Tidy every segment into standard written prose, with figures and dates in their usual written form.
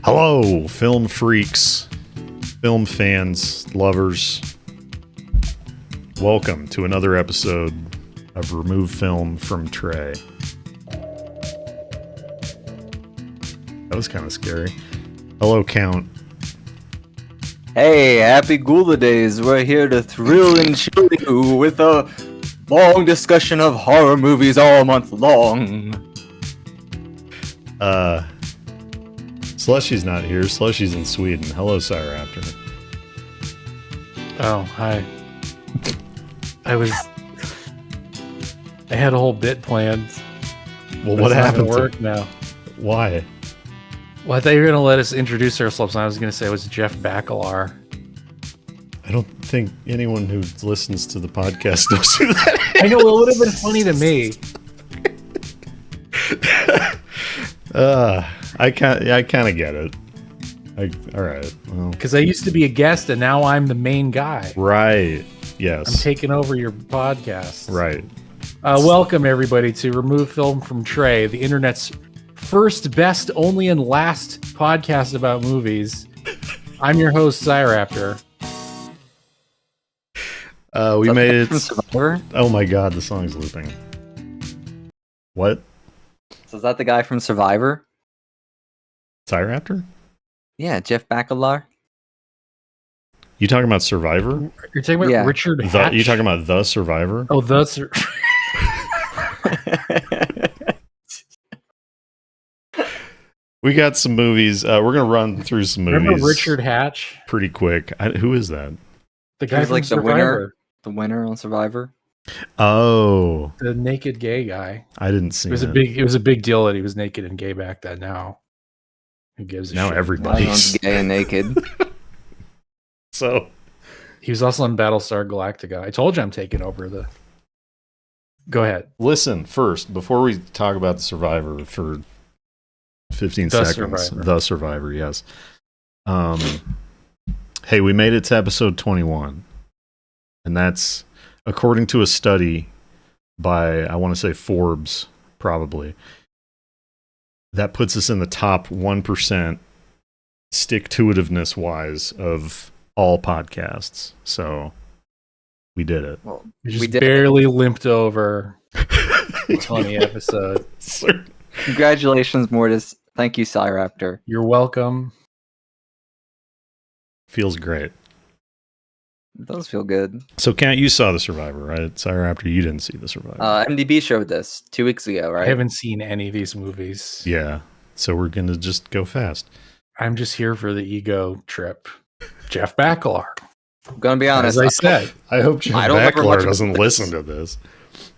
Hello, film freaks, film fans, lovers. Welcome to another episode of Remove Film from Tray. That was kind of scary. Hello, Count. Hey, happy Gula Days. We're here to thrill and chill you with a long discussion of horror movies all month long. Slushy's not here. Slushy's in Sweden. Hello, CyRaptor. Oh, hi. I had a whole bit planned. Well, what happened to work now? Why? Well, I thought you were going to let us introduce ourselves, and I was going to say it was Jeff Bakalar. I don't think anyone who listens to the podcast knows who that is. I know, it would have been funny to me. I kind of get it. All right. Well, Because I used to be a guest, and now I'm the main guy. right. Yes. I'm taking over your podcast. Right. Welcome, everybody, to Remove Film from Tray, the internet's first, best, only, and last podcast about movies. I'm your host, CyRaptor. We made it. Survivor? Oh my god, the song's looping. What? So is that the guy from Survivor? CyRaptor? Yeah, Jeff Bakalar. You talking about Survivor? You're talking about Yeah. Richard Hatch? You talking about The Survivor? Oh, We got some movies. We're gonna run through some movies. Remember Richard Hatch? Pretty quick. Who is that? The guy He's from like the Survivor. winner on Survivor. Oh, The naked gay guy. I didn't see It was a big deal that he was naked and gay back then. Now, who gives a Now shit? everybody's Everyone's gay and naked. so. He was also in Battlestar Galactica. I told you I'm taking over the. Go ahead. Listen, first, before we talk about The Survivor for 15 The seconds. Survivor. The Survivor, yes. Hey, we made it to episode 21. And that's according to a study by, I want to say Forbes, probably. That puts us in the top 1% stick-to-itiveness wise of all podcasts. So we did it. Well, We just we did. barely limped over the 20 episode. Congratulations, Mortis. Thank you, CyRaptor. You're welcome. Feels great. It does feel good. So, Kent, you saw The Survivor, right? CyRaptor, you didn't see The Survivor. MDB showed this 2 weeks ago, right? I haven't seen any of these movies. Yeah. So we're going to just go fast. I'm just here for the ego trip. Jeff Bakalar. I'm gonna be honest. As I said. I hope Jim I don't remember much Bakalar about doesn't this. listen to this.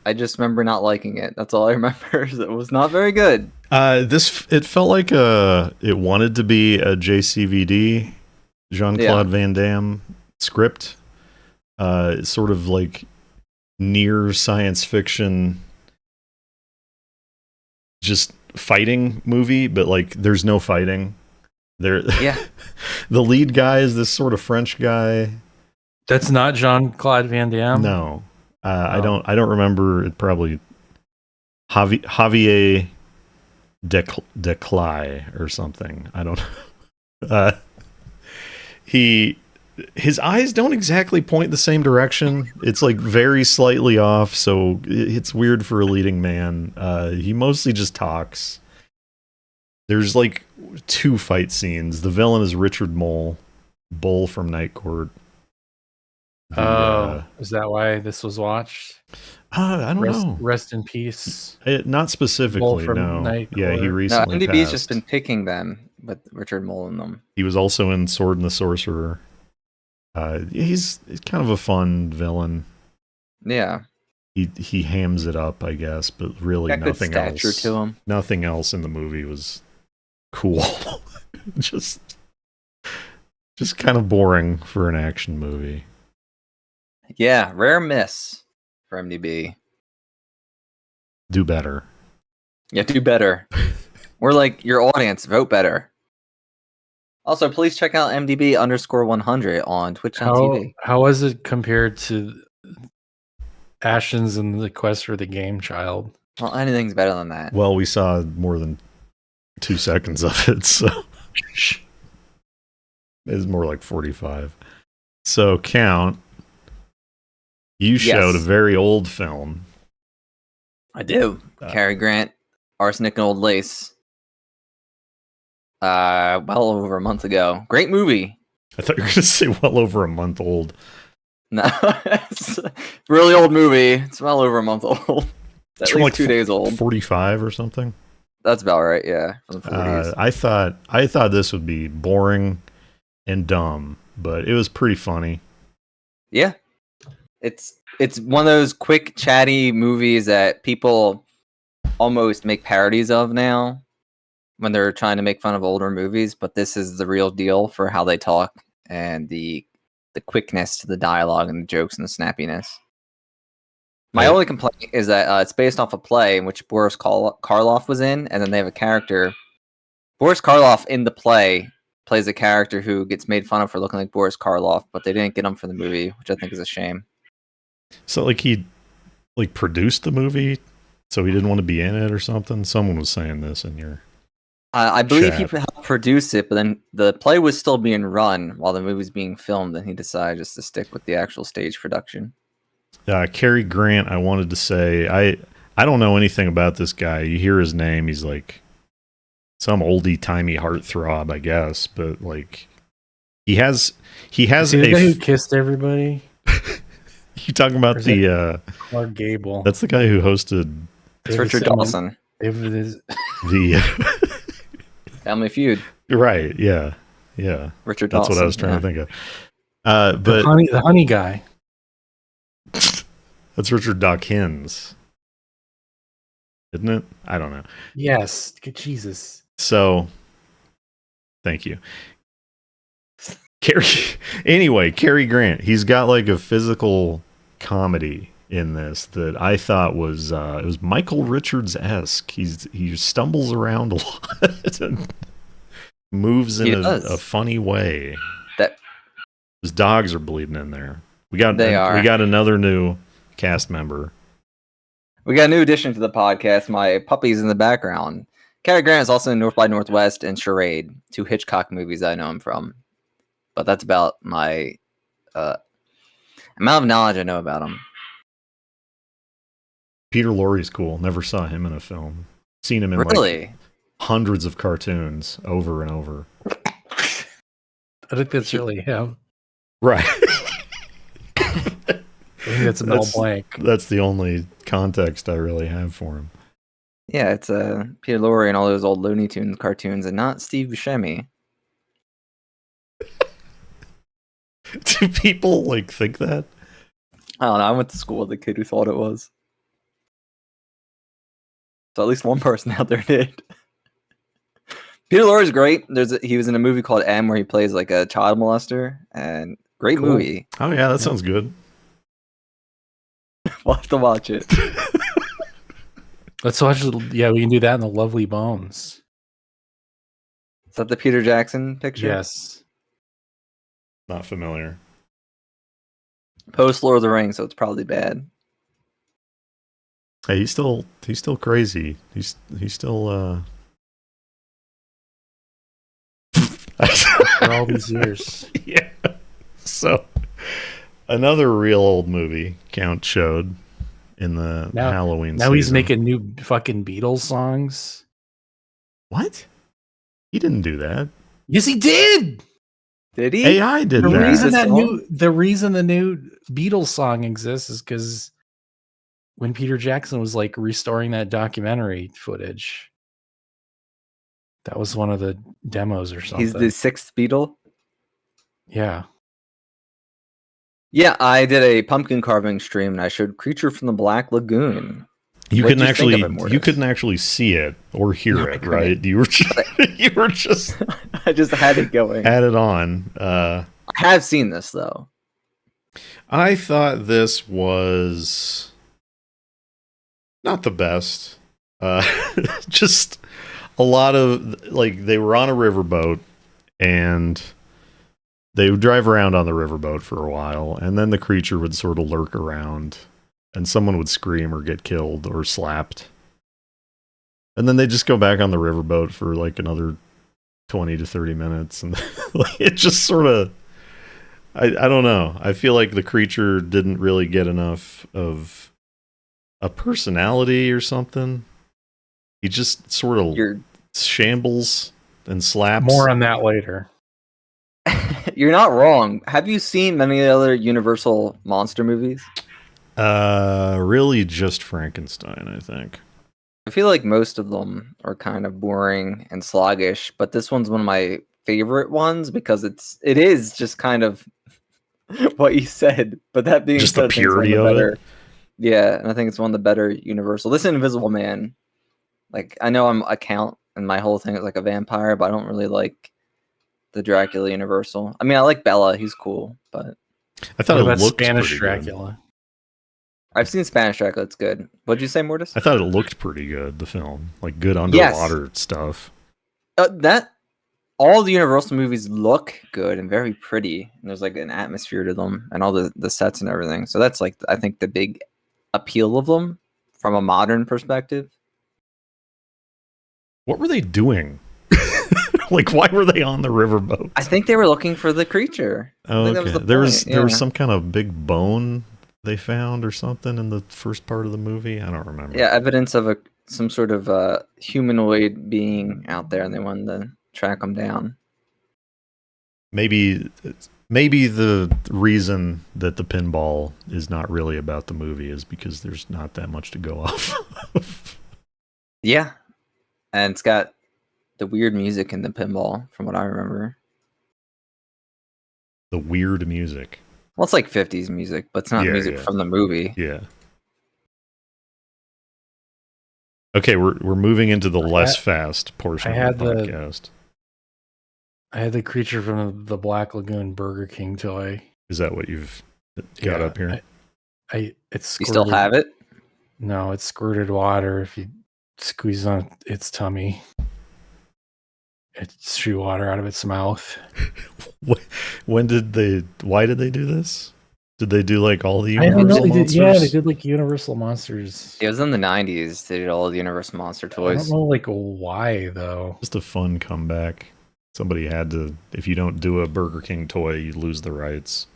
I just remember not liking it. That's all I remember. It was not very good. It felt like it wanted to be a JCVD, Jean-Claude Van Damme script. It's sort of like near science fiction, just fighting movie, but like there's no fighting. Yeah. The lead guy is this sort of French guy. That's not Jean-Claude Van Damme? No, I don't remember. It probably Javier Decly or something. I don't know. His eyes don't exactly point the same direction. It's like very slightly off, so it's weird for a leading man. He mostly just talks. There's like 2 fight scenes. The villain is Richard Bull from Night Court. Is that why this was watched? I don't know. Rest in peace. Not specifically, Bull from no. Night Yeah, he Court. No, recently MDB's passed. just been picking them with Richard Mole in them. He was also in Sword and the Sorcerer. He's kind of a fun villain. Yeah. He hams it up, I guess, but really Got good nothing stature else. to him. Nothing else in the movie was cool. just kind of boring for an action movie. Yeah, rare miss for MDB. Do better. Yeah, do better. We're like your audience. Vote better. Also, please check out MDB_100 on Twitch and TV. How was it compared to Ashen's and the Quest for the Game Child? Well, anything's better than that. Well, we saw more than 2 seconds of it, so It's more like 45. So, Count, you showed a very old film. I do. Cary Grant, Arsenic and Old Lace. Well over a month ago. Great movie. I thought you were going to say well over a month old. No, it's a really old movie. It's well over a month old. It's at least like 2 days old. 45 or something? That's about right, yeah. From the 40s. I thought this would be boring and dumb, but it was pretty funny. Yeah. It's one of those quick, chatty movies that people almost make parodies of now when they're trying to make fun of older movies, but this is the real deal for how they talk and the quickness to the dialogue and the jokes and the snappiness. My only complaint is that it's based off a play in which Boris Karloff was in, and then they have a character. Boris Karloff in the play plays a character who gets made fun of for looking like Boris Karloff, but they didn't get him for the movie, which I think is a shame. So, like, he produced the movie, so he didn't want to be in it or something? Someone was saying this in your I believe he helped produce it, but then the play was still being run while the movie was being filmed, and he decided just to stick with the actual stage production. Cary Grant, I wanted to say, I don't know anything about this guy. You hear his name, he's like some oldie-timey heartthrob, I guess, but like he has the guy who kissed everybody. You talking about the Clark Gable? That's the guy who hosted. It's Richard Dawson. The Family Feud. Right? Yeah. Richard Dawson. That's what I was trying to think of. But the honey guy. That's Richard Dawkins, isn't it? I don't know. Yes. Jesus. So, thank you. Cary Grant, he's got like a physical comedy in this that I thought was it was Michael Richards-esque. He stumbles around a lot and moves in a funny way. His dogs are bleeding in there. We got another new cast member. We got a new addition to the podcast. My puppy's in the background. Cary Grant is also in North by Northwest and Charade, 2 Hitchcock movies I know him from. But that's about my amount of knowledge I know about him. Peter Lorre's cool. Never saw him in a film. Seen him in like hundreds of cartoons over and over. I think that's really him. Right. I think that's Mel Blanc. That's the only context I really have for him. Yeah, it's Peter Lorre and all those old Looney Tunes cartoons, and not Steve Buscemi. Do people like think that? I don't know. I went to school with a kid who thought it was. So at least one person out there did. Peter Lorre is great. He was in a movie called M where he plays like a child molester, and great movie. Oh yeah, that sounds good. We'll have to watch it. Let's watch it. Yeah, we can do that in The Lovely Bones. Is that the Peter Jackson picture? Yes. Not familiar. Post Lord of the Rings, so it's probably bad. Hey, he's still crazy. He's still for all these years. Yeah. So another real old movie Count showed in the Halloween season. Now he's making new fucking Beatles songs. What? He didn't do that. Yes, he did. Did he? AI did that. The reason the new Beatles song exists is because when Peter Jackson was like restoring that documentary footage, that was one of the demos or something. He's the 6th Beatle? Yeah. Yeah, I did a pumpkin carving stream and I showed Creature from the Black Lagoon. You couldn't actually see it or hear it, right? You were just I just had it going. Had it on. I have seen this though. I thought this was not the best. Just a lot of like they were on a riverboat and they would drive around on the riverboat for a while, and then the creature would sort of lurk around, and someone would scream or get killed or slapped. And then they just go back on the riverboat for like another 20 to 30 minutes, and like, it just sort of, I don't know. I feel like the creature didn't really get enough of a personality or something. He just sort of shambles and slaps. More on that later. You're not wrong. Have you seen many other Universal monster movies? Really just Frankenstein, I think. I feel like most of them are kind of boring and sluggish, but this one's one of my favorite ones because it is just kind of what you said. But that being just said, the purity of it. Yeah, and I think it's one of the better Universal. This Invisible Man, like I know I'm a Count, and my whole thing is like a vampire, but I don't really like the Dracula Universal. I mean, I like Bella; he's cool, but I thought it looked Spanish pretty Dracula. Good. I've seen Spanish Dracula; it's good. What'd you say, Mortis? I thought it looked pretty good. The film, like good underwater stuff. All the Universal movies look good and very pretty, and there's like an atmosphere to them, and all the sets and everything. So that's like I think the big appeal of them from a modern perspective. What were they doing? Like, why were they on the riverboat? I think they were looking for the creature. Oh, okay. There was some kind of big bone they found or something in the first part of the movie. I don't remember. Yeah, evidence of some sort of humanoid being out there, and they wanted to track them down. Maybe the reason that the pinball is not really about the movie is because there's not that much to go off of. Yeah, and it's got the weird music in the pinball, from what I remember. The weird music. Well, it's like 50s music, but it's not music from the movie. Yeah. Okay, we're moving into the less fast portion of the podcast. I had the creature from the Black Lagoon Burger King toy. Is that what you've got up here? It's you still have it? No, it's squirted water. If you squeeze on its tummy, it shoots water out of its mouth. Why did they do this? Did they do like all the Universal monsters? Yeah, they did like Universal monsters. It was in the 90s. They did all the Universal monster toys. I don't know like why though. Just a fun comeback. Somebody had to. If you don't do a Burger King toy, you lose the rights.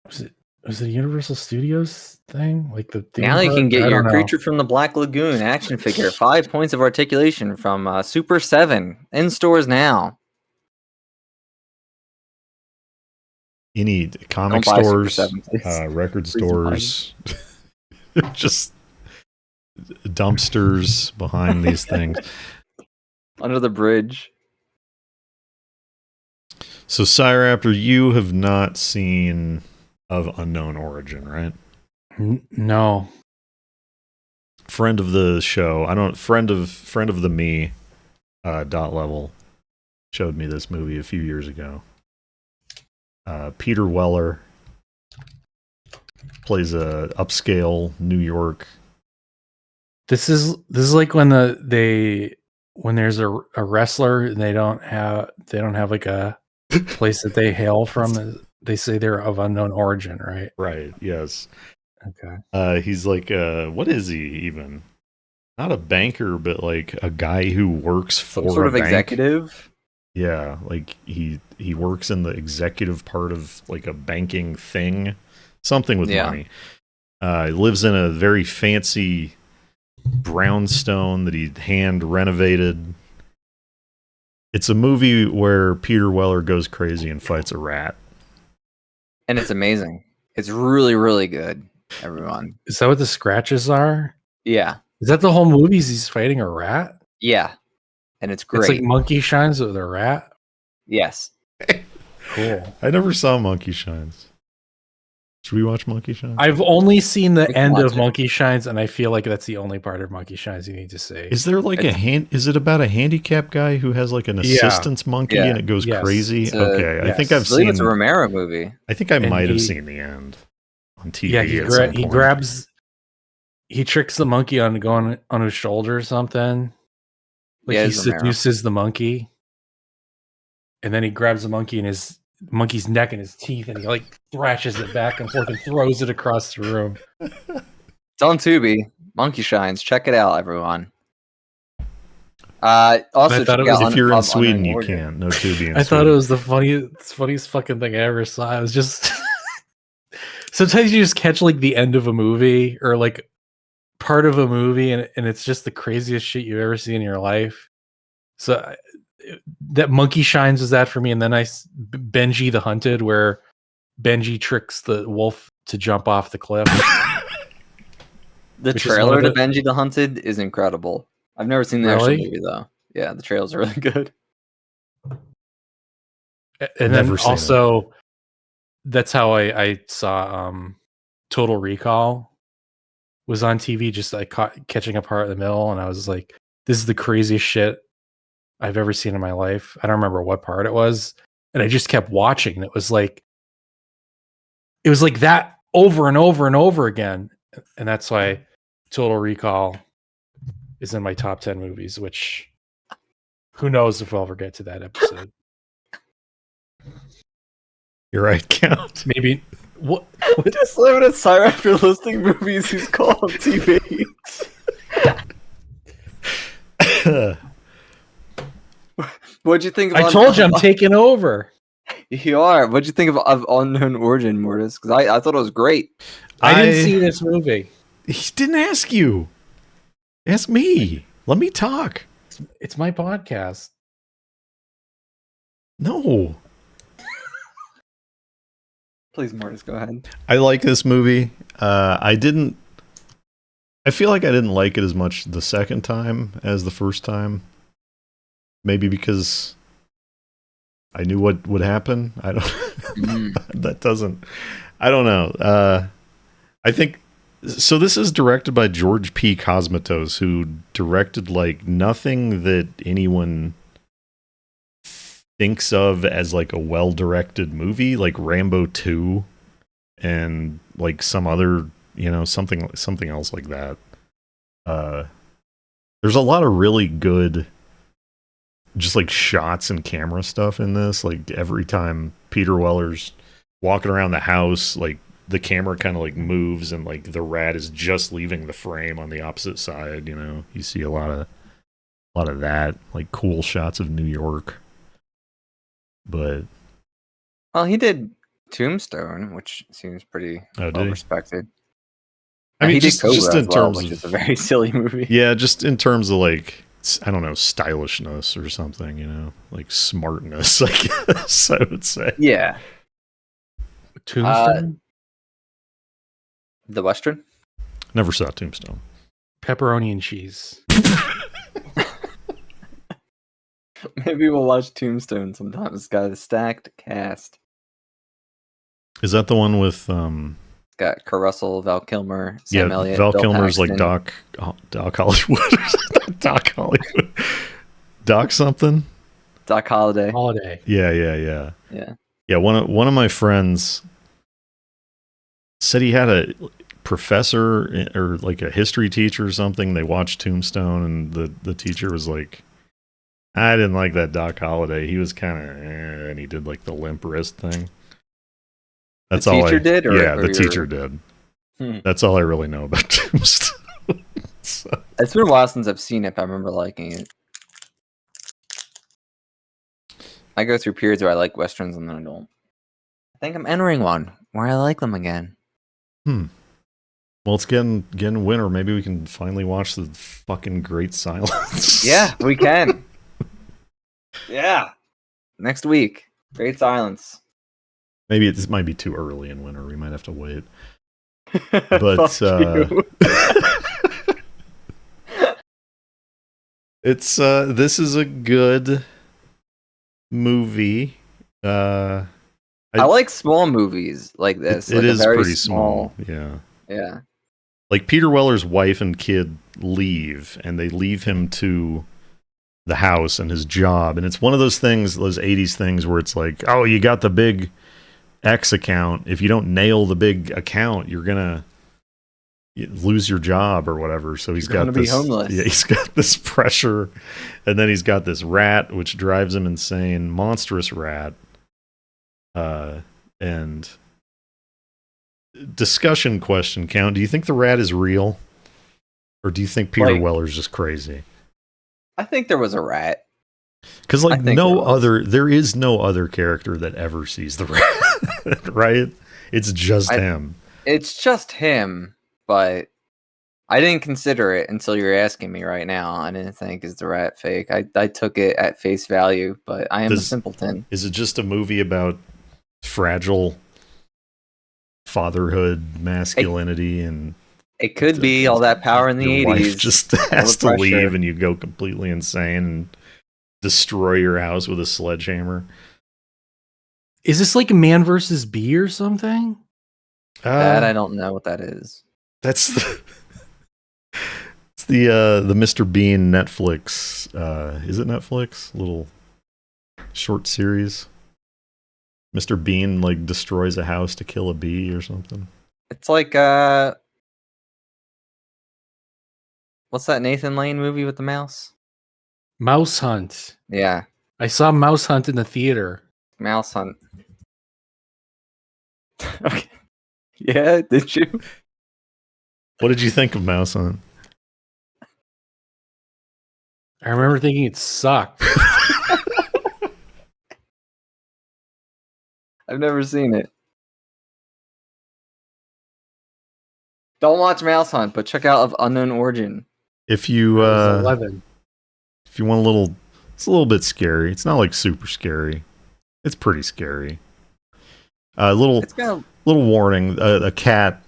Was it Universal Studios thing? Like the now you can get your Creature from the Black Lagoon action figure, 5 points of articulation from Super 7 in stores now. Any comic stores, record stores, just dumpsters behind these things. Under the bridge. So, CyRaptor, you have not seen Of Unknown Origin, right? No. Friend of the show, friend of the me, dot level, showed me this movie a few years ago. Peter Weller plays a upscale New York. This is like when when there's a wrestler and they don't have like a place that they hail from. They say they're of unknown origin, right? Right. Yes. Okay. He's like what is he even? Not a banker, but like a guy who works for some sort of bank. Executive. Yeah, like he works in the executive part of like a banking thing, something with money. He lives in a very fancy brownstone that he hand renovated. It's a movie where Peter Weller goes crazy and fights a rat. And it's amazing. It's really, really good, everyone. Is that what the scratches are? Yeah. Is that the whole movie? He's fighting a rat? Yeah. And it's great. It's like Monkey Shines with a rat? Yes. Cool. I never saw Monkey Shines. Should we watch Monkey Shines? I've only seen the end of Monkey Shines, and I feel like that's the only part of Monkey Shines you need to say. Is there like is it about a handicapped guy who has like an assistance monkey and it goes crazy? I think I've seen. It's a Romero movie. I think I might have seen the end on TV. Yeah, he grabs. He tricks the monkey on going on his shoulder or something. Like he seduces the monkey, and then he grabs the monkey in his monkey's neck and his teeth, and he like thrashes it back and forth and throws it across the room. It's on Tubi. Monkey Shines. Check it out, everyone. Also, I thought it check was- out If you're in Unknown Sweden, you Origin. can't. No Tubi in I thought Sweden. it was the funniest fucking thing I ever saw. I was just sometimes you just catch like the end of a movie or like part of a movie, and it's just the craziest shit you've ever seen in your life. So that Monkey Shines was that for me, and then Benji the Hunted, where Benji tricks the wolf to jump off the cliff. The Which is one trailer of to the- Benji the Hunted is incredible. I've never seen the Really? actual movie though. Yeah, the trailers are really good. And Never then seen also that's how I saw Total Recall was on TV, just like catching a part in the middle, and I was like, this is the craziest shit I've ever seen in my life. I don't remember what part it was, and I just kept watching, and it was like that over and over and over again. And that's why Total Recall is in my top 10 movies, which who knows if we'll ever get to that episode. You're right, Count. Maybe what Just live in a CyRaptor listing movies he's called on TV. What'd you think of I told you I'm taking over. You are. What'd you think of Unknown Origin, Mortis? Because I thought it was great. I didn't see this movie. He didn't ask you. Ask me. Let me talk. It's my podcast. No. Please, Mortis, go ahead. I like this movie. I feel like I didn't like it as much the second time as the first time. Maybe because I knew what would happen. I don't. That doesn't. I don't know. I think so. This is directed by George P. Cosmatos, who directed like nothing that anyone thinks of as like a well-directed movie, like Rambo 2 and like some other, something else like that. There's a lot of really good just like shots and camera stuff in this. Like every time Peter Weller's walking around the house, like the camera kind of like moves and like the rat is just leaving the frame on the opposite side. You see a lot of that, like cool shots of New York. But Well, he did Tombstone, which seems pretty did well he? respected. I mean, he just did Cobra in as well, terms which of is a very silly movie. yeah, just in terms of like, I don't know, stylishness or something, like smartness, I guess I would say. Yeah. Tombstone? The Western? Never saw Tombstone. Pepperoni and cheese. Maybe we'll watch Tombstone sometime. It's got a stacked cast. Is that the one with It's got Kurt Russell, Val Kilmer, Sam Elliott, Val Bill Kilmer's like Paxton, Doc Hollywood. Doc Hollywood. Doc something? Doc Holliday. Yeah. Yeah, one of my friends said he had a professor or like a history teacher or something. They watched Tombstone and the teacher was like, I didn't like that Doc Holliday. He was kind of, and he did like the limp wrist thing. That's The all teacher I did, or- yeah, or the your- teacher did. That's all I really know about Tombstone. So, It's been a while since I've seen it, but I remember liking it. I go through periods where I like westerns and then I don't. I think I'm entering one where I like them again. well, it's getting winter. Maybe we can finally watch the fucking Great Silence. Yeah, we can. Yeah. Next week. Great Silence. Maybe this might be too early in winter. We might have to wait. But Fuck you. it's this is a good movie. I like small movies like this. It like is a very pretty small. Yeah. Yeah. Like Peter Weller's wife and kid leave, and they leave him to the house and his job. And it's one of those things, those 80s things where it's like, oh, you got the big X account. If you don't nail the big account, you're going to lose your job or whatever. So he's got gonna this, be homeless. Yeah, he's got this pressure. And then he's got this rat, which drives him insane, monstrous rat. And discussion question, Count. Do you think the rat is real? Or do you think Peter Like- Weller's just crazy? I think there was a rat. Because I think there is no other character that ever sees the rat, right? It's just him. It's just him, but I didn't consider it until you're asking me right now. I didn't think, is the rat fake? I took it at face value, but I am a simpleton. Is it just a movie about fragile fatherhood, masculinity, and it could be all that power in the your 80s. Wife just has to leave and you go completely insane and destroy your house with a sledgehammer. Is this like Man versus Bee or something? That I don't know what that is. It's the Mr. Bean Netflix. Is it Netflix? Little short series. Mr. Bean like destroys a house to kill a bee or something. It's like what's that Nathan Lane movie with the mouse? Mouse Hunt. Yeah. I saw Mouse Hunt in the theater. Mouse Hunt. Okay. Yeah, did you? What did you think of Mouse Hunt? I remember thinking it sucked. I've never seen it. Don't watch Mouse Hunt, but check out Of Unknown Origin. If you 11. If you want it's a little bit scary. It's not like super scary. It's pretty scary. Little warning: a cat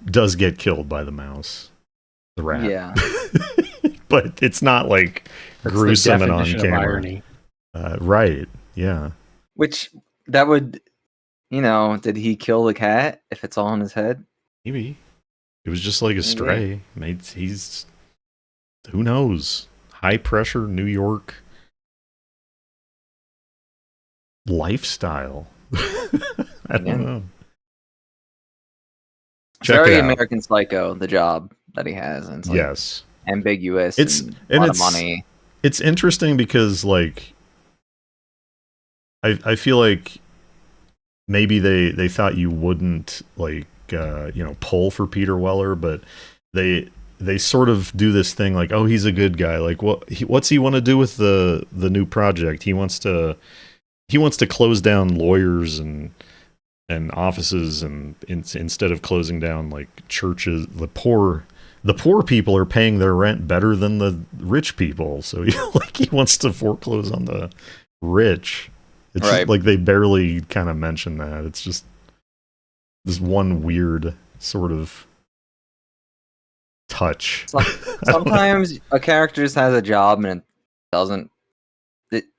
does get killed by the mouse, the rat. Yeah, but it's not like That's gruesome and on camera. Irony. Right? Yeah. Which that would, did he kill the cat if it's all in his head? Maybe it was just like a stray. He's who knows? High pressure New York lifestyle. I don't know. Very American Psycho, the job that he has. And it's like yes. Ambiguous. It's a lot of money. It's interesting because like I feel like maybe they thought you wouldn't like pull for Peter Weller, but they sort of do this thing like, oh, he's a good guy. Like, what's he want to do with the new project? He wants to close down lawyers and offices, and instead of closing down like churches, the poor people are paying their rent better than the rich people. So he wants to foreclose on the rich. It's just, like they barely kind of mention that. It's just this one weird sort of touch. Sometimes a character just has a job and it doesn't.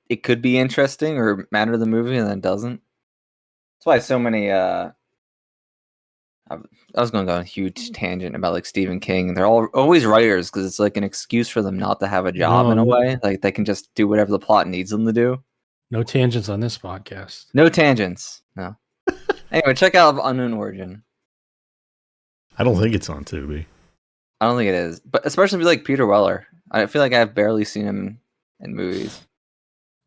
It could be interesting or matter to the movie, and then it doesn't. That's why so many. I was going to go on a huge tangent about like Stephen King. They're always writers because it's like an excuse for them not to have a job in a way. Like they can just do whatever the plot needs them to do. No tangents on this podcast. No tangents. No. Anyway, check out Unknown Origin. I don't think it's on Tubi. I don't think it is, but especially if you like Peter Weller. I feel like I've barely seen him in movies.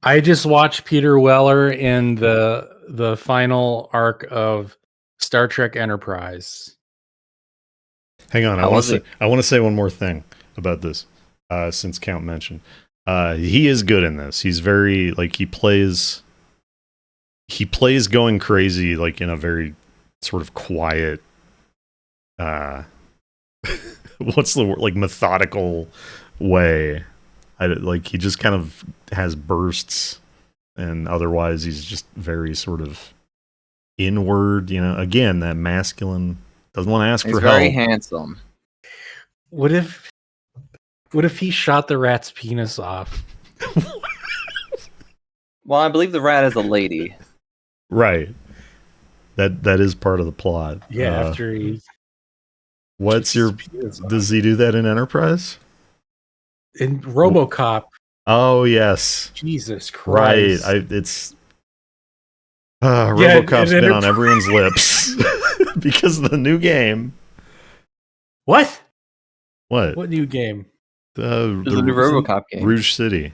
I just watched Peter Weller in the final arc of Star Trek Enterprise. Hang on, I want to say one more thing about this. Since Count mentioned, he is good in this. He's very like he plays going crazy like in a very sort of quiet. What's the word? Like methodical way. He just kind of has bursts, and otherwise he's just very sort of inward. Again, that masculine doesn't want to ask for help. He's very handsome. What if he shot the rat's penis off? Well, I believe the rat is a lady. Right. That is part of the plot. Yeah, after he. Does he do that in Enterprise? In RoboCop. Oh yes. Jesus Christ. Right. RoboCop's been on everyone's lips because of the new game. What? What? What new game? The new RoboCop game. Rouge City.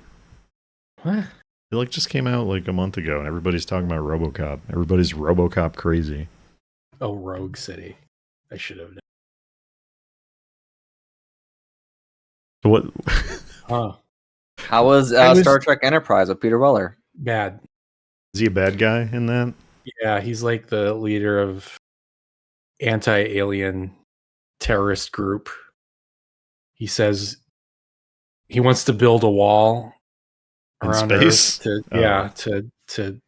What? It just came out like a month ago, and everybody's talking about RoboCop. Everybody's RoboCop crazy. Oh, Rogue City. I should have known. So what? Huh. How was Star Trek Enterprise with Peter Weller? Bad. Is he a bad guy in that? Yeah, he's like the leader of anti-alien terrorist group. He says he wants to build a wall In around space? Earth to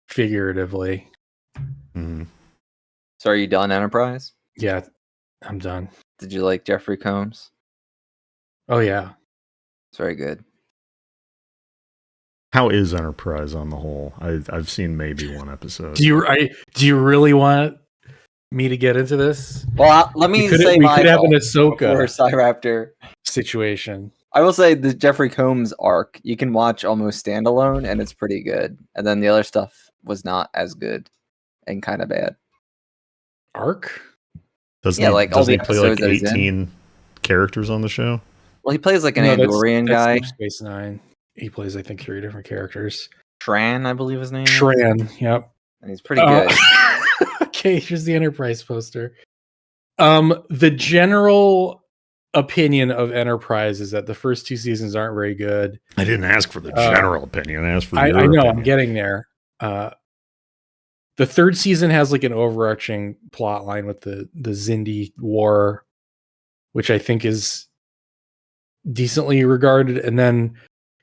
figuratively. Mhm. So are you done, Enterprise? Yeah, I'm done. Did you like Jeffrey Combs? Oh yeah. It's very good. How is Enterprise on the whole? I've seen maybe one episode. Do you really want me to get into this? Well, let me say we could have an before Ahsoka CyRaptor situation. I will say the Jeffrey Combs arc you can watch almost standalone, and it's pretty good. And then the other stuff was not as good and kind of bad. Arc? Doesn't Yeah, he, like all doesn't the he play like episodes that he's in. 18 characters on the show? Well, he plays like an No, Andorian that's guy. Deep Space Nine. He plays, I think, 3 different characters. Tran, I believe his name is. Shran, yep. And he's pretty good. Okay, here's the Enterprise poster. The general opinion of Enterprise is that the first 2 seasons aren't very good. I didn't ask for the general opinion. I asked for your I know, opinion. I'm getting there. The 3rd season has like an overarching plot line with the Xindi war, which I think is decently regarded. And then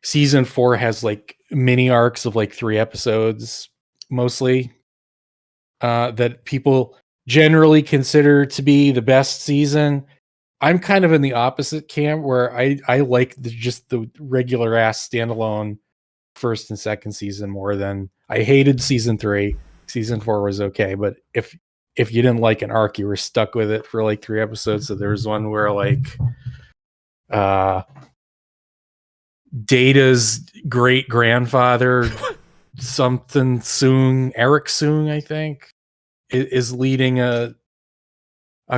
season 4 has like mini arcs of like 3 episodes, mostly, that people generally consider to be the best season. I'm kind of in the opposite camp where I like just the regular ass standalone 1st and 2nd season more than I hated season 3. Season 4 was okay, but if you didn't like an arc, you were stuck with it for like 3 episodes. So there was one where like Data's great grandfather, something Soong, Eric Soong, I think, is leading a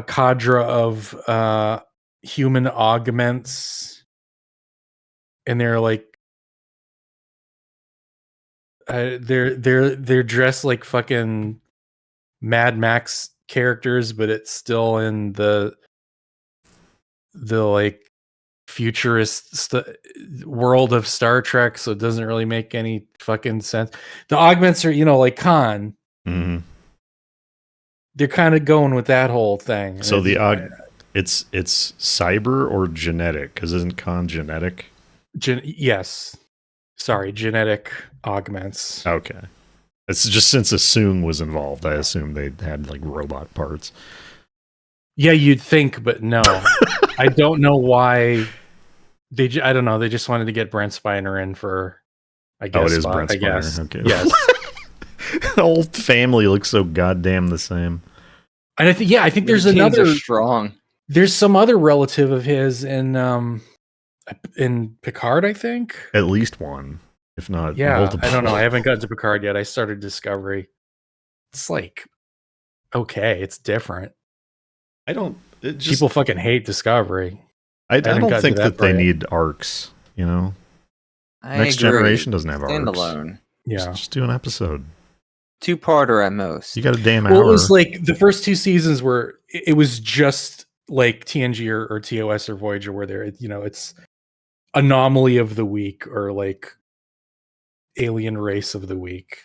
cadre of human augments, and they're like they're dressed like fucking Mad Max characters, but it's still in the like futurist world of Star Trek, so it doesn't really make any fucking sense. The augments are, like Khan. Mm-hmm. They're kind of going with that whole thing. So it's cyber or genetic? Because isn't Khan genetic? Yes. Sorry, genetic augments. Okay. It's just since Assume was involved, I assume they had like robot parts. Yeah, you'd think, but no. I don't know why. I don't know. They just wanted to get Brent Spiner in for, I guess. Oh, it is Brent Spiner. I guess. Okay. Yes. The whole family looks so goddamn the same. And I think there's The genes another are strong. There's some other relative of his in Picard, I think. At least one, if not multiple. I don't know. I haven't gotten to Picard yet. I started Discovery. It's like okay, it's different. People fucking hate Discovery. I don't think that they need arcs, Next Generation doesn't have arcs. Standalone. Yeah. Just do an episode. 2-parter at most. You got a damn hour. Well, it was like the first 2 seasons were it was just like TNG or TOS or Voyager, where they're it's anomaly of the week or like alien race of the week.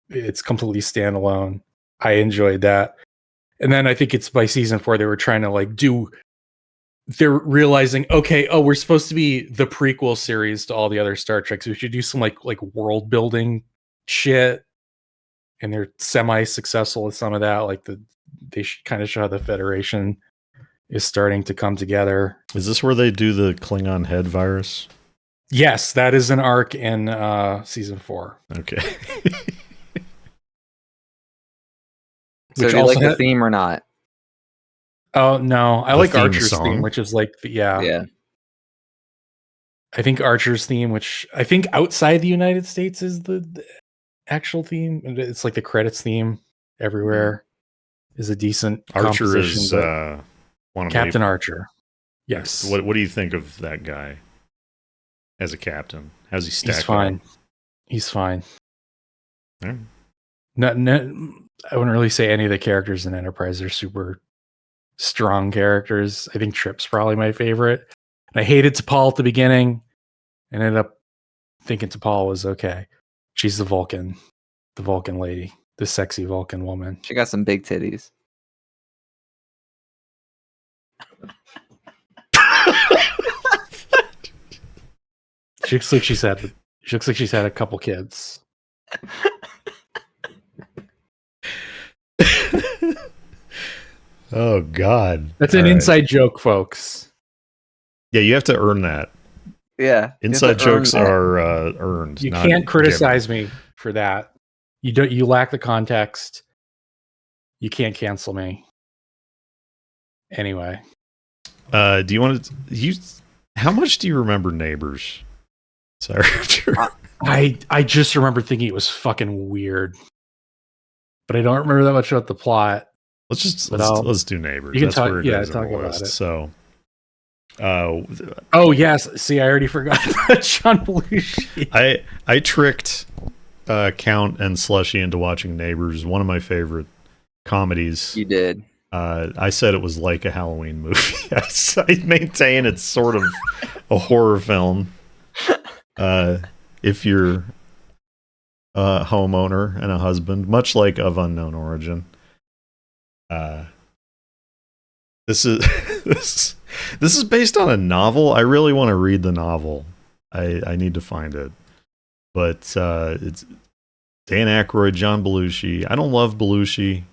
It's completely standalone. I enjoyed that. And then I think it's by season 4 they were trying to they're realizing, okay, we're supposed to be the prequel series to all the other Star Treks. We should do some like world building shit. And they're semi-successful with some of that. They should kind of show how the Federation is starting to come together. Is this where they do the Klingon head virus? Yes, that is an arc in season 4. Okay. So do you like the theme or not? Oh no, I like Archer's theme, which is like yeah. I think Archer's theme, which I think outside the United States is the actual theme. It's like the credits theme everywhere is a decent Archer is Captain Archer. Yes. What do you think of that guy as a captain? How's he stack? He's fine. He's fine. Right. I wouldn't really say any of the characters in Enterprise are super strong characters. I think Trip's probably my favorite. And I hated T'Pol at the beginning, and ended up thinking T'Pol was okay. She's the Vulcan lady, the sexy Vulcan woman. She got some big titties. She looks like she's had a couple kids. Oh God, That's an inside joke, folks. Yeah, you have to earn that. Yeah, inside jokes are earned. You can't criticize me for that. You lack the context. You can't cancel me. Anyway, do you want to? How much do you remember Neighbors? CyRaptor. I just remember thinking it was fucking weird, but I don't remember that much about the plot. Let's do Neighbors. You can That's talk. where it Yeah, is talk on the about list. it. So, oh yes. See, I already forgot about John Belushi. I tricked Count and Slushy into watching Neighbors. One of my favorite comedies. You did. I said it was like a Halloween movie. I maintain it's sort of a horror film. If you're a homeowner and a husband, much like Of Unknown Origin. This is this is based on a novel. I really want to read the novel. I need to find it. But it's Dan Aykroyd, John Belushi. I don't love Belushi.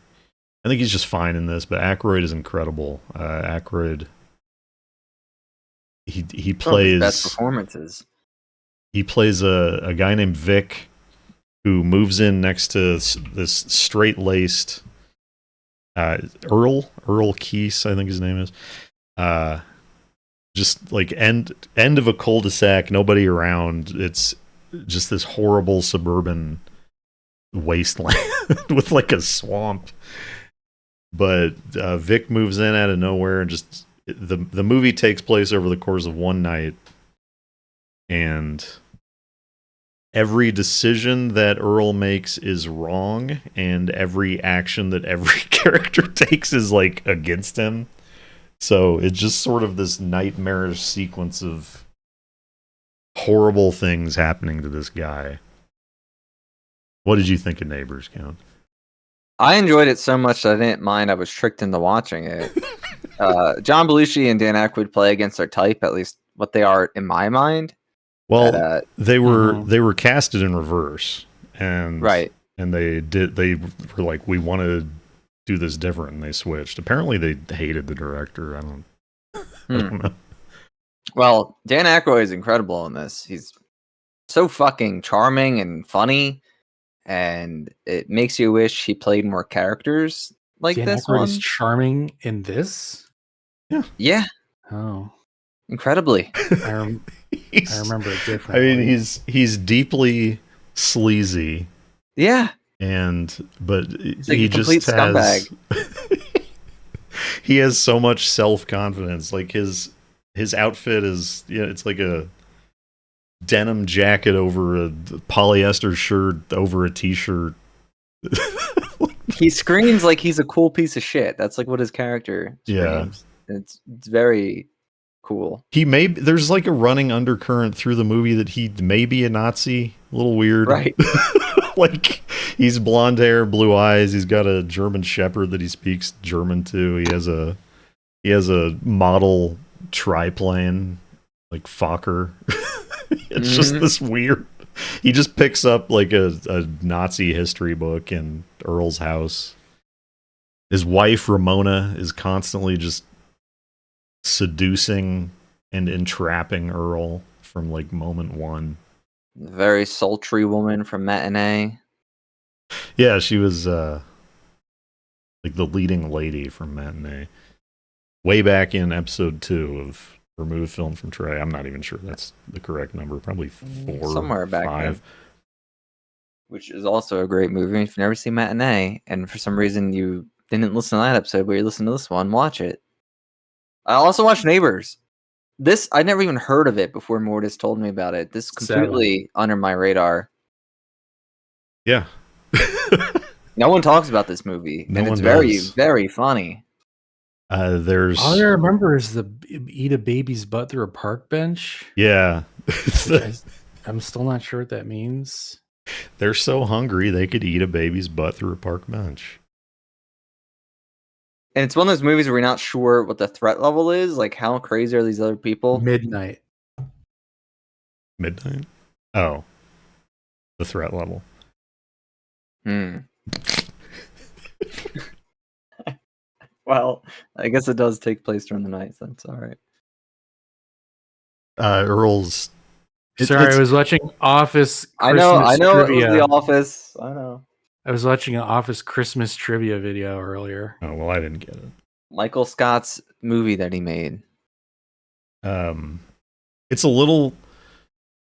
I think he's just fine in this, but Aykroyd is incredible. Aykroyd, he plays best performances. He plays a guy named Vic who moves in next to this straight-laced Earl Keese, I think his name is. Just like end of a cul-de-sac, nobody around. It's just this horrible suburban wasteland with like a swamp. But Vic moves in out of nowhere, and just the movie takes place over the course of one night, and every decision that Earl makes is wrong, and every action that every character takes is like against him. So it's just sort of this nightmarish sequence of horrible things happening to this guy. What did you think of Neighbors, Count? I enjoyed it so much that I didn't mind. I was tricked into watching it. John Belushi and Dan Aykroyd play against their type, at least what they are in my mind. Well, they were casted in reverse, and right, and they were like, we want to do this different, and they switched. Apparently, they hated the director. I don't know. Well, Dan Aykroyd is incredible in this. He's so fucking charming and funny, and it makes you wish he played more characters like Dan this Aykroyd one. is charming in this? Yeah. Oh. Incredibly. I remember it differently. I mean, he's deeply sleazy. Yeah. But like he a complete just has he has so much self-confidence. Like his outfit is, it's like a denim jacket over a polyester shirt over a t-shirt. He screams like he's a cool piece of shit. That's like what his character screams. Yeah. It's very cool. There's like a running undercurrent through the movie that he may be a Nazi. A little weird. Right. Like, he's blonde hair, blue eyes. He's got a German Shepherd that he speaks German to. He has a model triplane, like Fokker. It's just this weird. He just picks up like a Nazi history book in Earl's house. His wife Ramona is constantly just seducing and entrapping Earl from like moment one. Very sultry woman from Matinee. Yeah, she was like the leading lady from Matinee. Way back in episode 2 of Remove Film from Tray. I'm not even sure that's the correct number. Probably 4, somewhere back 5. There. Which is also a great movie. If you've never seen Matinee, and for some reason you didn't listen to that episode, but you listened to this one, watch it. I also watched Neighbors. This, I never even heard of it before Mortis told me about it. This completely under my radar. Yeah. No one talks about this movie. And it's very, very funny. There's All I remember is the eat a baby's butt through a park bench. yeah. I'm still not sure what that means. They're so hungry they could eat a baby's butt through a park bench. And it's one of those movies where you're not sure what the threat level is. Like, how crazy are these other people? Midnight. Oh, the threat level. Well, I guess it does take place during the night. So that's all right. Earl's. Sorry, I was watching Office. I know. Trivia. It was The Office. I know. I was watching an Office Christmas trivia video earlier. Oh well, I didn't get it. Michael Scott's movie that he made. It's a little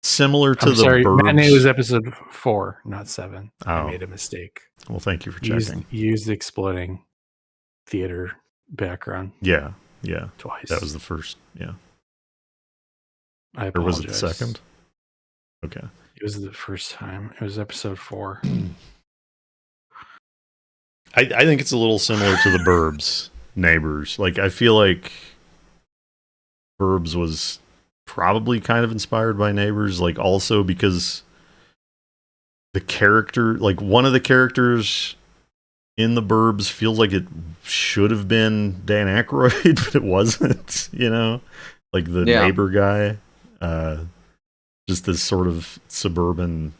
similar to Burbs. Matinee was episode 4, not 7. Oh. I made a mistake. Well, thank you for checking. Used the exploding theater background. Yeah, twice. that was the first. Yeah, I apologize. or was it the second? Okay, it was the first time. It was episode 4. I think it's a little similar to the Burbs Neighbors. Like, I feel like Burbs was probably kind of inspired by Neighbors, like also because the character, like one of the characters in the Burbs feels like it should have been Dan Aykroyd, but it wasn't, you know? Like the neighbor guy. Just this sort of suburban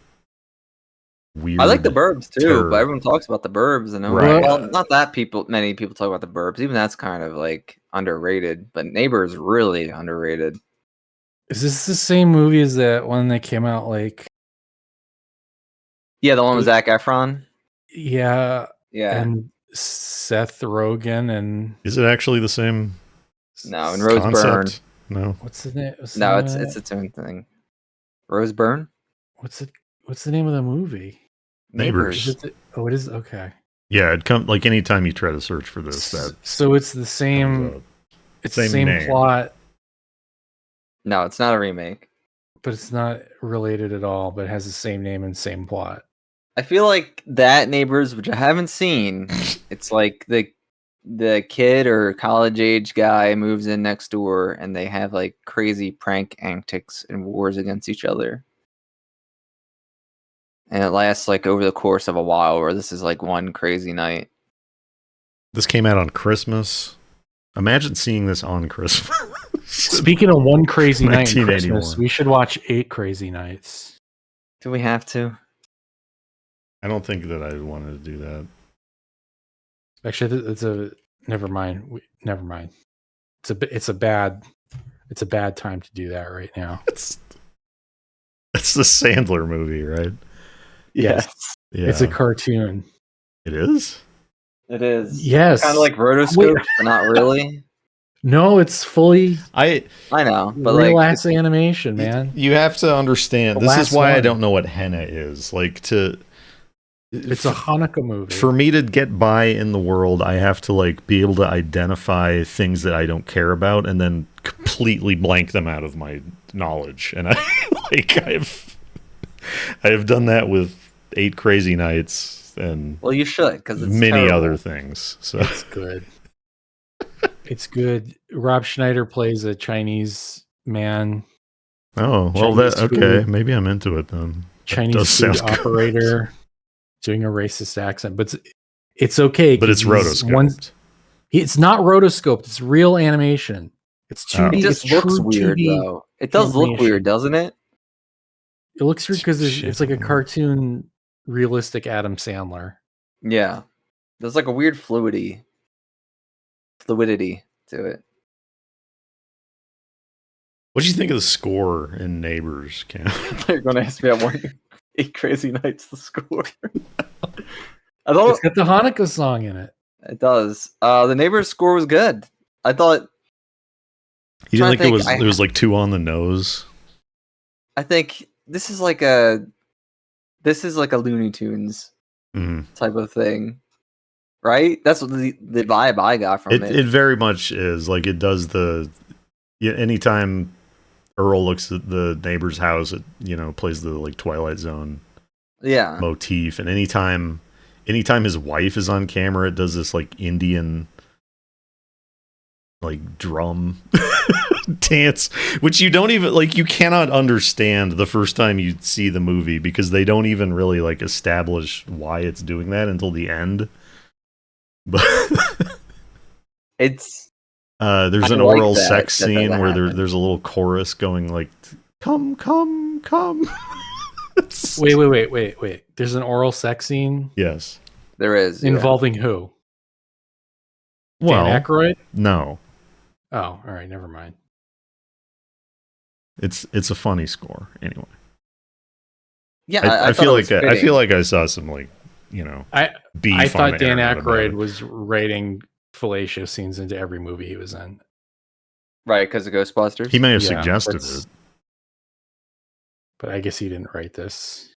weird. I like the Burbs too, terror. but everyone talks about the Burbs, and Right. well, not that many people talk about the Burbs. Even that's kind of like underrated, but Neighbors really underrated. Is this the same movie as that one that came out like? Yeah, the one with Zac Efron. Yeah, And Seth Rogen and Is it actually the same? No, and Rose Byrne. No. What's the name? No, it's its own thing. Rose Byrne. What's the name of the movie? Neighbors. It is okay. Yeah, it come like anytime you try to search for this, that so it's the same. It's the same plot. No, it's not a remake. But it's not related at all. But it has the same name and same plot. I feel like that Neighbors, which I haven't seen, it's like the kid or college age guy moves in next door and they have like crazy prank antics and wars against each other. And it lasts like over the course of a while, where this is like one crazy night. This came out on Christmas. Imagine seeing this on Christmas. Speaking of one crazy night in 1981. Christmas, we should watch 8 Crazy Nights. Do we have to? I don't think that I wanted to do that. Actually, it's a never mind. Never mind. It's a bad time to do that right now. It's the Sandler movie, right? Yes. Yeah. It's a cartoon. It is? It is. Yes. Kind of like rotoscope, but not really. No, it's fully I know, but real like ass animation, man. You have to understand. The This is last why I one. don't know what henna is. Like It's a Hanukkah movie. for me to get by in the world, I have to like be able to identify things that I don't care about and then completely blank them out of my knowledge. And I have done that with 8 Crazy Nights and well, you should, because it's many terrible. other things. So It's good. It's good. Rob Schneider plays a Chinese man, oh well, Chinese that okay. food. Maybe I'm into it then. That Chinese does food sound good. operator, doing a racist accent, but it's okay. But it's 'cause rotoscoped. It's not rotoscoped. It's real animation. It's 2D. It just it's looks true weird 2D. though. It does look animation. weird, doesn't it? It looks weird because it's like a Shit. cartoon, realistic Adam Sandler. Yeah. There's like a weird fluidity to it. What do you think of the score in Neighbors, Cam? They're going to ask me about 8 Crazy Nights, the score. I thought It's got the Hanukkah song in it. it does. The Neighbors score was good. I thought. You Trying didn't to think think, it was like too on the nose? I think this is like a Looney Tunes Mm. type of thing, right? That's what the vibe I got from it. It very much is. Like it does anytime Earl looks at the neighbor's house, it plays the like Twilight Zone Yeah. motif, and anytime his wife is on camera, it does this like Indian like drum dance, which you don't even like, you cannot understand the first time you see the movie because they don't even really like establish why it's doing that until the end. But It's there's I an like oral that sex scene where happen. there's a little chorus going like, come, come, come. Wait. There's an oral sex scene Yes. there is involving who? Well, Dan Aykroyd? no. Oh, all right, never mind. It's a funny score anyway. Yeah, I feel like I feel like I saw some like, you know, I beef thought on Dan the internet about Aykroyd it. was writing fellatio scenes into every movie he was in. right because of Ghostbusters. He may have Yeah, suggested that's- it. But I guess he didn't write this.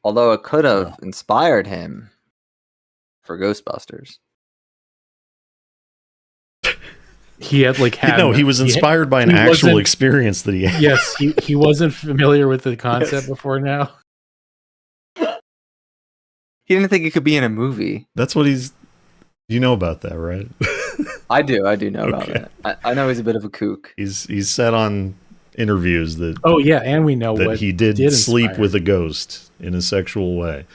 Although it could have inspired him for Ghostbusters. He had like He was inspired by an he actual wasn't- experience that he had. Yes, he wasn't familiar with the concept before now. He didn't think it could be in a movie. That's what he's. You know about that, right? I do know about Okay. that. I know he's a bit of a kook. He's said on interviews that Oh yeah, and we know that what he did sleep inspire. with a ghost in a sexual way.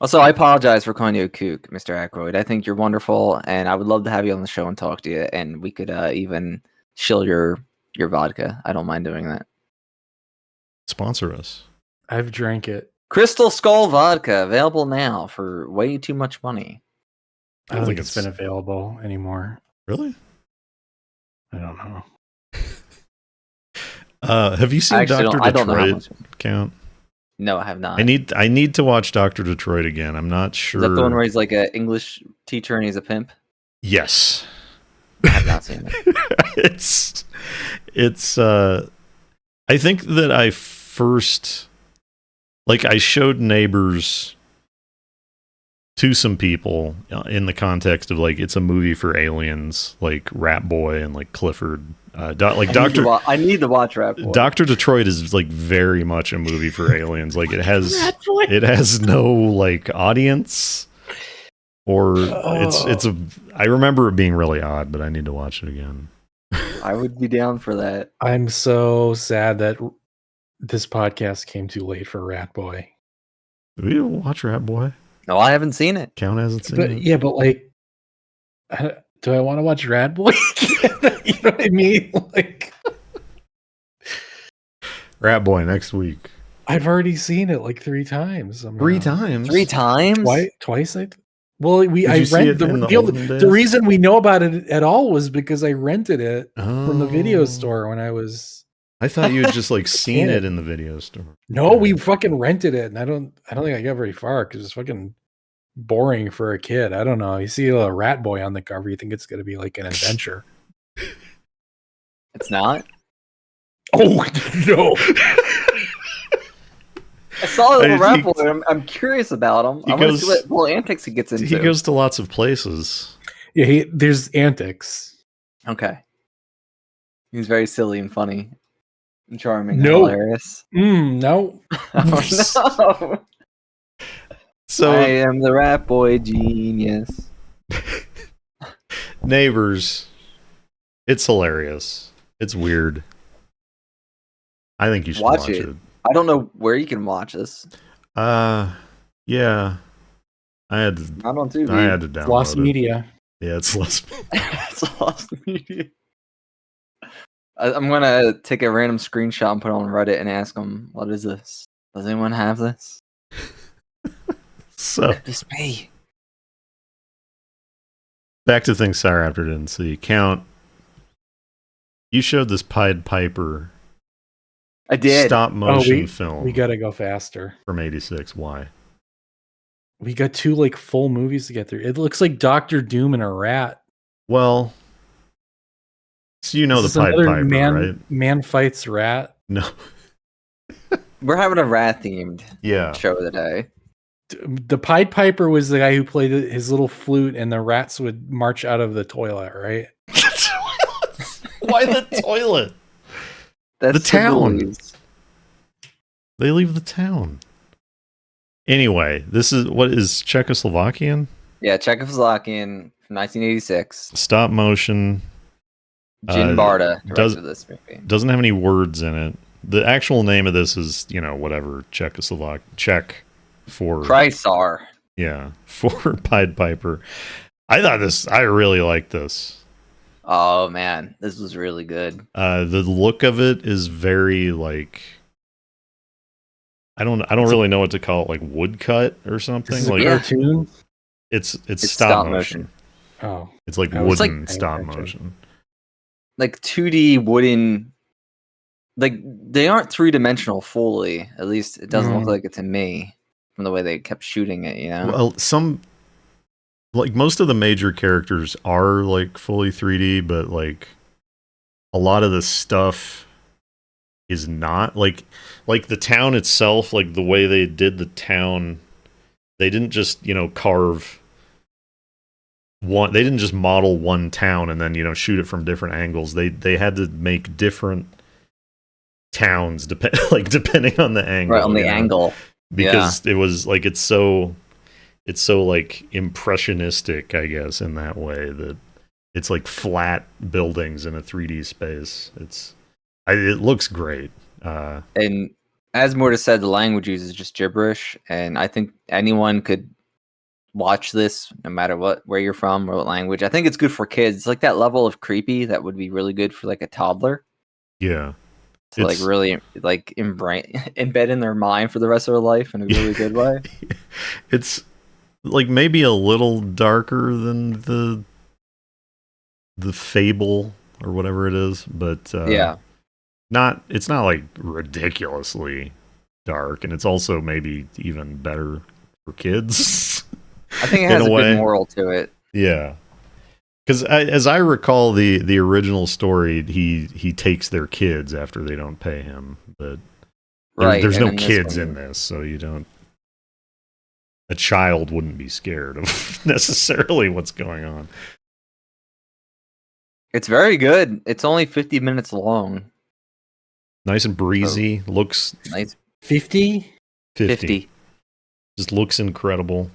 Also, I apologize for calling you a kook, Mr. Aykroyd. I think you're wonderful, and I would love to have you on the show and talk to you, and we could even shill your vodka. I don't mind doing that. Sponsor us. I've drank it. Crystal Skull vodka available now for way too much money. I don't think it's been available anymore. Really? I don't know. Have you seen Dr. I don't know how Detroit? much. Count. No, I have not. I need to watch Dr. Detroit again. I'm not sure. Is that the one where he's like an English teacher and he's a pimp? Yes. I have not seen it. it's I think that I first I showed Neighbors to some people in the context of like it's a movie for aliens, like Rat Boy and like Clifford. I need to watch Rat Boy. Dr. Detroit is like very much a movie for aliens. Like it has no like audience, or I remember it being really odd, but I need to watch it again. I would be down for that. I'm so sad that this podcast came too late for Rat Boy. We didn't watch Rat Boy. No, I haven't seen it. Count hasn't seen But it. yeah, but like, do I want to watch Rat Boy? You know what I mean? Like, Rat Boy next week. I've already seen it like 3 times. Somehow. 3 times. 3 times? Twice. I see rented it in the olden the days? reason we know about it at all was because I rented it from the video Oh. store when I was. I thought you had just like seen kid. it in the video store. No, we fucking rented it, and I don't think I got very far because it's fucking boring for a kid. I don't know. You see a Rat Boy on the cover, you think it's going to be like an adventure. It's not? Oh no! I saw a little He- Rat Boy. I'm curious about him. he I want to goes- see what little antics he gets into. He goes to lots of places. Yeah, there's antics. Okay. He's very silly and funny. And charming. No. And hilarious. No. Oh, no. So I am the Rat Boy genius. Neighbors, it's hilarious. It's weird. I think you should watch it. I don't know where you can watch this. Yeah. I had to Not on Tubi. download Lost it. media. Yeah, it's Lost. It's lost media. I'm gonna take a random screenshot and put it on Reddit and ask them, "What is this? Does anyone have this? So Could this be?" back to things CyRaptor didn't see. Count. You showed this Pied Piper I did. stop motion film We got to go faster. from '86. Why? We got 2 like full movies to get through. It looks like Doctor Doom and a rat. Well, so you know This the is Pied another Piper, right? Man fights rat. No. We're having a rat themed Yeah. show today. The Pied Piper was the guy who played his little flute, and the rats would march out of the toilet, right? Why the toilet? That's The town. Louise. They leave the town. Anyway, this is what is Czechoslovakian? Yeah, Czechoslovakian from 1986. Stop motion. Jin Barda directed this movie. Doesn't have any words in it. The actual name of this is, whatever, Czech for Chrysar. Yeah, for Pied Piper. I really like this. Oh man, this was really good. The look of it is very like I don't really know what to call it, like woodcut or something. Is it Like a cartoon? It's stop motion. Oh, it's like wooden stop motion. Like 2D wooden. Like they aren't 3-dimensional fully. At least it doesn't look like it to me from the way they kept shooting it. Well, like most of the major characters are like fully 3D, but like a lot of the stuff is not like the town itself, like the way they did the town, they didn't just, carve one, they didn't just model one town and then, shoot it from different angles. They had to make different towns depending on the angle. Right, on the angle. Because it was like it's so like impressionistic, I guess, in that way, that it's like flat buildings in a 3D space. It looks great. And as Mortis said, the language used is just gibberish, and I think anyone could watch this no matter where you're from or what language. I think it's good for kids. It's like that level of creepy that would be really good for like a toddler. Yeah. To like really like embed in their mind for the rest of their life in a really good way. It's like maybe a little darker than the Fable or whatever it is, but it's not like ridiculously dark, and it's also maybe even better for kids. I think it has a good moral to it. Yeah. Because as I recall, the original story, he takes their kids after they don't pay him, but there's no kids in this, so you don't. A child wouldn't be scared of necessarily what's going on. It's very good. It's only 50 minutes long. Nice and breezy. Looks nice. 50? 50. Just looks incredible.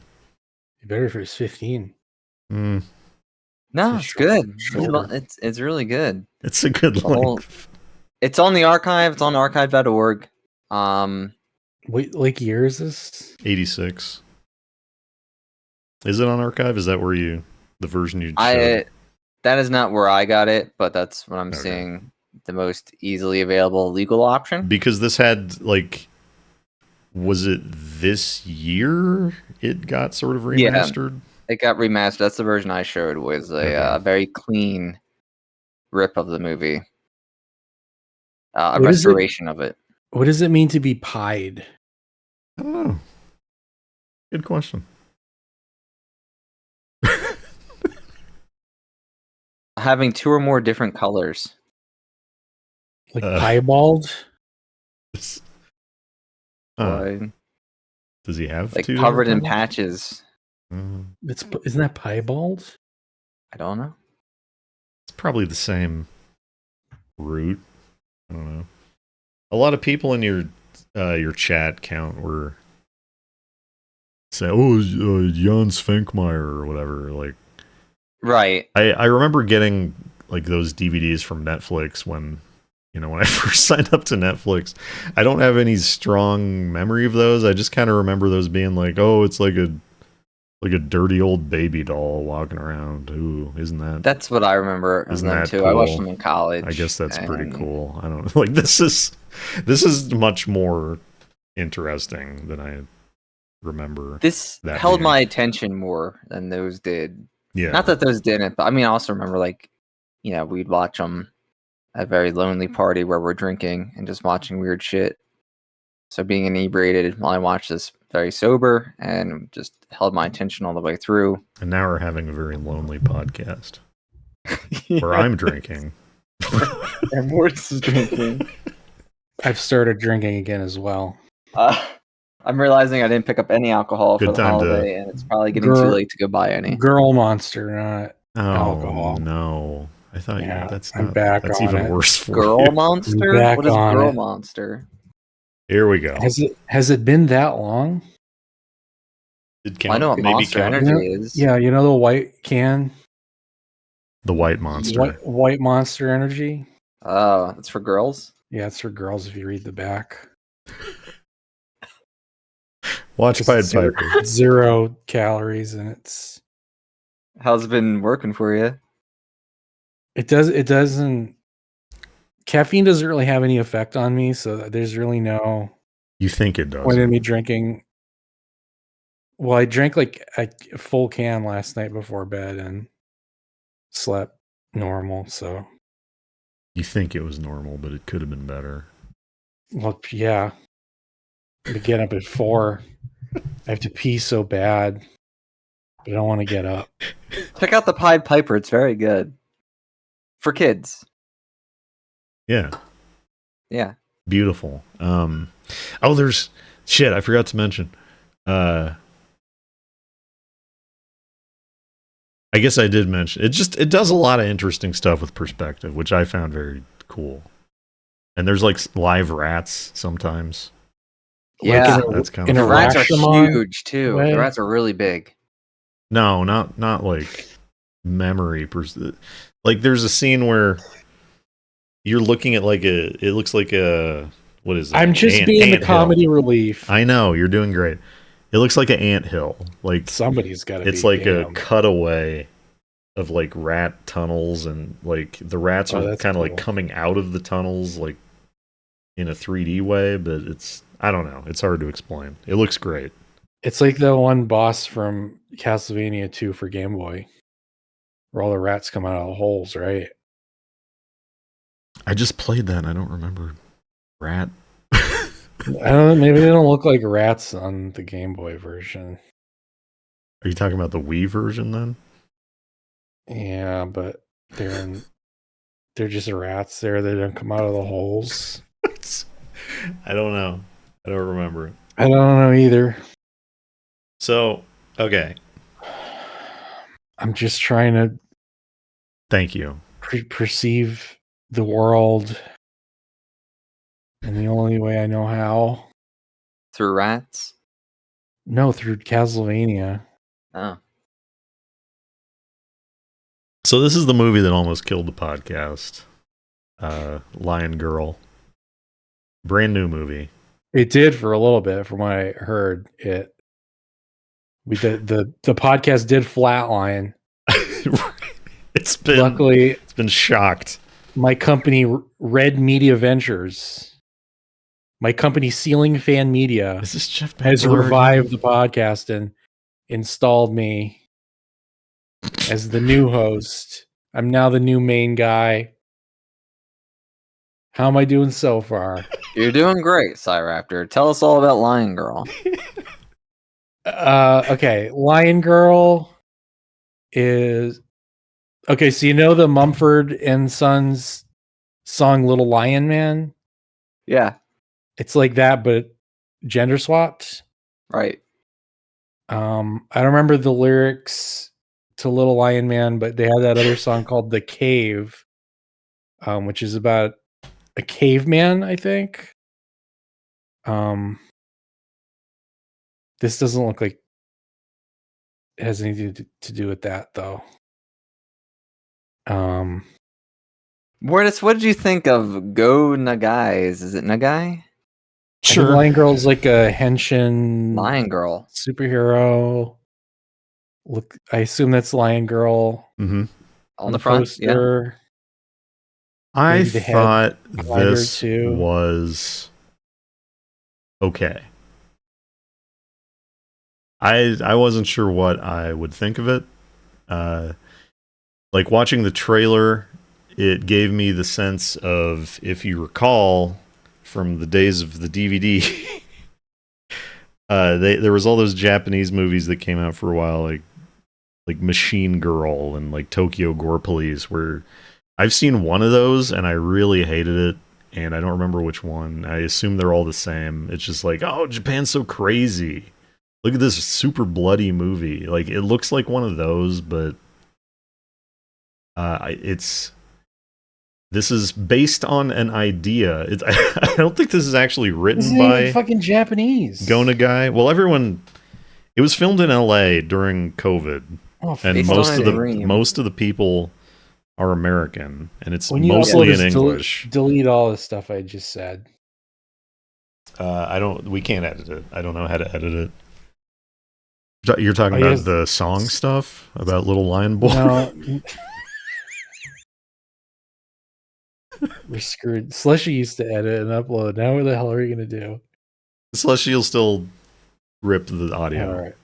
Better if it was 15. No, it's good. It's really good. It's a good length. It's on the archive. It's on archive.org. Wait, like year is this? 86. Is it on archive? Is that where the version you showed? That is not where I got it, but that's what I'm seeing the most easily available legal option. Because this had was it this year it got sort of remastered? Yeah. It got remastered. That's the version I showed. Was a very clean rip of the movie. A restoration of it. What does it mean to be pied? I don't know. Good question. Having 2 or more different colors. Like piebald? Does he have like 2 covered in patches? Isn't that piebald? I don't know. It's probably the same root. I don't know. A lot of people in your chat count were saying, Jan Svenkmeyer or whatever. Like, right. I remember getting like those DVDs from Netflix when I first signed up to Netflix. I don't have any strong memory of those. I just kind of remember those being like, oh, it's like a dirty old baby doll walking around. Ooh, isn't that? That's what I remember of them too. Cool? I watched them in college. I guess that's pretty cool. I don't know. Like this is much more interesting than I remember. This held my attention more than those did. Yeah. Not that those didn't, but I mean, I also remember we'd watch them at a very lonely party where we're drinking and just watching weird shit. So being inebriated while I watched this very sober and just held my attention all the way through. And now we're having a very lonely podcast where I'm drinking. And Mortis is drinking. I've started drinking again as well. I'm realizing I didn't pick up any alcohol for the holiday, and it's probably getting too late to go buy any. Girl Monster, not alcohol. No. I thought that's I'm back that's on even it. worse for Girl you. Monster? What is Girl Monster? Here we go. Has it been that long? It I know what maybe Monster count Energy You know- is. Yeah, you know the white can, the white monster. white Monster Energy. Oh, it's for girls. Yeah, it's for girls if you read the back. Watch Pied Piper. 0 calories, and How's it been working for you? it doesn't caffeine doesn't really have any effect on me, so there's really no You think it does? point in me drinking. Well, I drank like a full can last night before bed and slept normal. So, You think it was normal, but it could have been better. well, yeah. To get up at 4, I have to pee so bad, but I don't want to get up. Check out the Pied Piper. It's very good for kids. Yeah, Yeah. beautiful. Oh, there's shit. I forgot to mention. I guess I did mention it. It does a lot of interesting stuff with perspective, which I found very cool. And there's like live rats sometimes. Yeah. That's kind in of a The rats are Rashomon huge too. way? The rats are really big. No, not like memory. Like there's a scene where you're looking at like it looks like a, what is it? I'm just being the comedy relief. I know, you're doing great. It looks like an anthill. Like Somebody's got to be. it's like a damned. cutaway of like rat tunnels, and like the rats Oh, are that's kind of cool. like coming out of the tunnels like in a 3D way, but I don't know. It's hard to explain. It looks great. It's like the one boss from Castlevania 2 for Game Boy, where all the rats come out of the holes, right? I just played that and I don't remember rat. I don't know. Maybe they don't look like rats on the Game Boy version. Are you talking about the Wii version then? Yeah, but they're just rats there. They don't come out of the holes. I don't know. I don't remember. I don't know either. So, okay. I'm just trying to Thank you. perceive the world in the only way I know how. Through rats. No, through Castlevania. Oh. So this is the movie that almost killed the podcast. Lion Girl. Brand new movie. It did for a little bit, from what I heard. We did the podcast did flatline. It's been Luckily, it's been shocked. my company, Red Media Ventures, my company, Ceiling Fan Media, Is this Jeff has Bezos? revived the podcast and installed me as the new host. I'm now the new main guy. How am I doing so far? You're doing great, CyRaptor. Tell us all about Lion Girl. Okay, Lion Girl is okay. So you know the Mumford and Sons song "Little Lion Man"? Yeah. It's like that, but gender swapped. Right. I don't remember the lyrics to Little Lion Man, but they had that other song called "The Cave," which is about a caveman, I think. This doesn't look like it has anything to do with that, though. What did you think of Go Nagai's? Is it Nagai? I think Lion Girl's like a henshin Lion Girl. superhero. Look, I assume that's Lion Girl Mm-hmm. On the front. Yeah. poster. I Maybe the head thought glider this too. was okay. I wasn't sure what I would think of it. Like watching the trailer, it gave me the sense of, if you recall from the days of the DVD, there was all those Japanese movies that came out for a while, like Machine Girl and like Tokyo Gore Police, where I've seen one of those and I really hated it, and I don't remember which one. I assume they're all the same. It's just like, oh, Japan's so crazy. Look at this super bloody movie. Like, it looks like one of those, but this is based on an idea. I don't think this is actually This written isn't by even fucking Japanese. Go Nagai. Well, everyone, It was filmed in L.A. during COVID, and based most on of a the dream. most of the people are American, and it's When you mostly upload in this, English. delete all the stuff I just said. We can't edit it. I don't know how to edit it. You're talking Oh, about yes. the song stuff about Little Lion Boy? No. We're screwed. Slushy used to edit and upload. Now what the hell are we gonna do? Slushy will still rip the audio. All right.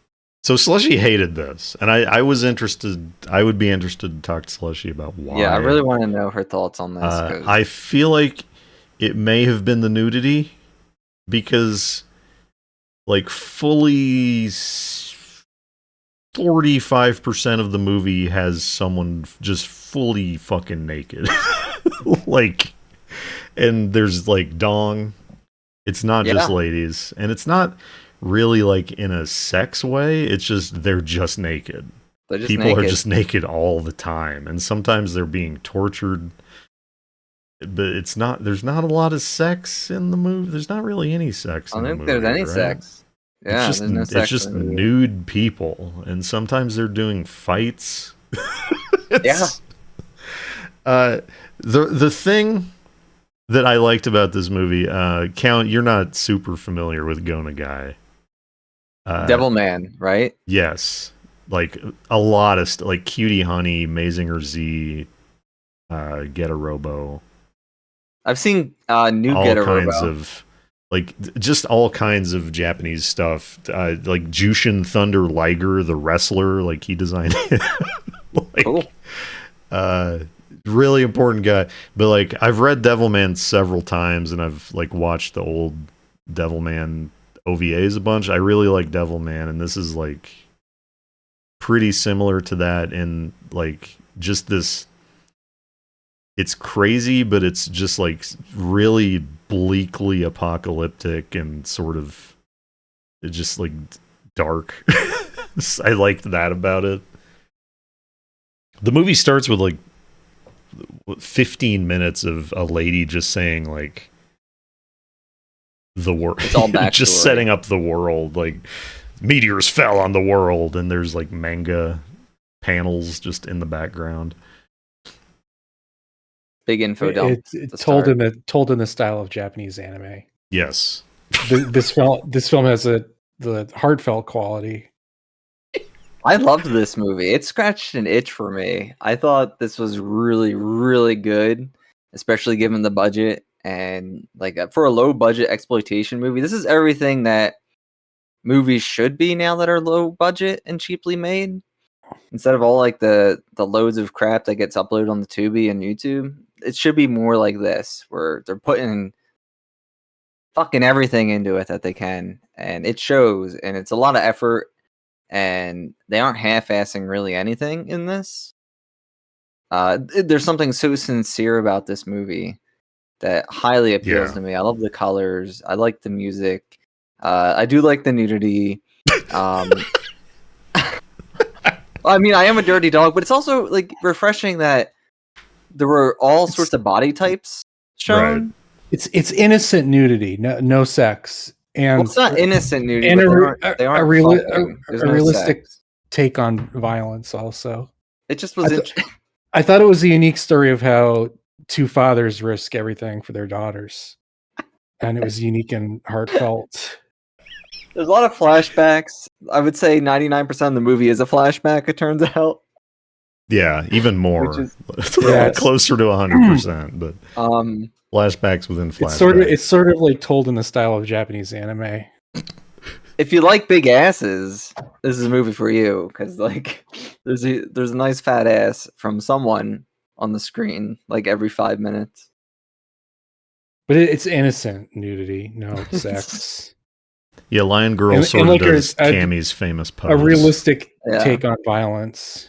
So Slushy hated this, and I was interested. I would be interested to talk to Slushy about why. Yeah, I really want to know her thoughts on this. 'Cause I feel like it may have been the nudity, because like fully 45% of the movie has someone just fully fucking naked. Like, and there's like dong. It's not just Yeah. ladies, and it's not really like in a sex way. It's just they're just naked. they're just People naked. are just naked all the time, and sometimes they're being tortured. But it's not. There's not a lot of sex in the movie. There's not really any sex. I in don't the think movie, there's any right? sex. Yeah, It's there's no sex. just in the movie. nude people, and sometimes they're doing fights. It's- the thing that I liked about this movie, Count, you're not super familiar with Gona Guy. Devil Man, right? Yes, like a lot of like Cutie Honey, Mazinger Z, Get a Robo. I've seen New All Get a kinds Robo. of like just all kinds of Japanese stuff, like Jushin Thunder Liger, the wrestler, like he designed it. Like, Cool. really important guy. But like I've read Devilman several times, and I've like watched the old Devilman OVAs a bunch. I really like Devilman, and this is like pretty similar to that, in like just this. It's crazy, but it's just like really bleakly apocalyptic and sort of just like dark. I liked that about it. The movie starts with like 15 minutes of a lady just saying like the world. It's all backstory. Just setting up the world. Like meteors fell on the world, and there's like manga panels just in the background. Big info dump. It's to told start. told in the style of Japanese anime. Yes. This film has the heartfelt quality. I loved this movie. It scratched an itch for me. I thought this was really, really good, especially given the budget, and like for a low budget exploitation movie. This is everything that movies should be now that are low budget and cheaply made. Instead of all like the loads of crap that gets uploaded on the Tubi and YouTube, it should be more like this, where they're putting fucking everything into it that they can, and it shows, and it's a lot of effort, and they aren't half-assing really anything in this. There's something so sincere about this movie that highly appeals to me. I love the colors. I like the music. I do like the nudity. I mean, I am a dirty dog, but it's also like refreshing that there were all sorts of body types shown. Right. It's innocent nudity, no sex, and Well, it's not innocent nudity, and but they aren't fucking. There's no realistic sex. take on violence. Also, It just was. I thought it was a unique story of how two fathers risk everything for their daughters, and it was unique and heartfelt. There's a lot of flashbacks. I would say 99% of the movie is a flashback. It turns out. Yeah, even more. Which is- Yeah, closer to 100%, but flashbacks within flashbacks. It's sort of like told in the style of Japanese anime. If you like big asses, this is a movie for you, because like there's a nice fat ass from someone on the screen like every 5 minutes. But it's innocent nudity, no sex. Yeah, Lion Girl And- sort and of like does a- Cammy's famous pose. A realistic Yeah. take on violence.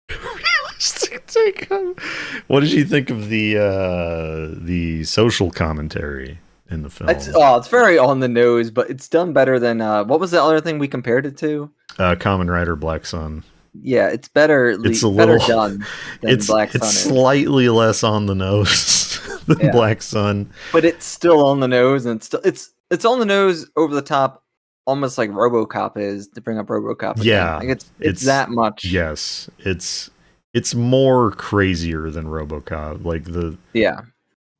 Realistic take on. What did you think of the social commentary in the film? It's very on the nose, but it's done better than what was the other thing we compared it to? Kamen Rider Black Sun. Yeah, it's better. It's a better little done than Black Sun It's is. slightly less on the nose than Yeah. Black Sun. But it's still on the nose, and it's on the nose over the top almost like RoboCop is, to bring up RoboCop again. Yeah, Like it's that much. Yes, it's more crazier than RoboCop. Like Yeah.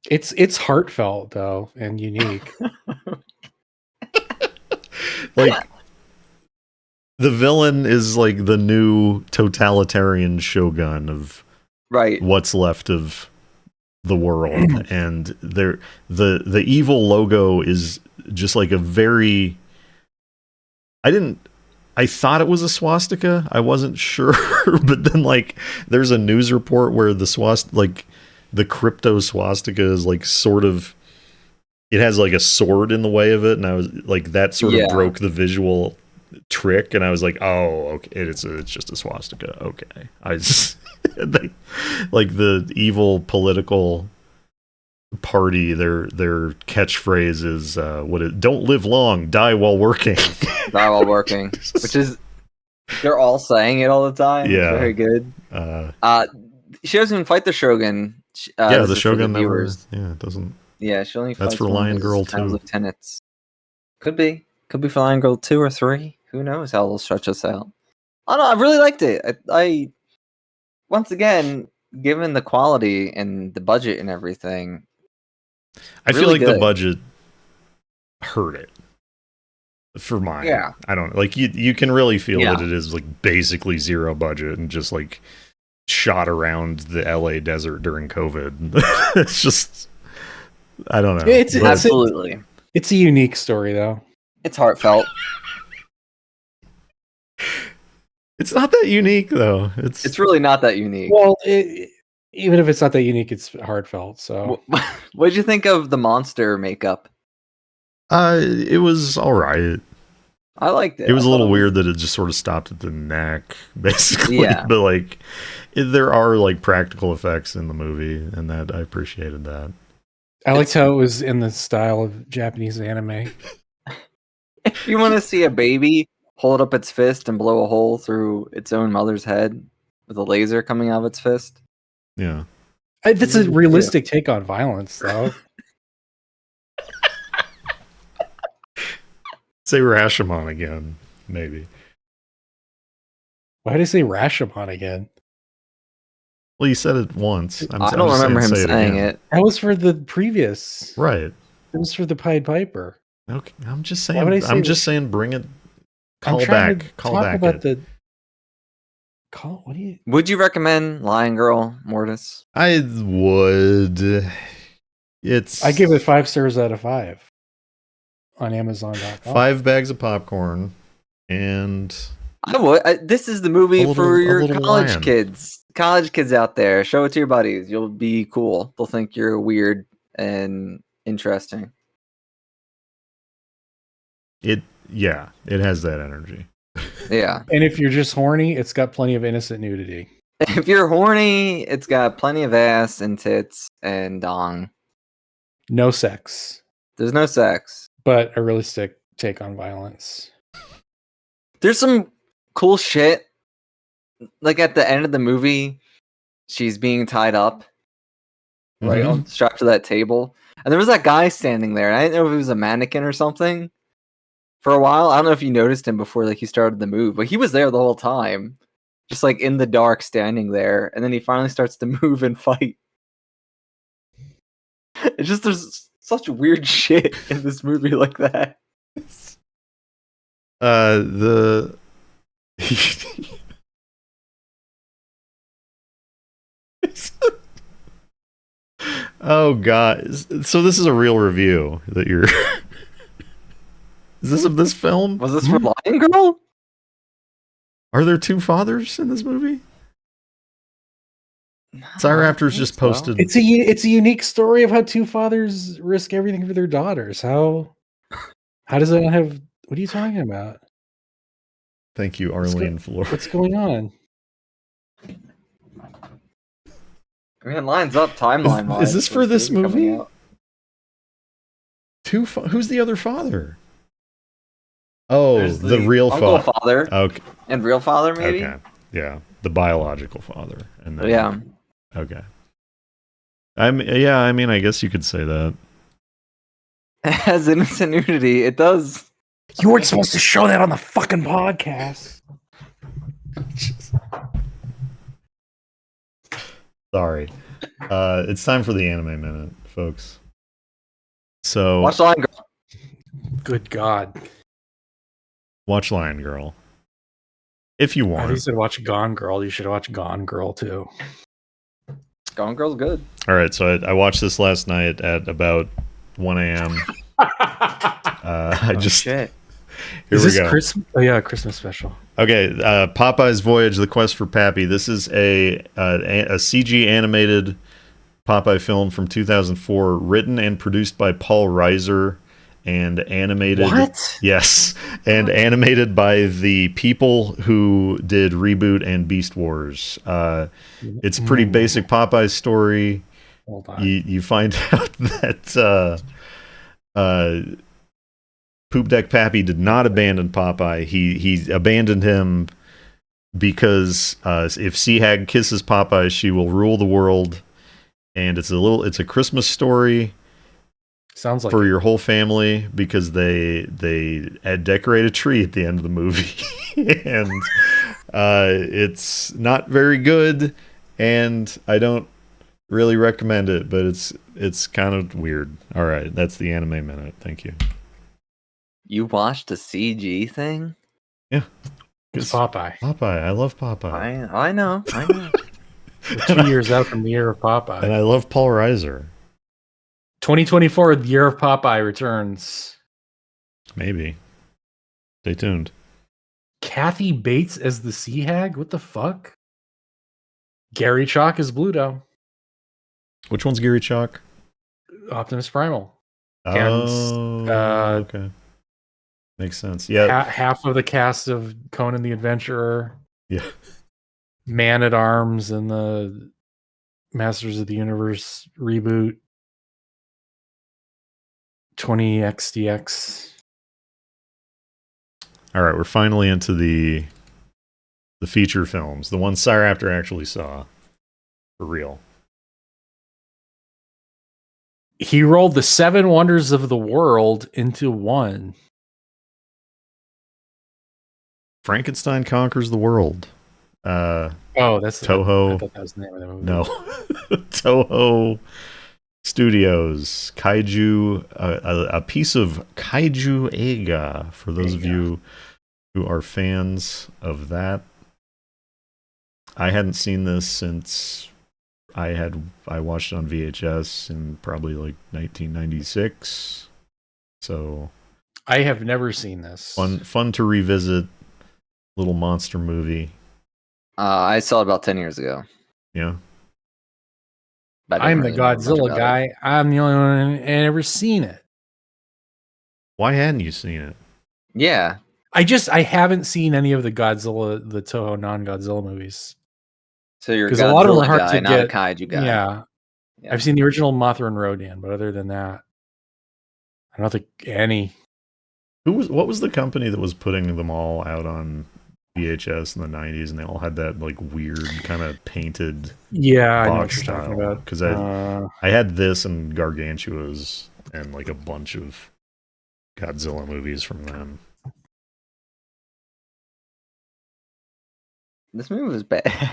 It's heartfelt though and unique. like the villain is like the new totalitarian shogun of Right. what's left of the world, and the evil logo is just like a very. I thought it was a swastika. I wasn't sure, but then like there's a news report where the crypto swastika is like sort of, it has like a sword in the way of it, and I was like, that sort of broke the visual trick, and I was like, oh, okay, it's just a swastika. Okay, like the evil political party, their catchphrase is don't live long, die while working. Die while working, which is, they're all saying it all the time. Yeah, it's very good. She doesn't even fight the Shogun. The Shogun never. Yeah, it doesn't. Yeah, she only fights. That's for Lion Girl 2. Lieutenants. Could be for Lion Girl 2 or 3. Who knows how they'll stretch us out. I don't know. I really liked it. I once again, given the quality and the budget and everything, I feel like the budget hurt it. For mine, I don't like you can really feel that it is like basically zero budget and just like shot around the LA desert during COVID. It's just, I don't know. It's absolutely. It's a unique story though. It's heartfelt. It's not that unique though. It's really not that unique. Well, even if it's not that unique, it's heartfelt. So, what did you think of the monster makeup? It was all right. I liked it. It was a little weird that it just sort of stopped at the neck, basically. Yeah. But like, there are like practical effects in the movie, and that I appreciated that. I liked how it was in the style of Japanese anime. If you want to see a baby hold up its fist and blow a hole through its own mother's head with a laser coming out of its fist. Yeah. That's a realistic take on violence, though. Say Rashomon again, maybe. Why did I say Rashomon again? Well, you said it once. I don't remember him saying it. That was for the previous. Right. It was for the Pied Piper. Okay, I'm just saying. I'm just saying. Bring it. Call back. What do you? Would you recommend Lion Girl, Mortis? I would. I give it 5 stars out of 5 on Amazon.com. 5 bags of popcorn, and I would. This is the movie for your college kids. College kids out there, show it to your buddies. You'll be cool. They'll think you're weird and interesting. It has that energy. Yeah. And if you're just horny, it's got plenty of innocent nudity. If you're horny, it's got plenty of ass and tits and dong. No sex. There's no sex. But a realistic take on violence. There's some cool shit. Like at the end of the movie, she's being tied up. Right, strapped to that table. And there was that guy standing there. And I didn't know if it was a mannequin or something. For a while, I don't know if you noticed him before like he started the move, but he was there the whole time. Just like in the dark, standing there. And then he finally starts to move and fight. It's just, there's such weird shit in this movie like that. Oh god. So this is a real review that you're Is this of this film? Was this for Lion Girl? Are there 2 fathers in this movie? CyRaptor's just posted. It's a unique story of how 2 fathers risk everything for their daughters. How does that not have? What are you talking about? Thank you, Arlene Flores. What's going on? I mean, it lines up timeline. Is this for this movie? Who's the other father? Oh, There's the real father. Okay. And real father, maybe? Okay. Yeah. The biological father. And then, yeah. Okay. I mean, I guess you could say that. It has innocent nudity. It does. You weren't supposed to show that on the fucking podcast. Sorry. It's time for the anime minute, folks. So Watch Lion Girl. Good God. watch Lion Girl. If you I think you want. said watch Gone Girl. You should watch Gone Girl too. Gone Girl's good. All right, so I watched this last night at about 1 a.m. Shit. Here Is we this go. Christmas? Oh yeah, Christmas special. Okay, Popeye's Voyage: The Quest for Pappy. This is a CG animated Popeye film from 2004, written and produced by Paul Reiser, and animated. What? Yes, and animated by the people who did Reboot and Beast Wars. It's a pretty basic Popeye story. Hold on. You find out that Poop Deck Pappy did not abandon Popeye. He abandoned him because if Sea Hag kisses Popeye, she will rule the world. And it's a Christmas story. Sounds like for your whole family because they decorate a tree at the end of the movie. And it's not very good, and I don't really recommend it, but it's kind of weird. All right, that's the anime minute. Thank you. You watched the CG thing? Yeah. it's Popeye. Popeye. I love Popeye. I know. We're 2 years out from the year of Popeye. And I love Paul Reiser. 2024, the year of Popeye returns. Maybe. Stay tuned. Kathy Bates as the Sea Hag? What the fuck? Gary Chalk as Bluto. Which one's Gary Chalk? Optimus Primal. Oh, okay. Makes sense. Yeah. Half of the cast of Conan the Adventurer. Yeah. Man at Arms and the Masters of the Universe reboot. 20XDX. All right, we're finally into the feature films, the ones CyRaptor actually saw for real. He rolled the 7 wonders of the world into one. Frankenstein Conquers the World. Oh, that's Toho. I thought that was the name of the movie. No. Toho Studios. Kaiju, a piece of Kaiju Eiga, for those of you who are fans of that. I hadn't seen this since I watched it on VHS in probably like 1996. So I have never seen this. fun to revisit. Little monster movie. I saw it about 10 years ago. Yeah. But I I'm didn't the really know much Godzilla about guy. it. I'm the only one who ever seen it. Why hadn't you seen it? Yeah. I haven't seen any of the Toho non-Godzilla movies. So you're a 'Cause a lot of them Godzilla are hard guy, to not a get. kaiju guy. Yeah. I've seen the original Mothra and Rodan, but other than that, I don't think any. What was the company that was putting them all out on VHS in the 90s, and they all had that like weird kind of painted Yeah, I know what box you're talking style? about. Because I had this and Gargantuas and like a bunch of Godzilla movies from them. This movie was bad.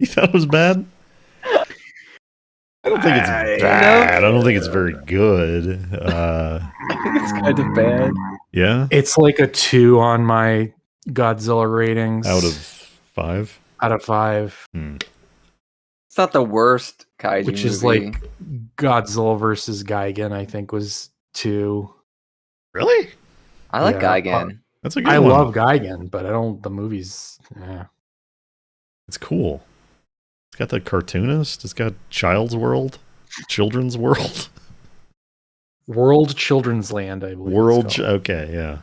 You thought it was bad? I don't think it's bad. I don't think it's very good. I think it's kind of bad. Yeah, It's like a 2 on my Godzilla ratings. out of 5. Out of 5. It's not the worst kaiju Which movie. is like Godzilla versus Gigan, I think was 2. Really? I like Yeah, Gigan. That's a good I one. love Gigan, but I don't. The movies. Yeah. It's cool. It's got the cartoonist. It's got Children's World. World Children's Land, I believe. Okay, yeah.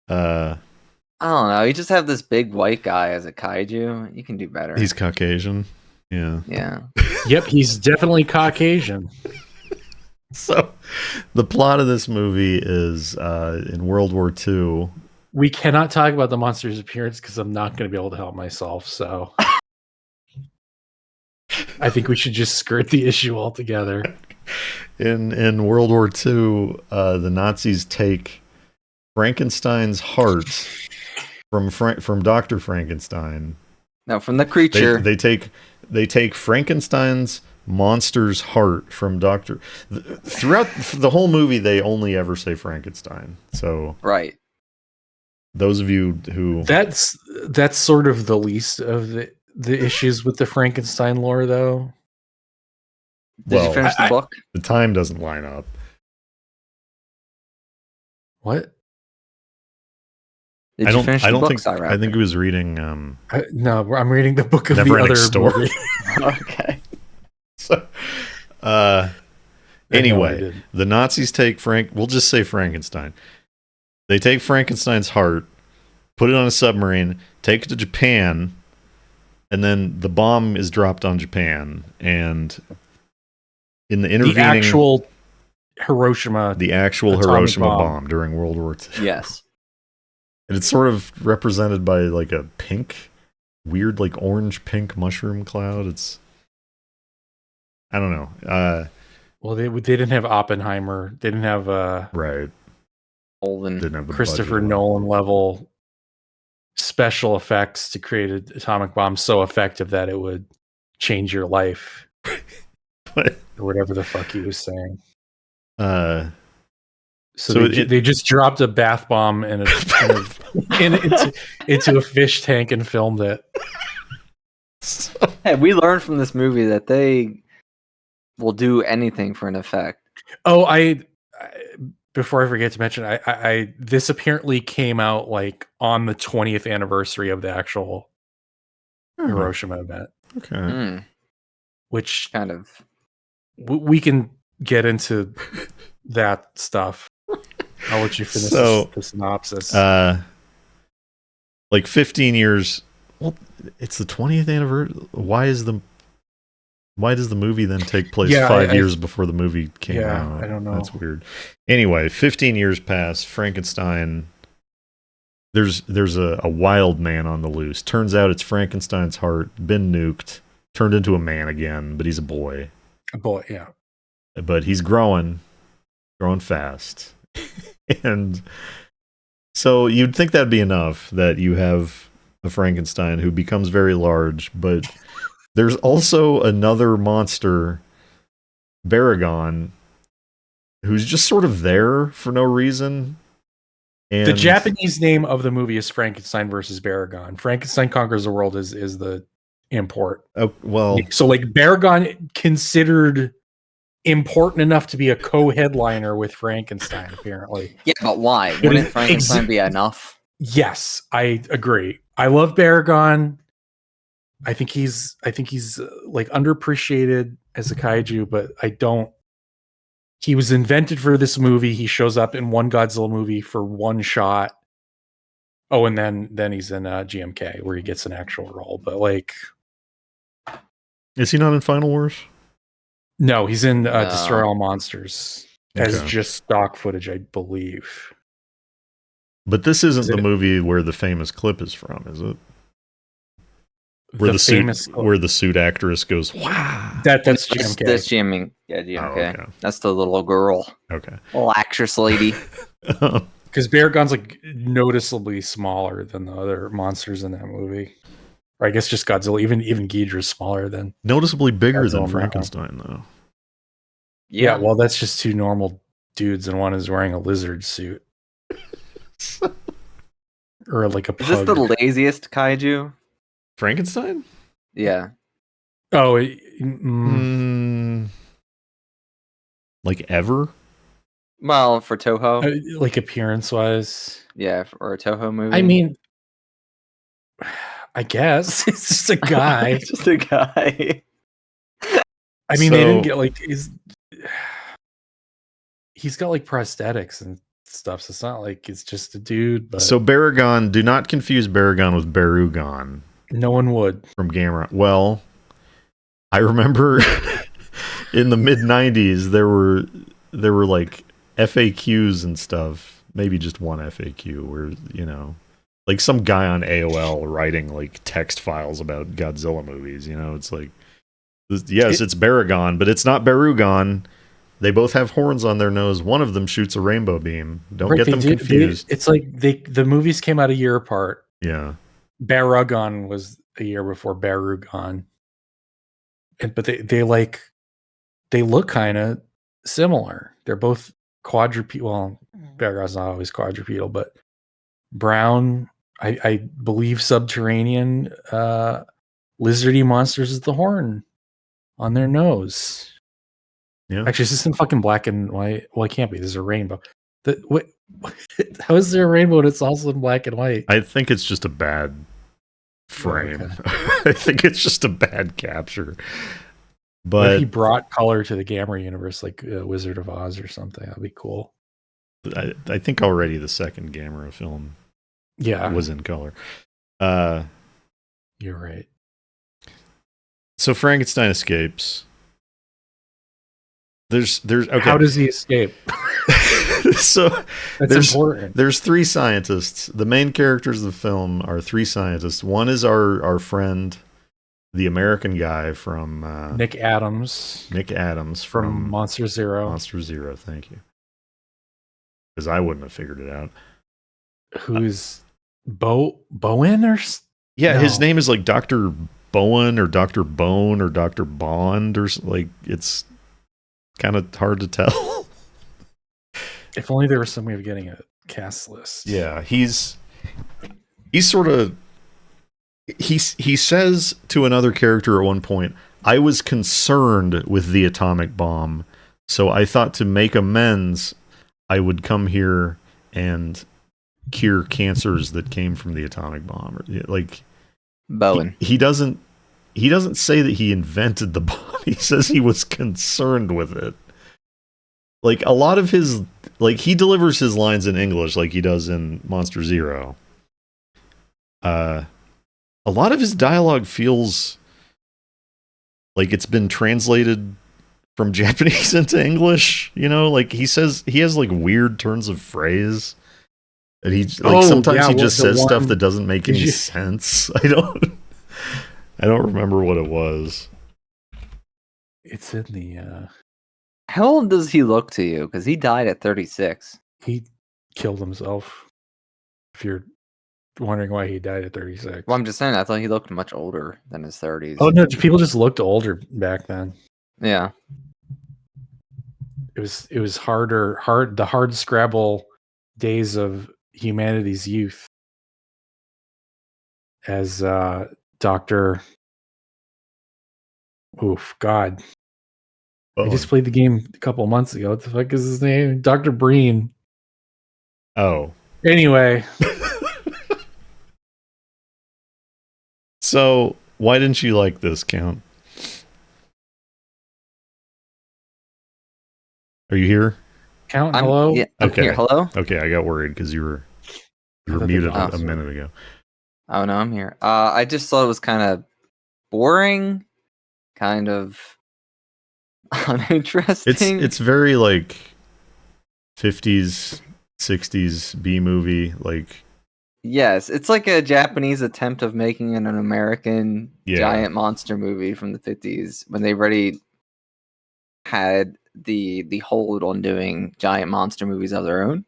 I don't know. You just have this big white guy as a kaiju. You can do better. He's Caucasian. Yeah. Yeah. Yep, he's definitely Caucasian. So, the plot of this movie is in World War II. We cannot talk about the monster's appearance because I'm not going to be able to help myself. So, I think we should just skirt the issue altogether. In World War II, the Nazis take Frankenstein's heart from Dr. Frankenstein. No, from the creature. They take Frankenstein's monster's heart from Dr. Throughout the whole movie, they only ever say Frankenstein. So right. Those of you who that's sort of the least of the issues with the Frankenstein lore, though. Did you finish the book? The time doesn't line up. What? Did you finish the book, CyRaptor? I think he was reading. No, I'm reading the book of the Neverending other Story. Okay. So, anyway, the Nazis take we'll just say Frankenstein. They take Frankenstein's heart, put it on a submarine, take it to Japan, and then the bomb is dropped on Japan. And in the intervening, the actual Hiroshima bomb during World War II. Yes. And it's sort of represented by like a weird like orange pink mushroom cloud. It's, I don't know. Well, they didn't have Oppenheimer. They didn't have right. Didn't have Christopher Nolan level special effects to create an atomic bomb so effective that it would change your life. But, or whatever the fuck he was saying. So they just dropped a bath bomb into a fish tank and filmed it. Hey, we learned from this movie that they will do anything for an effect. Oh, before I forget to mention, I this apparently came out like on the 20th anniversary of the actual Hiroshima event. Okay. Which kind of we can get into that stuff. I'll let you finish the synopsis. Like 15 years. Well, it's the 20th anniversary. Why does the movie then take place 5 years before the movie came out? I don't know. That's weird. Anyway, 15 years pass. Frankenstein. There's a wild man on the loose. Turns out it's Frankenstein's heart, been nuked, turned into a man again, but he's a boy. A boy, yeah. But he's growing fast. And so you'd think that'd be enough, that you have a Frankenstein who becomes very large, but there's also another monster, Baragon, who's just sort of there for no reason. And the Japanese name of the movie is Frankenstein versus Baragon. Frankenstein Conquers the World is the import. Oh, well, so like Baragon considered important enough to be a co-headliner with Frankenstein, apparently. Yeah, but why? Wouldn't Frankenstein be enough? Yes, I agree. I love Baragon. I think he's like underappreciated as a kaiju, but I don't. He was invented for this movie. He shows up in one Godzilla movie for one shot. Oh, and then he's in GMK where he gets an actual role. But like, is he not in Final Wars? No, he's in Destroy All Monsters as just stock footage, I believe. But this isn't the movie where the famous clip is from, is it? Where the suit actress goes, wow. That's GMK. That's GMK. Yeah, GMK. Oh, okay. That's the little girl. Okay. Little actress lady. Because Baragon's like noticeably smaller than the other monsters in that movie. Or I guess just Godzilla. Even Ghidorah's smaller than. Noticeably bigger than Frankenstein, though. Yeah, well, that's just two normal dudes, and one is wearing a lizard suit. Or like a pug. Is this the laziest kaiju? Frankenstein? Yeah. Oh, like ever? Well, for Toho. Like appearance-wise. Yeah, for a Toho movie. I mean, I guess. It's just a guy. It's just a guy. I mean, they didn't get like... He's got like prosthetics and stuff, so it's not like it's just a dude. But so Baragon, do not confuse Baragon with Barugon. No one would. From Gamera. Well, I remember in the mid-90s there were like FAQs and stuff, maybe just one FAQ where, you know, like some guy on AOL writing like text files about Godzilla movies, you know, it's like, yes, it's Baragon, but it's not Barugon. They both have horns on their nose. One of them shoots a rainbow beam. Don't Right, get them confused. it's like the movies came out a year apart. Yeah. Baragon was a year before Barugon. But they look kind of similar. They're both quadrupedal. Well, Baragon's not always quadrupedal, but brown, I believe subterranean lizardy monsters with the horn on their nose. Yeah. Actually, is this in fucking black and white? Well, it can't be. There's a rainbow. How is there a rainbow and it's also in black and white? I think it's just a bad frame. Okay. I think it's just a bad capture. What But if he brought color to the Gamma universe, like Wizard of Oz or something? That'd be cool. I think already the second Gamera film was in color. You're right. So Frankenstein escapes. There's okay. How does he escape? So That's important. There's three scientists. The main characters of the film are three scientists. One is our friend, the American guy from Nick Adams. Nick Adams from Monster Zero. Monster Zero, thank you. Because I wouldn't have figured it out. Who's Bowen or? Yeah, No. his name is like Dr. Bowen or Dr. Bone or Dr. Bond or like it's kind of hard to tell. If only there was some way of getting a cast list. Yeah, he's sort of he says to another character at one point, "I was concerned with the atomic bomb, so I thought to make amends, I would come here and cure cancers that came from the atomic bomb." Like Bowen. he doesn't say that he invented the bomb. He says he was concerned with it. Like a lot of his, like he delivers his lines in English like he does in Monster Zero. A lot of his dialogue feels like it's been translated from Japanese into English, you know, like he says he has like weird turns of phrase. And he like sometimes he just says stuff that doesn't make any sense. I don't remember what it was. It's in the How old does he look to you? Because he died at 36. he killed himself. If you're wondering why he died at 36. Well, I'm just saying, I thought he looked much older than his 30s. Oh no, people just looked older back then. Yeah. It was the hard scrabble days of humanity's youth. As Dr. God. I just played the game a couple months ago. What the fuck is his name? Dr. Breen. Oh. Anyway. So, why didn't you like this, Count? Are you here? Count, hello? Yeah, I'm Okay. here. Hello? Okay, I got worried because you were muted a minute ago. Oh, no, I'm here. I just thought it was kind of boring, kind of uninteresting. It's very like 50s, 60s B movie. Like, yes, it's like a Japanese attempt of making an American Yeah. giant monster movie from the 50s when they already had the hold on doing giant monster movies of their own.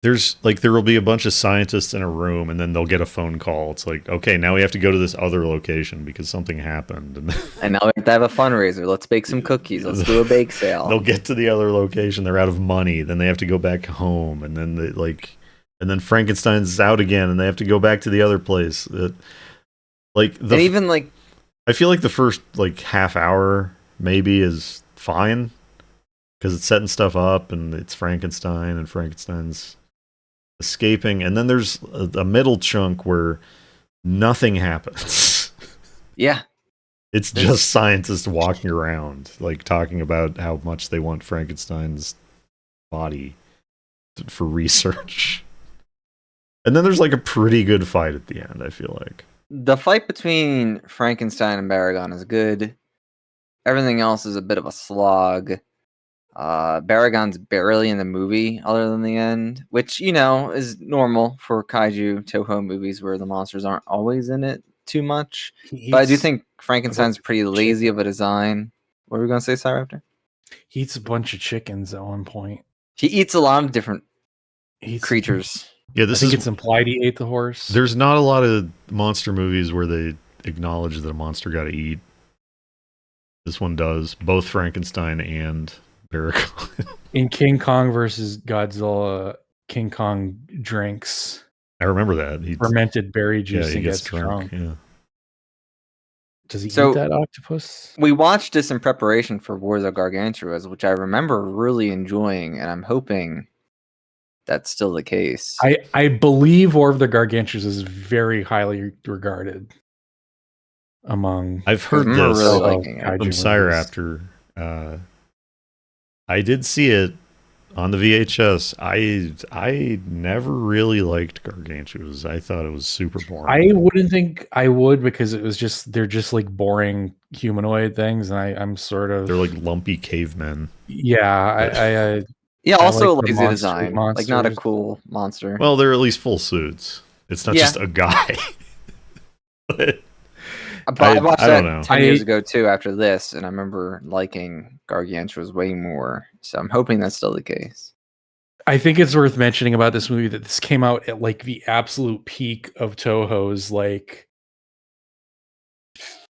there will be a bunch of scientists in a room, and then they'll get a phone call. It's like, okay, now we have to go to this other location because something happened, And now we have to have a fundraiser. Let's bake some cookies. Let's do a bake sale. they'll get to the other location. They're out of money. Then they have to go back home, and then and then Frankenstein's out again, and they have to go back to the other place. And even like, I feel like the first like half hour maybe is fine because it's setting stuff up, and it's Frankenstein, and Frankenstein's escaping, and then there's a middle chunk where nothing happens. yeah, It's just scientists walking around, like talking about how much they want Frankenstein's body for research. And then there's like a pretty good fight at the end, I feel like. the fight between Frankenstein and Baragon is good. Everything else is a bit of a slog. Baragon's barely in the movie other than the end, which, you know, is normal for kaiju Toho movies where the monsters aren't always in it too much. But I do think Frankenstein's pretty lazy of a design. What were we going to say, CyRaptor? He eats a bunch of chickens at one point. He eats a lot of different He eats, creatures. Yeah, I this think is. it's implied he ate the horse. There's not a lot of monster movies where they acknowledge that a monster got to eat. This one does. Both Frankenstein and Barracuda. In King Kong versus Godzilla, King Kong drinks I remember that. He fermented berry juice he and gets gets drunk. Yeah. Does he So- eat that octopus? We watched this in preparation for Wars of Gargantuas, which I remember really enjoying, and I'm hoping that's still the case. I believe War of the Gargantuas is very highly regarded among. I've heard I remember this really fellow liking it. kaiju from movies. CyRaptor. I did see it on the VHS. I never really liked Gargantuas. I thought it was super boring. I wouldn't think I would because it was just they're just like boring humanoid things, and I'm sort of They're like lumpy cavemen. yeah. Yeah, I also like the lazy monster design. Like not a monsters. cool monster. Well, they're at least full suits. It's not Yeah. just a guy. But But I watched I that don't know. 10 years ago too after this, and I remember liking Gargantuas way more. So I'm hoping that's still the case. I think it's worth mentioning about this movie that this came out at like the absolute peak of Toho's like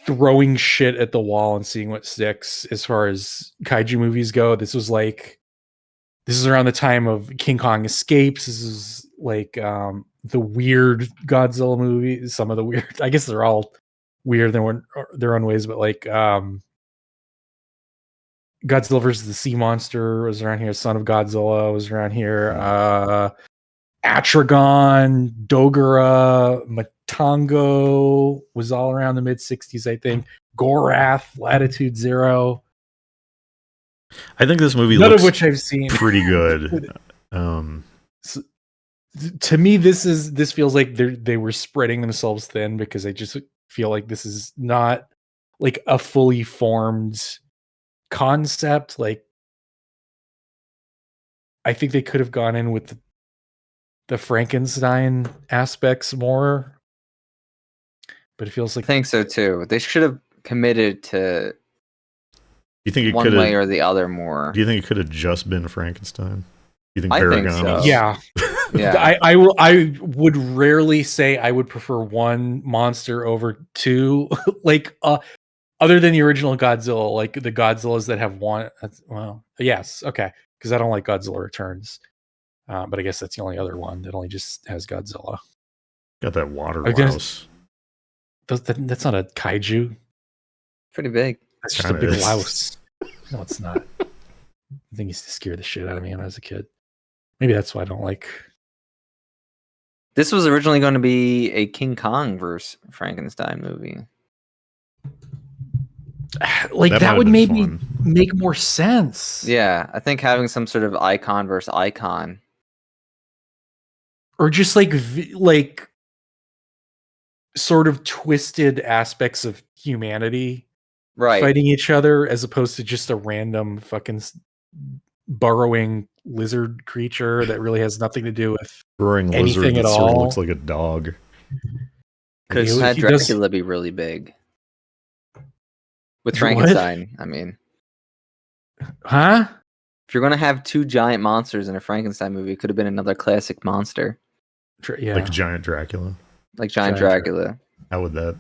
throwing shit at the wall and seeing what sticks as far as kaiju movies go. This is around the time of King Kong Escapes. This is like the weird Godzilla movies. Some of the weird, I guess they're all weird in their own ways, but like Godzilla versus the Sea Monster was around here. Son of Godzilla was around here. Atragon, Dogora, Matango was all around the mid 60s, I think. Gorath, Latitude Zero. I think this movie None looks of which I've seen. pretty good. To me, this feels like they were spreading themselves thin because I just feel like this is not like a fully formed concept. Like, I think they could have gone in with the Frankenstein aspects more, but it feels I like think so too. They should have committed to you think it one could way have? or the other more. Do you think it could have just been Frankenstein? You think I think Paragon so. was- yeah. Yeah. I would rarely say I would prefer one monster over two. Like other than the original Godzilla, like the Godzillas that have one. Well, yes, okay, because I don't like Godzilla Returns, but I guess that's the only other one that only just has Godzilla. Got that water I guess- louse. That's not a kaiju. Pretty big. That's just a Kinda big is. louse. No, it's not. I think used to scare the shit out of me when I was a kid. Maybe that's why I don't like. This was originally going to be a King Kong versus Frankenstein movie. Like That might that have would been maybe fun. make more sense. Yeah, I think having some sort of icon versus icon. Or just like sort of twisted aspects of humanity Right. fighting each other as opposed to just a random fucking burrowing lizard creature that really has nothing to do with Burrowing anything lizard at that sort of all. looks like a dog. Could have He- had he does- Dracula be really big. With What? Frankenstein, I mean. Huh? If you're going to have two giant monsters in a Frankenstein movie, it could have been another classic monster. Yeah. Like giant Dracula. Like Giant Giant Dracula. How would that?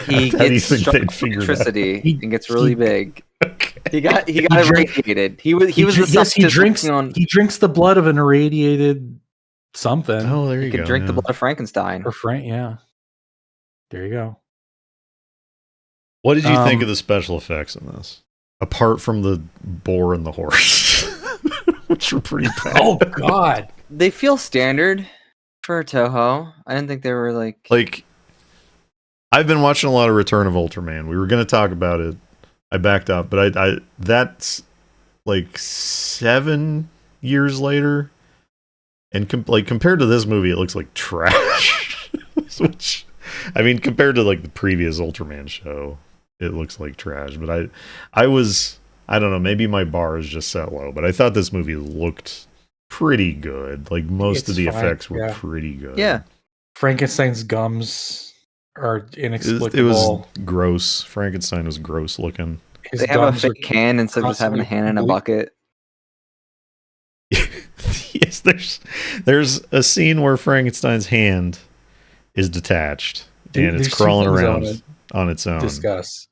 He How do you gets think struck they'd with figure that electricity He- and gets really he- big. Okay. He got He irradiated. He was the yes, he scientist drinks working on. he drinks the blood of an irradiated something. Oh, there He you could go. drink the yeah. blood of Frankenstein. Or Frank, yeah. There you go. What did you think Um, of the special effects in this? Apart from the boar and the horse, which were pretty bad. Oh God. They feel standard for Toho. I didn't think they were like I've been watching a lot of Return of Ultraman. We were going to talk about it. I backed up, but I that's like 7 years later, and compared to this movie, it looks like trash. Which, I mean, compared to like the previous Ultraman show, it looks like trash. But I don't know, maybe my bar is just set low, but I thought this movie looked pretty good. Like most It's of the fine, effects were yeah. pretty good. Yeah. Frankenstein's gums are It inexplicable. was gross. Frankenstein was gross looking. his They have a gums are fake hand instead of just having a hand in a bucket. Yes, there's a scene where Frankenstein's hand is detached and it's There's two crawling things I around wanna on its own. discuss.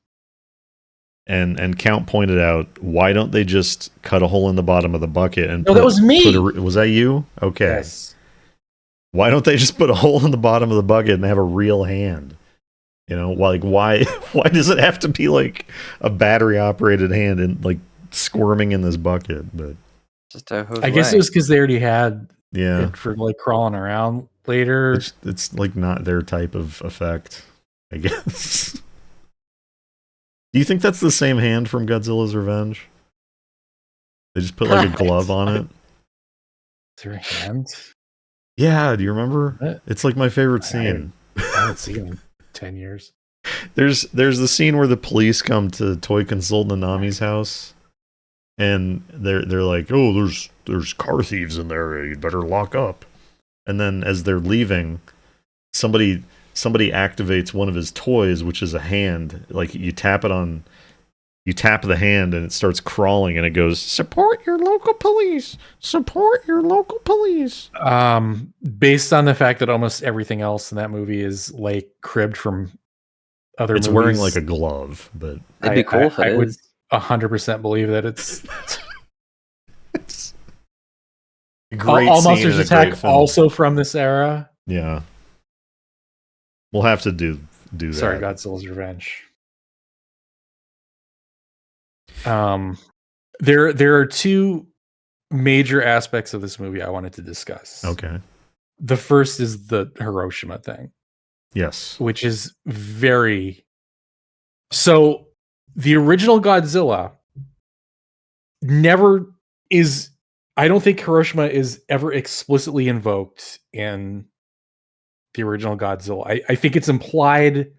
And Count pointed out, why don't they just cut a hole in the bottom of the bucket and No, that was me. was that you? Okay. Yes. Why don't they just put a hole in the bottom of the bucket and have a real hand? You know, like why does it have to be like a battery operated hand and like squirming in this bucket? But Just a I guess it was because they already had yeah, it for like crawling around later. it's like not their type of effect, I guess. Do you think that's the same hand from Godzilla's Revenge? They just put like a glove on it. Their hand. Yeah, do you remember? What? It's like my favorite scene. I haven't seen him in 10 years. There's the scene where the police come to toy consultant Nanami's house, and they're like, "Oh, there's car thieves in there. You better lock up." And then as they're leaving, somebody activates one of his toys, which is a hand. Like you tap the hand and it starts crawling and it goes, "Support your local police. Support your local police." Based on the fact that almost everything else in that movie is like cribbed from other It's movies, wearing like a glove, but It'd be cool if it I would is. 100% believe that it's it's a great All scene Monsters in a Attack great film. also from this era. Yeah. We'll have to do that. Sorry, Godzilla's Revenge. There are two major aspects of this movie I wanted to discuss. Okay. The first is the Hiroshima thing, Yes. which is very... So the original Godzilla never is... I don't think Hiroshima is ever explicitly invoked in the original Godzilla. I think it's implied.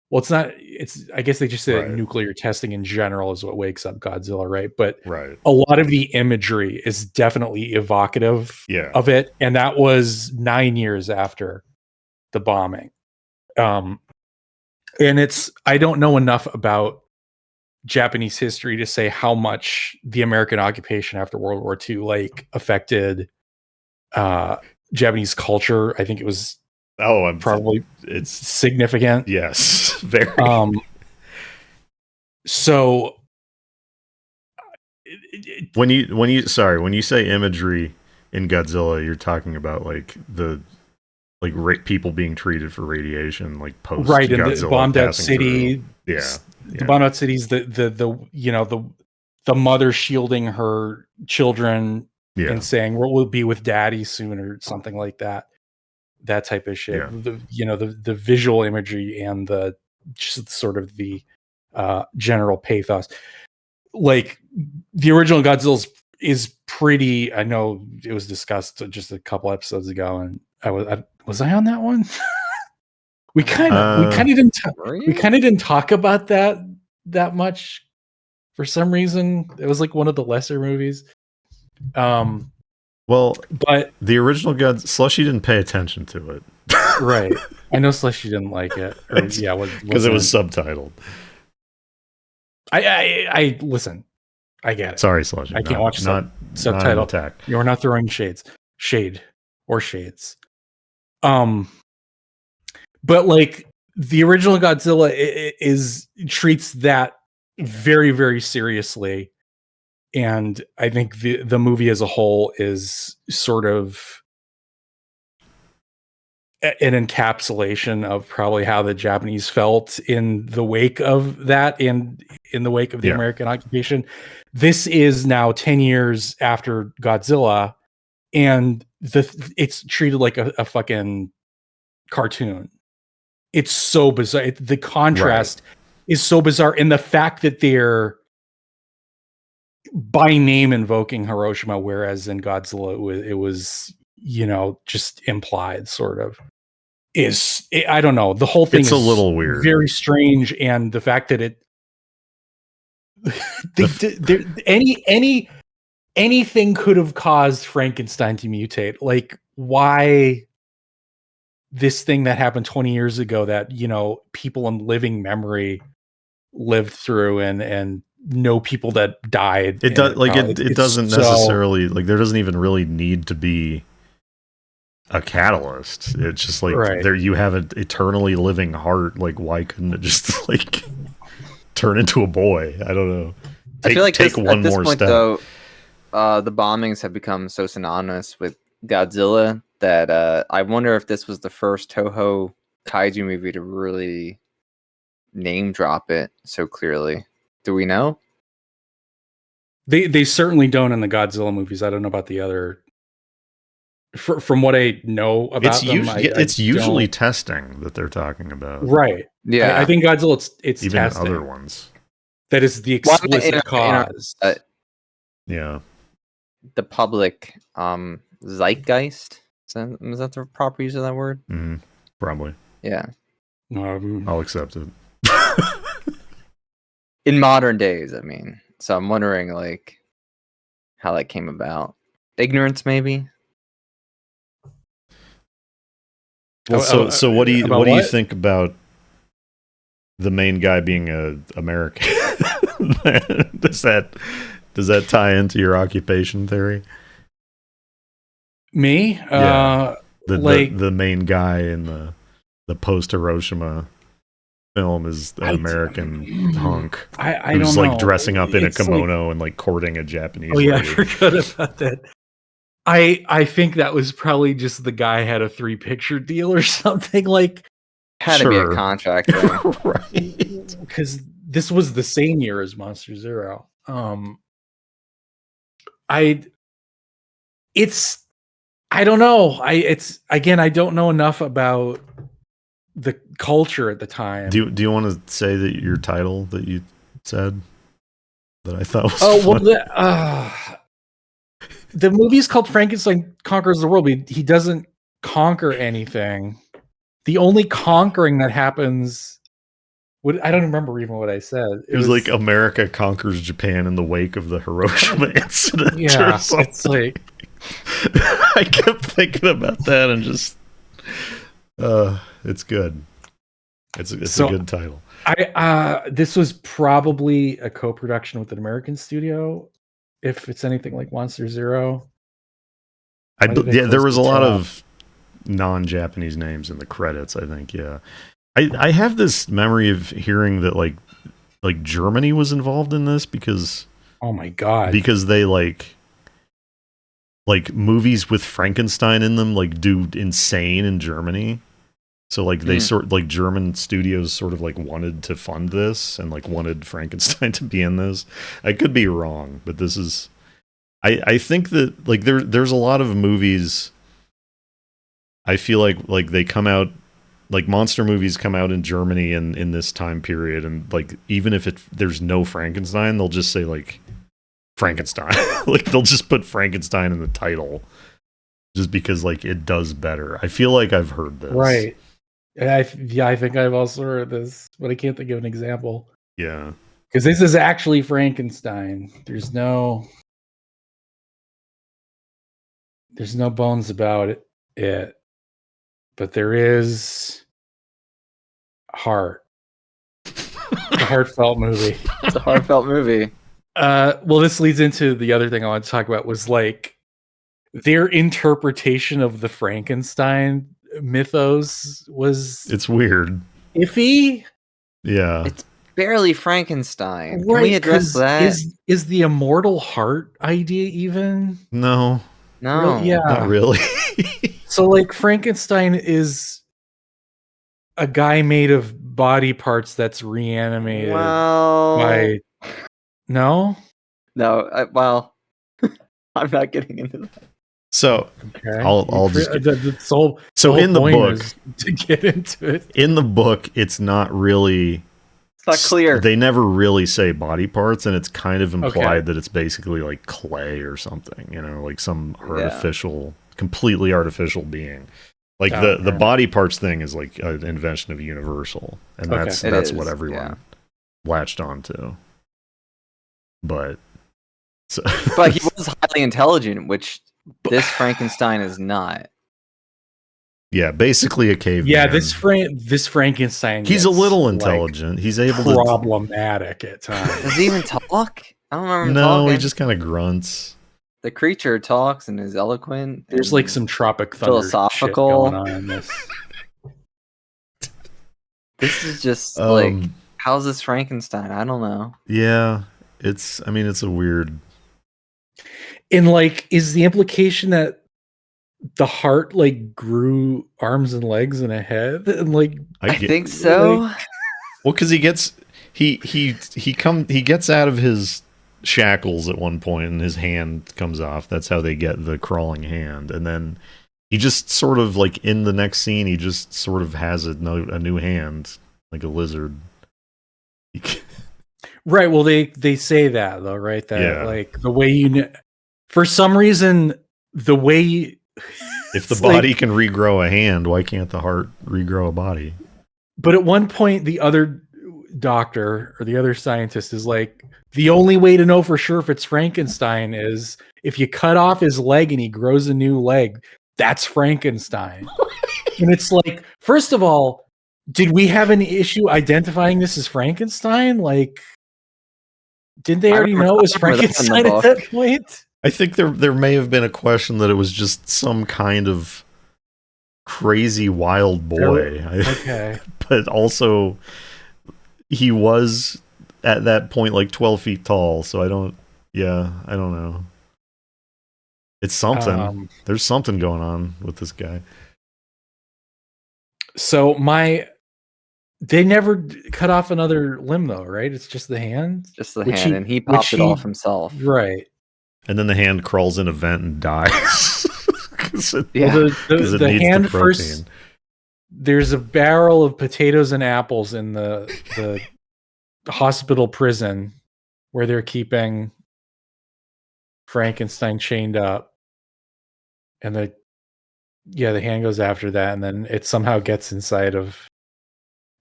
Well, it's not. It's. I guess they just say Right. nuclear testing in general is what wakes up Godzilla, right? But Right. a lot of the imagery is definitely evocative Yeah. of it, and that was 9 years after the bombing. And it's. I don't know enough about Japanese history to say how much the American occupation after World War II like affected Japanese culture. I think it was probably it's significant. yes, very. So when you say imagery in Godzilla, you're talking about like people being treated for radiation, like post right in Godzilla the bombed out passing city. through. Yeah. The bombed out cities. The mother shielding her children and saying we'll be with daddy soon or something like that. That type of shit. Yeah. The visual imagery and the just sort of the general pathos. Like the original Godzilla is pretty. I know it was discussed just a couple episodes ago, and was I on that one? we kind of didn't talk about that much for some reason. It was like one of the lesser movies. Well, but the original Slushy didn't pay attention to it. Right. I know Slushy didn't like it. Because it was subtitled. I listen. I get it. Sorry, Slushy. I can't watch Not subtitle. attack. You're not throwing shade or shades. But like the original Godzilla treats that very, very seriously. And I think the movie as a whole is sort of an encapsulation of probably how the Japanese felt in the wake of that and in the wake of the American occupation. This is now 10 years after Godzilla, and it's treated like a fucking cartoon. It's so bizarre. The contrast is so bizarre. And the fact that they're by name invoking Hiroshima, whereas in Godzilla it was just implied, sort of. I don't know. The whole thing is a little weird, very strange, and the fact that anything could have caused Frankenstein to mutate. Like, why this thing that happened 20 years ago that people in living memory lived through and know people that died. It does like it It's doesn't so- necessarily like there doesn't even really need to be a catalyst. It's just like Right. there you have an eternally living heart. Like why couldn't it just like turn into a boy? I don't know. I feel like take one at this more point, step. though, the bombings have become so synonymous with Godzilla that I wonder if this was the first Toho kaiju movie to really name drop it so clearly. Do we know? They certainly don't in the Godzilla movies. I don't know about the other. From what I know about them, It's usually don't. testing that they're talking about. Right. Yeah, I think Godzilla. It's Even testing. other ones. That is the Well, I mean, explicit cause. Yeah. the public zeitgeist. Is that the proper use of that word? Probably. Yeah. I'll accept it. In modern days, I mean. So I'm wondering, like, how that came about. Ignorance, maybe. Well, so what do you what? think about the main guy being a American? does that tie into your occupation theory? Me? Yeah. Like the main guy in the post Hiroshima film is an American hunk I who's don't like know. dressing up in a It's like- kimono and like courting a Japanese Oh yeah, I lady. forgot about that. I think that was probably just the guy had a 3-picture deal or something, like, Had to be a Sure. contract thing. Right. because this was the same year as Monster Zero. I don't know. I don't know enough about the culture at the time. Do you want to say that your title that you said that I thought was Oh well, funny? the movie's called Frankenstein Conquers the World. He doesn't conquer anything. The only conquering that happens, I don't remember even what I said. It was like America conquers Japan in the wake of the Hiroshima incident. Yeah, or something. it's like I kept thinking about that and just, it's good. It's a good title. This was probably a co-production with an American studio, if it's anything like Monster Zero. There was a lot of non-Japanese names in the credits, I think. Yeah, I have this memory of hearing that like Germany was involved in this because oh my god, because they like movies with Frankenstein in them like do insane in Germany. So like they German studios sort of like wanted to fund this and like wanted Frankenstein to be in this. I could be wrong, but this is I think that like there's a lot of movies I feel like they come out like monster movies come out in Germany in this time period, and like even if there's no Frankenstein, they'll just say like Frankenstein. Like they'll just put Frankenstein in the title just because like it does better. I feel like I've heard this. right. I think I've also heard this, but I can't think of an example. Yeah. Because this is actually Frankenstein. There's no bones about it. But there is heart. It's a heartfelt movie. It's a heartfelt movie. Well, this leads into the other thing I wanted to talk about was like their interpretation of the Frankenstein mythos was It's weird. iffy. Yeah. It's barely Frankenstein. Can Right, we address 'cause that? Is the immortal heart idea even? No, No. Yeah. not really. So like Frankenstein is a guy made of body parts that's reanimated Well, by no? no. Well, I'm not getting into that. So Okay. I'll just so in the book to get into it. in the book it's not really It's not clear. They never really say body parts, and it's kind of implied Okay. that it's basically like clay or something, you know, like some artificial, completely artificial being. Like the body parts thing is like an invention of Universal, and that's what everyone latched onto. But But he was highly intelligent, which this Frankenstein is not. Yeah, basically a caveman. Yeah, this Frankenstein. He's a gets, little intelligent. He's able to problematic at times. Does he even talk? I don't remember him No, talking. he just kind of grunts. The creature talks and is eloquent. There's and like some Tropic Thunder philosophical shit going on in this. This is just like, how's this Frankenstein? I don't know. Yeah, it's a weird. And like, is the implication that the heart like grew arms and legs and a head? And like, I think so. Like, well, because he gets out of his shackles at one point and his hand comes off. That's how they get the crawling hand, and then he just sort of like in the next scene he just sort of has a new hand like a lizard. Right. Well, they say that though, right? That like the way for some reason the way if the body can regrow a hand, why can't the heart regrow a body? But at one point, the other doctor or the other scientist is like, the only way to know for sure if it's Frankenstein is if you cut off his leg and he grows a new leg. That's Frankenstein. And it's like, first of all, did we have an issue identifying this as Frankenstein? Like, didn't they already know it was Frankenstein at that point? I think there may have been a question that it was just some kind of crazy wild boy. Okay. But also, he was at that point like 12 feet tall, so I don't know. It's something. There's something going on with this guy. So they never cut off another limb though, right? It's just the hand? Just the hand, and he popped it off himself. Right. And then the hand crawls in a vent and dies. Yeah. Well, the hand first. There's a barrel of potatoes and apples in the hospital prison where they're keeping Frankenstein chained up, and the hand goes after that, and then it somehow gets inside of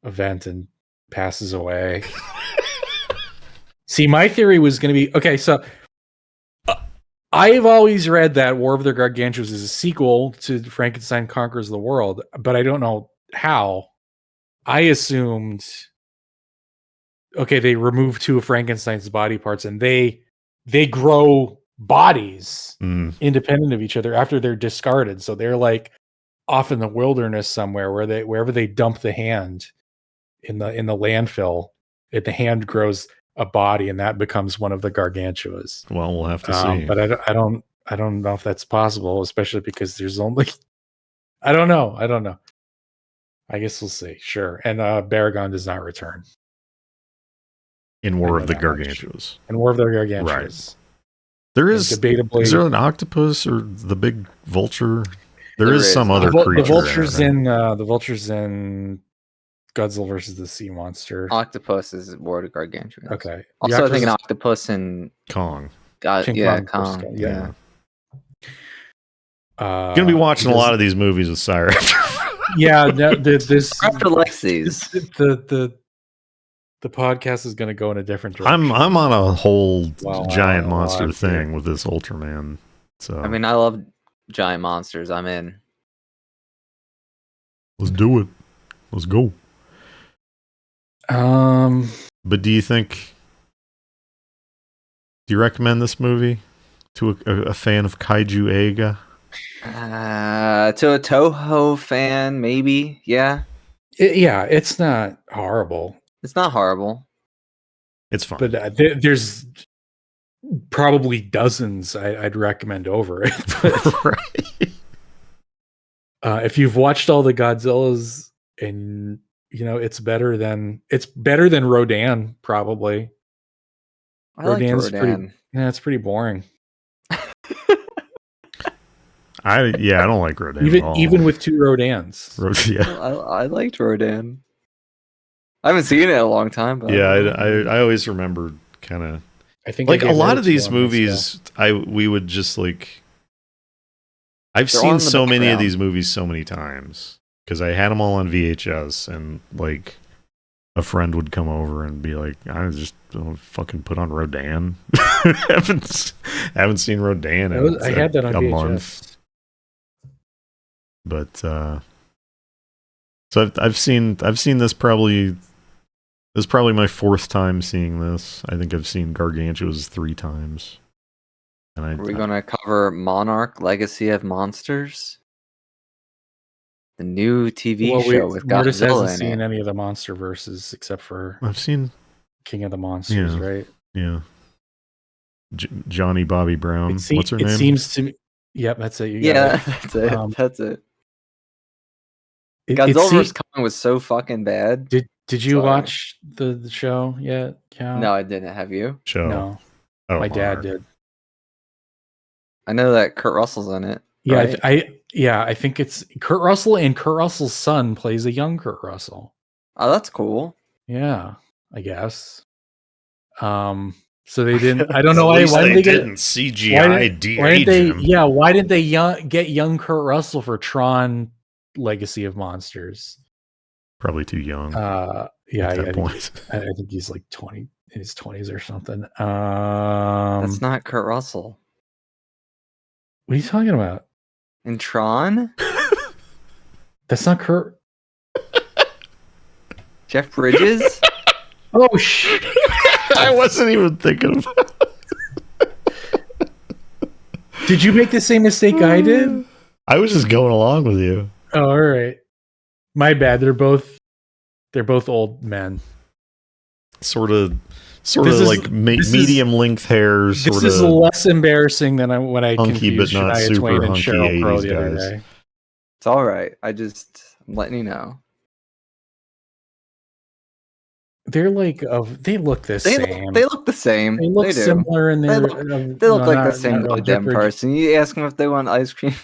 a vent and passes away. See, my theory was going to be okay. So I've always read that War of the Gargantuas is a sequel to Frankenstein Conquers the World, but I don't know how. I assumed, okay, they remove two of Frankenstein's body parts and they grow bodies independent of each other after they're discarded. So they're like off in the wilderness somewhere wherever they dump the hand in the landfill, the hand grows a body and that becomes one of the Gargantuas. Well, we'll have to see. But I don't know if that's possible, especially because there's only I don't know. I guess we'll see. Sure. And Baragon does not return. In War of the Gargantuas. In War of the Gargantuas. Right. There is debatably. Is there an octopus or the big vulture? There is some other creature. The vulture's in Godzilla versus the Sea Monster. Octopus is War of the Gargantuan. Okay. Also, I think an octopus in Kong. Kong. Yeah. Gonna be watching a lot of these movies with CyRaptor. Yeah, this CyRaptor likes these. The podcast is going to go in a different direction. I'm on a whole giant monster thing with this Ultraman. So I mean, I love giant monsters. I'm in. Let's do it. Let's go. But do you recommend this movie to a fan of Kaiju Eiga? To a Toho fan, maybe. Yeah. It's not horrible. It's not horrible. It's fun. But there's probably dozens I'd recommend over it. But, right. If you've watched all the Godzillas and it's better than Rodan, probably. Rodan's Rodan. It's pretty boring. I don't like Rodan at all. Even with two Rodans. I liked Rodan. I haven't seen it in a long time. But I always remember kind of. I think like a lot of these movies, we would just like. I've seen so many of these movies so many times because I had them all on VHS, and like a friend would come over and be like, "I just fucking put on Rodan." haven't seen Rodan in I had that on a VHS. month. But So I've seen this probably. This is probably my fourth time seeing this. I think I've seen Gargantua's 3 times. And Are we going to cover Monarch: Legacy of Monsters? The new TV show with Mortis Godzilla hasn't in seen it. any of the monster verses except for I've seen King of the Monsters, Yeah. right? Yeah. Johnny Bobby Brown. What's her name? It seems to me. Yep, that's it. You got Yeah, it. that's it. That's it. It Godzilla vs. Kong was so fucking bad. Did you Sorry. watch the show yet, Cal? No, I didn't. Have you? Show. No. Oh, My dad Mark. did. I know that Kurt Russell's in it. Yeah, right? I think it's Kurt Russell, and Kurt Russell's son plays a young Kurt Russell. Oh, that's cool. Yeah, I guess. So they didn't. I don't know At why. least Why they didn't they didn't CGI de-age him. Yeah, why did they get young Kurt Russell for Tron: Legacy of Monsters? Probably too young. Yeah, at that point. I think he's like 20 in his 20s or something. That's not Kurt Russell. What are you talking about? In Tron? That's not Kurt. Jeff Bridges? Oh shit! I wasn't even thinking of it. Did you make the same mistake I did? I was just going along with you. Oh, all right. My bad. They're both old men. Sort of like medium length hairs. This is less embarrassing than when I hunky, confused but not Shania super Twain and hunky Sheryl Crow 80s the other guys. day. It's all right. I'm letting you know. They're like they look the same. They look the same. They look similar, and they look like the same goddamn person. You ask them if they want ice cream.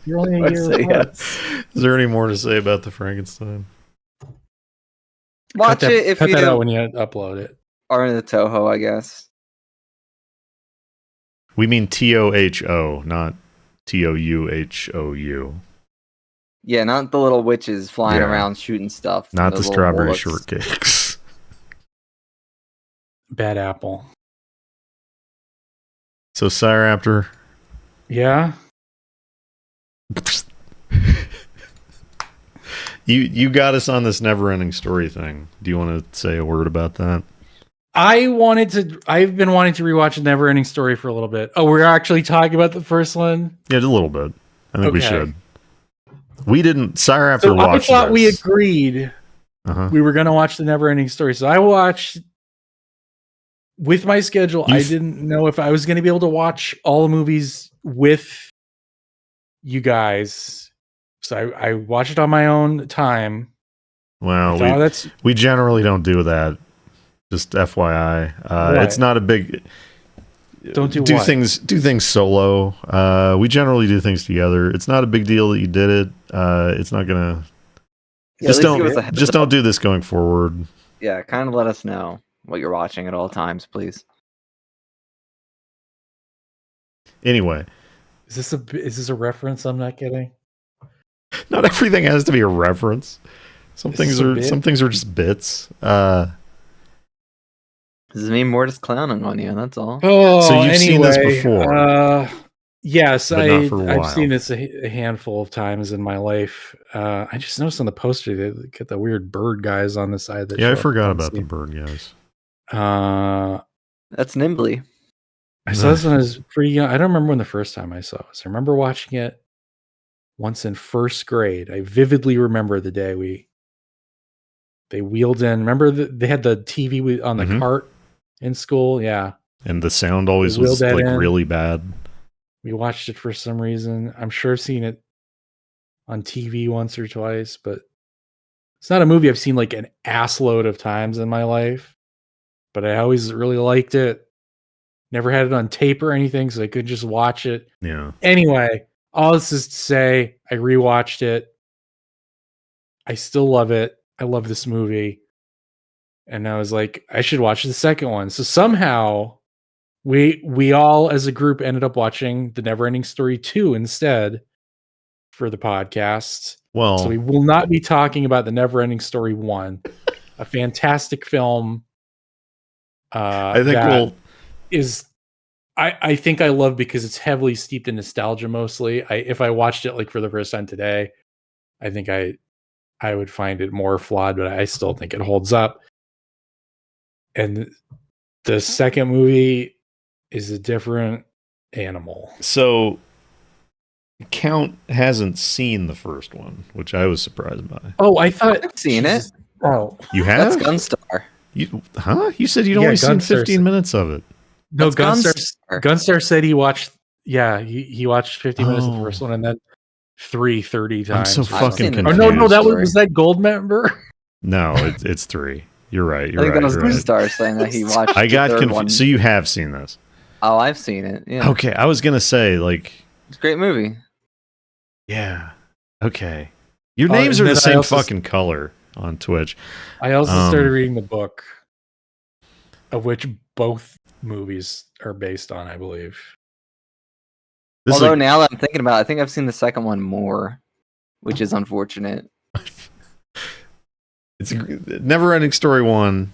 You're only a year apart. Yes. Is there any more to say about the Frankenstein? Watch it if cut you that out when you upload it. are in the Toho, I guess. We mean TOHO, not TOUHOU. Yeah, not the little witches flying around shooting stuff. Not the strawberry bullets. shortcakes. Bad apple. So CyRaptor. Yeah. You got us on this Neverending Story thing. Do you want to say a word about that? I've been wanting to rewatch Neverending Story for a little bit. Oh, we're actually talking about the first one? Yeah, just a little bit. I think we should. We didn't. CyRaptor so watched I thought we this. agreed we were going to watch the Neverending Story. So I watched with my schedule. I didn't know if I was going to be able to watch all the movies with you guys. So I watched it on my own time. Well, we generally don't do that. Just FYI, it's not a big. Don't do what? things solo. We generally do things together. It's not a big deal that you did it. It's not gonna. Yeah, just don't do this going forward. Yeah, kind of let us know what you're watching at all times, please. Anyway, is this a reference I'm not getting? Not everything has to be a reference. Some things are just bits. This is me more just clowning on you, that's all. Oh, so you've seen this before? Yes, I've seen this a handful of times in my life. I just noticed on the poster they get the weird bird guys on the side. That I forgot about the bird guys. That's Nimbly. I saw this when I was pretty young. I don't remember when the first time I saw it. I remember watching it once in first grade. I vividly remember the day they wheeled in. Remember they had the TV on the cart in school? Yeah. And the sound always was like really bad. We watched it for some reason. I'm sure I've seen it on TV once or twice, but it's not a movie I've seen like an ass load of times in my life. But I always really liked it. Never had it on tape or anything, so I could just watch it. Yeah. Anyway, all this is to say, I rewatched it. I still love it. I love this movie. And I was like, I should watch the second one. So somehow we all as a group ended up watching the Neverending Story 2 instead for the podcast. Well, so we will not be talking about the Neverending Story 1, a fantastic film. I think I love because it's heavily steeped in nostalgia mostly. If I watched it like for the first time today, I think I I would find it more flawed, but I still think it holds up. And the second movie is a different animal. So Count hasn't seen the first one, which I was surprised by. Oh, I thought I've seen it. Oh, You have? That's Gunstar. You said you'd only seen 15 minutes of it. no, That's Gunstar said he watched. Yeah, he watched 50 minutes of the first one and then 30 times. I'm so or fucking something. confused. Oh no, was that Gold member? No, it's 3. You're right. I think that was you're right. Gunstar saying that he watched. I got the third confused. one. So you have seen this? Oh, I've seen it. Yeah. Okay, I was gonna say like. It's a great movie. Yeah. Okay. Your names are the same fucking color on Twitch. I also started reading the book, of which both movies are based on, I believe. Although now that I'm thinking about it, I think I've seen the second one more, which is unfortunate. It's a Neverending Story 1.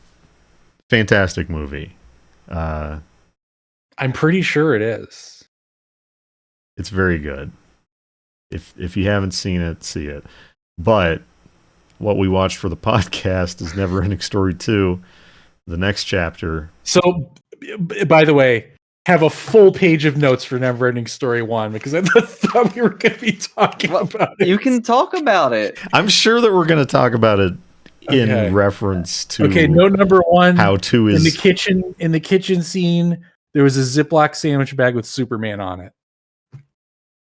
Fantastic movie. I'm pretty sure it is. It's very good. If you haven't seen it, see it. But what we watched for the podcast is Neverending Story 2, the next chapter. So, by the way, have a full page of notes for Neverending Story 1 because I thought we were going to be talking about it. You can talk about it. I'm sure that we're going to talk about it in reference to note number 1. How 2 is in the kitchen scene. There was a Ziploc sandwich bag with Superman on it.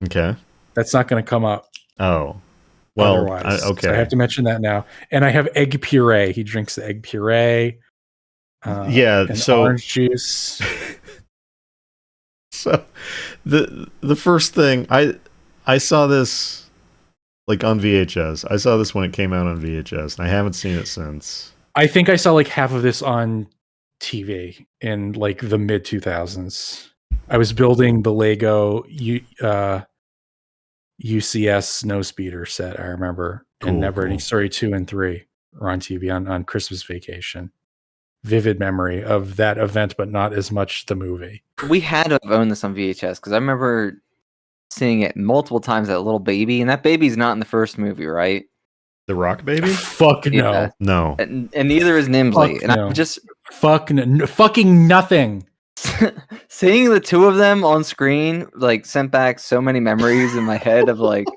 Okay. That's not going to come up. Oh. Well, otherwise. okay. So I have to mention that now. And I have egg puree. He drinks the egg puree. And orange juice. So the first thing I saw this like on VHS. I saw this when it came out on VHS, and I haven't seen it since. I think I saw like half of this on TV in like the mid 2000s. I was building the Lego UCS Snowspeeder set, I remember. And Neverending Story 2 and 3 were on TV on Christmas vacation. Vivid memory of that event, but not as much the movie. We had to have owned this on VHS because I remember seeing it multiple times as a little baby, and that baby's not in the first movie, right? The Rock Baby? Fuck no. No. And neither is Nimsley. And I'm just fucking nothing. Seeing the two of them on screen like sent back so many memories in my head of like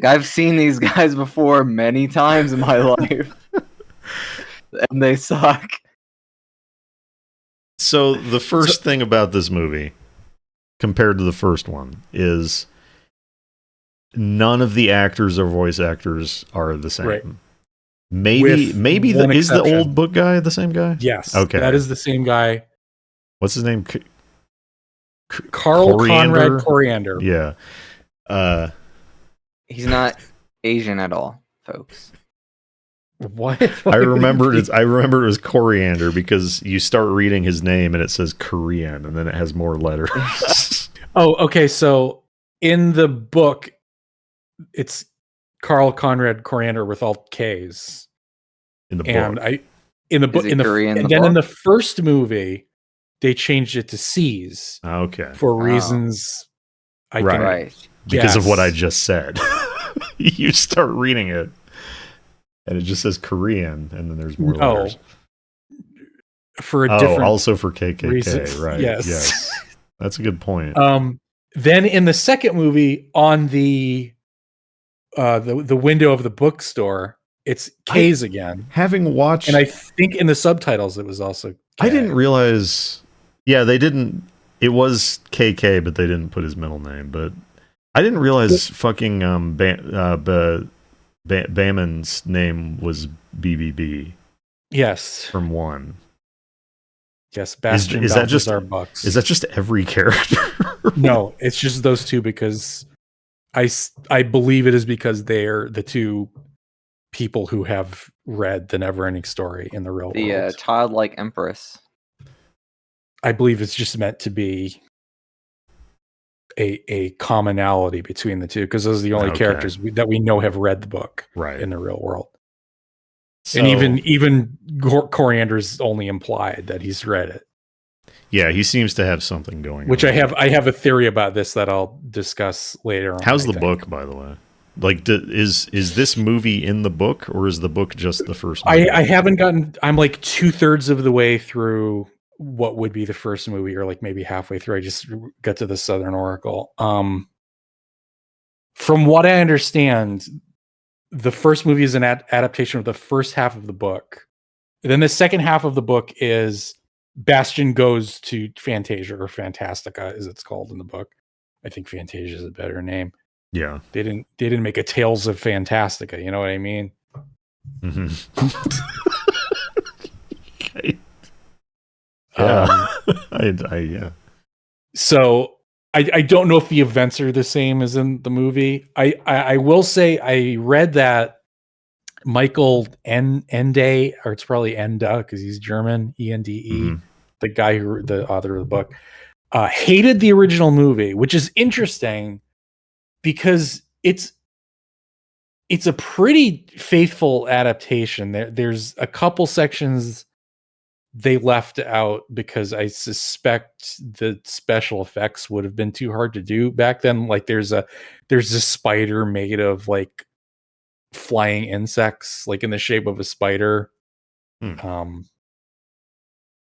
I've seen these guys before many times in my life. And they suck. So the first thing about this movie compared to the first one is none of the actors or voice actors are the same. Right. Maybe is the old book guy the same guy? Yes. Okay. That is the same guy. What's his name? Carl Conrad Coriander. Yeah. He's not Asian at all, folks. What? I remember it was Coriander because you start reading his name and it says Korean and then it has more letters. Oh, okay. So in the book, it's Carl Conrad Coriander with all K's. In the book. And in the first movie, they changed it to C's. Okay. For reasons because of what I just said. You start reading it and it just says Korean and then there's more letters. For a different also for KKK, reason. Right. Yes. That's a good point. Then in the second movie on the window of the bookstore, it's K's again. Having watched, and I think in the subtitles it was also K. I didn't realize. Yeah, they didn't. It was KK, but they didn't put his middle name. But I didn't realize fucking Baemon's name was BBB. Yes, from 1. Yes, Bastion. Is that just Bucks? Is that just every character? No, it's just those two because I believe it is because they're the two people who have read the Neverending Story in the real world. The childlike empress. I believe it's just meant to be a commonality between the two because those are the only characters that we know have read the book in the real world. So, and even Coriander's only implied that he's read it. Yeah, he seems to have something going on. Which I have a theory about this that I'll discuss later on. How's the book, by the way? Like, is this movie in the book, or is the book just the first movie? I haven't gotten. I'm like 2/3 of the way through what would be the first movie, or like maybe halfway through. I just got to the Southern Oracle. From what I understand, the first movie is an adaptation of the first half of the book. And then the second half of the book is Bastian goes to Fantasia, or Fantastica, as it's called in the book. I think Fantasia is a better name. Yeah. They didn't make a Tales of Fantastica. You know what I mean? Mm-hmm. Okay. Yeah. Yeah. So I don't know if the events are the same as in the movie. I will say I read that Michael Ende, or it's probably Enda because he's German, Ende, Mm-hmm. the guy the author of the book, hated the original movie, which is interesting because it's a pretty faithful adaptation. There's a couple sections they left out because I suspect the special effects would have been too hard to do back then. Like there's a spider made of like flying insects, like in the shape of a spider. Yeah,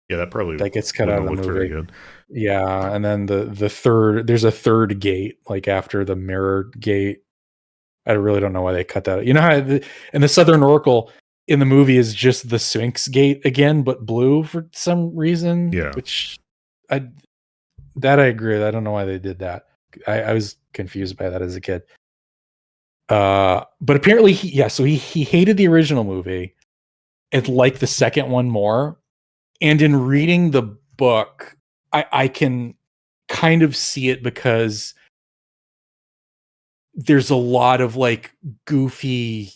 that probably That gets cut out of the movie. very good. Yeah, and then there's a third gate, like after the mirror gate. I really don't know why they cut that out. You know how in the Southern Oracle in the movie is just the Sphinx gate again, but blue for some reason. Yeah. Which I agree with. I don't know why they did that. I was confused by that as a kid. But apparently so he hated the original movie and liked the second one more. And in reading the book, I can kind of see it because there's a lot of like goofy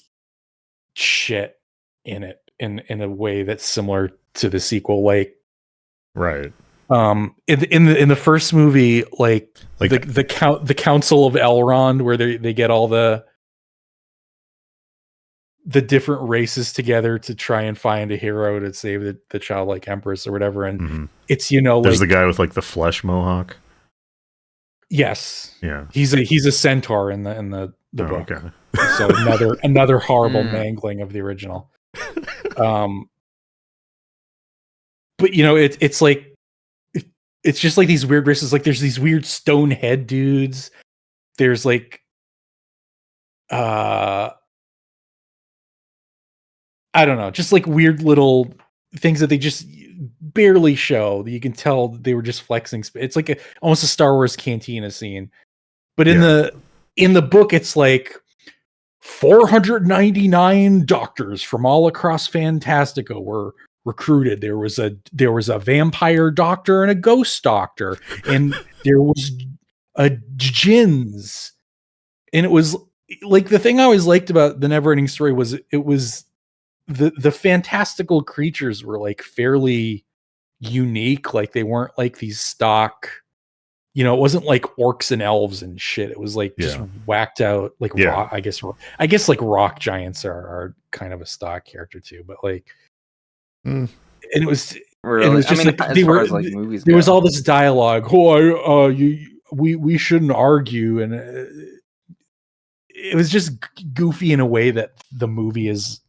shit in it in a way that's similar to the sequel. Like, right. In the first movie, like the Council of Elrond, where they get all the different races together to try and find a hero to save the childlike empress or whatever, and it's there's the guy with like the flesh mohawk. Yes. Yeah. He's a centaur in the book. Okay. So another horrible mangling of the original. But it's like it's just like these weird races. Like there's these weird stone head dudes. There's like I don't know, just like weird little things that they just barely show. You can tell they were just flexing. It's like almost a Star Wars cantina scene. But in the book, it's like 499 doctors from all across Fantastica were recruited. There was a vampire doctor and a ghost doctor, and there was a djinns. And it was like the thing I always liked about the Neverending Story was it was the fantastical creatures were like fairly unique. Like they weren't like these stock, it wasn't like orcs and elves and shit. It was like just whacked out, like rock, I guess like rock giants are kind of a stock character too, but like, and it was really, it was just like as far as like movies there go. was all this dialogue. We shouldn't argue, and it was just goofy in a way that the movie is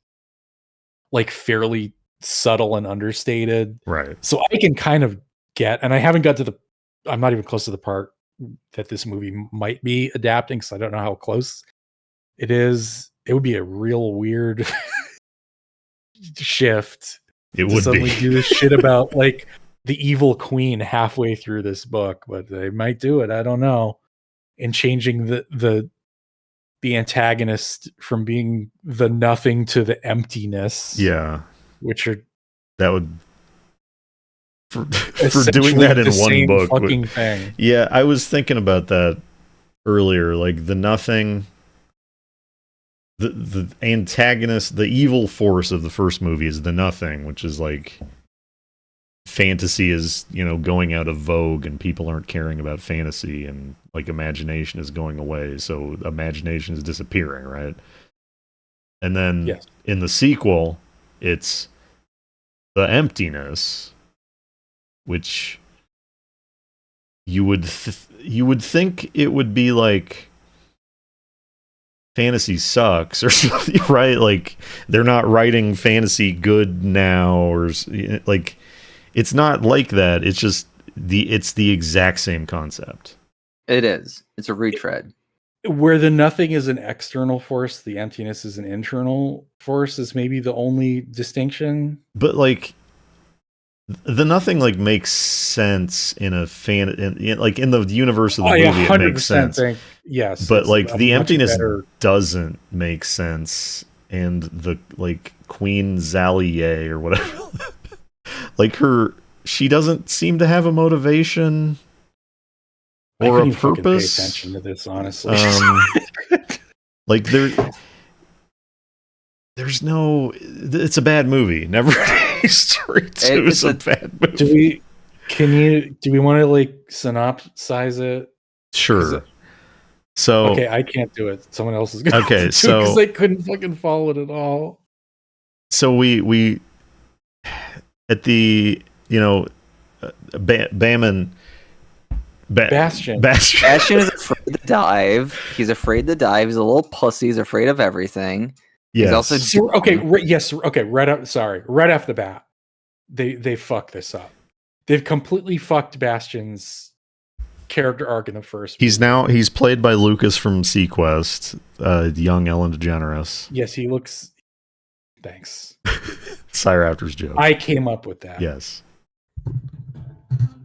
like fairly subtle and understated. Right. So I can kind of get, and I haven't got to I'm not even close to the part that this movie might be adapting, so I don't know how close it is. It would be a real weird shift. It to would suddenly be. do this shit about like the evil queen halfway through this book, but they might do it. I don't know. And changing the antagonist from being the nothing to the emptiness. Yeah. Which are that would for doing that in one book. Fucking thing. Yeah, I was thinking about that earlier. Like the nothing, the antagonist, the evil force of the first movie is the nothing, which is like fantasy is, going out of vogue and people aren't caring about fantasy, and like imagination is going away. So imagination is disappearing, right? And then in the sequel, it's the emptiness, which you would think it would be like fantasy sucks or something, right? Like they're not writing fantasy good now, or like it's not like that. It's just it's the exact same concept. It is. It's a retread. Where the nothing is an external force, the emptiness is an internal force is maybe the only distinction. But like the nothing like makes sense in a like in the universe of the movie. It makes sense. Yes, but like the emptiness doesn't make sense, and the like Queen Zalier or whatever, like she doesn't seem to have a motivation or a purpose. Pay attention to this, honestly. Like there's no. It's a bad movie. Neverending Story 2 is a bad movie. Do we want to like synopsize it? Sure. So okay, I can't do it. Someone else is going to do it because I couldn't fucking follow it at all. So we at the Bastion. Bastion is afraid to dive. He's afraid to dive. He's a little pussy. He's afraid of everything. Yes. He's also right off the bat, they fuck this up. They've completely fucked Bastion's character arc in the first movie. He's played by Lucas from Sequest, young Ellen DeGeneres. Yes, he looks. Thanks. CyRaptor's joke. I came up with that. Yes.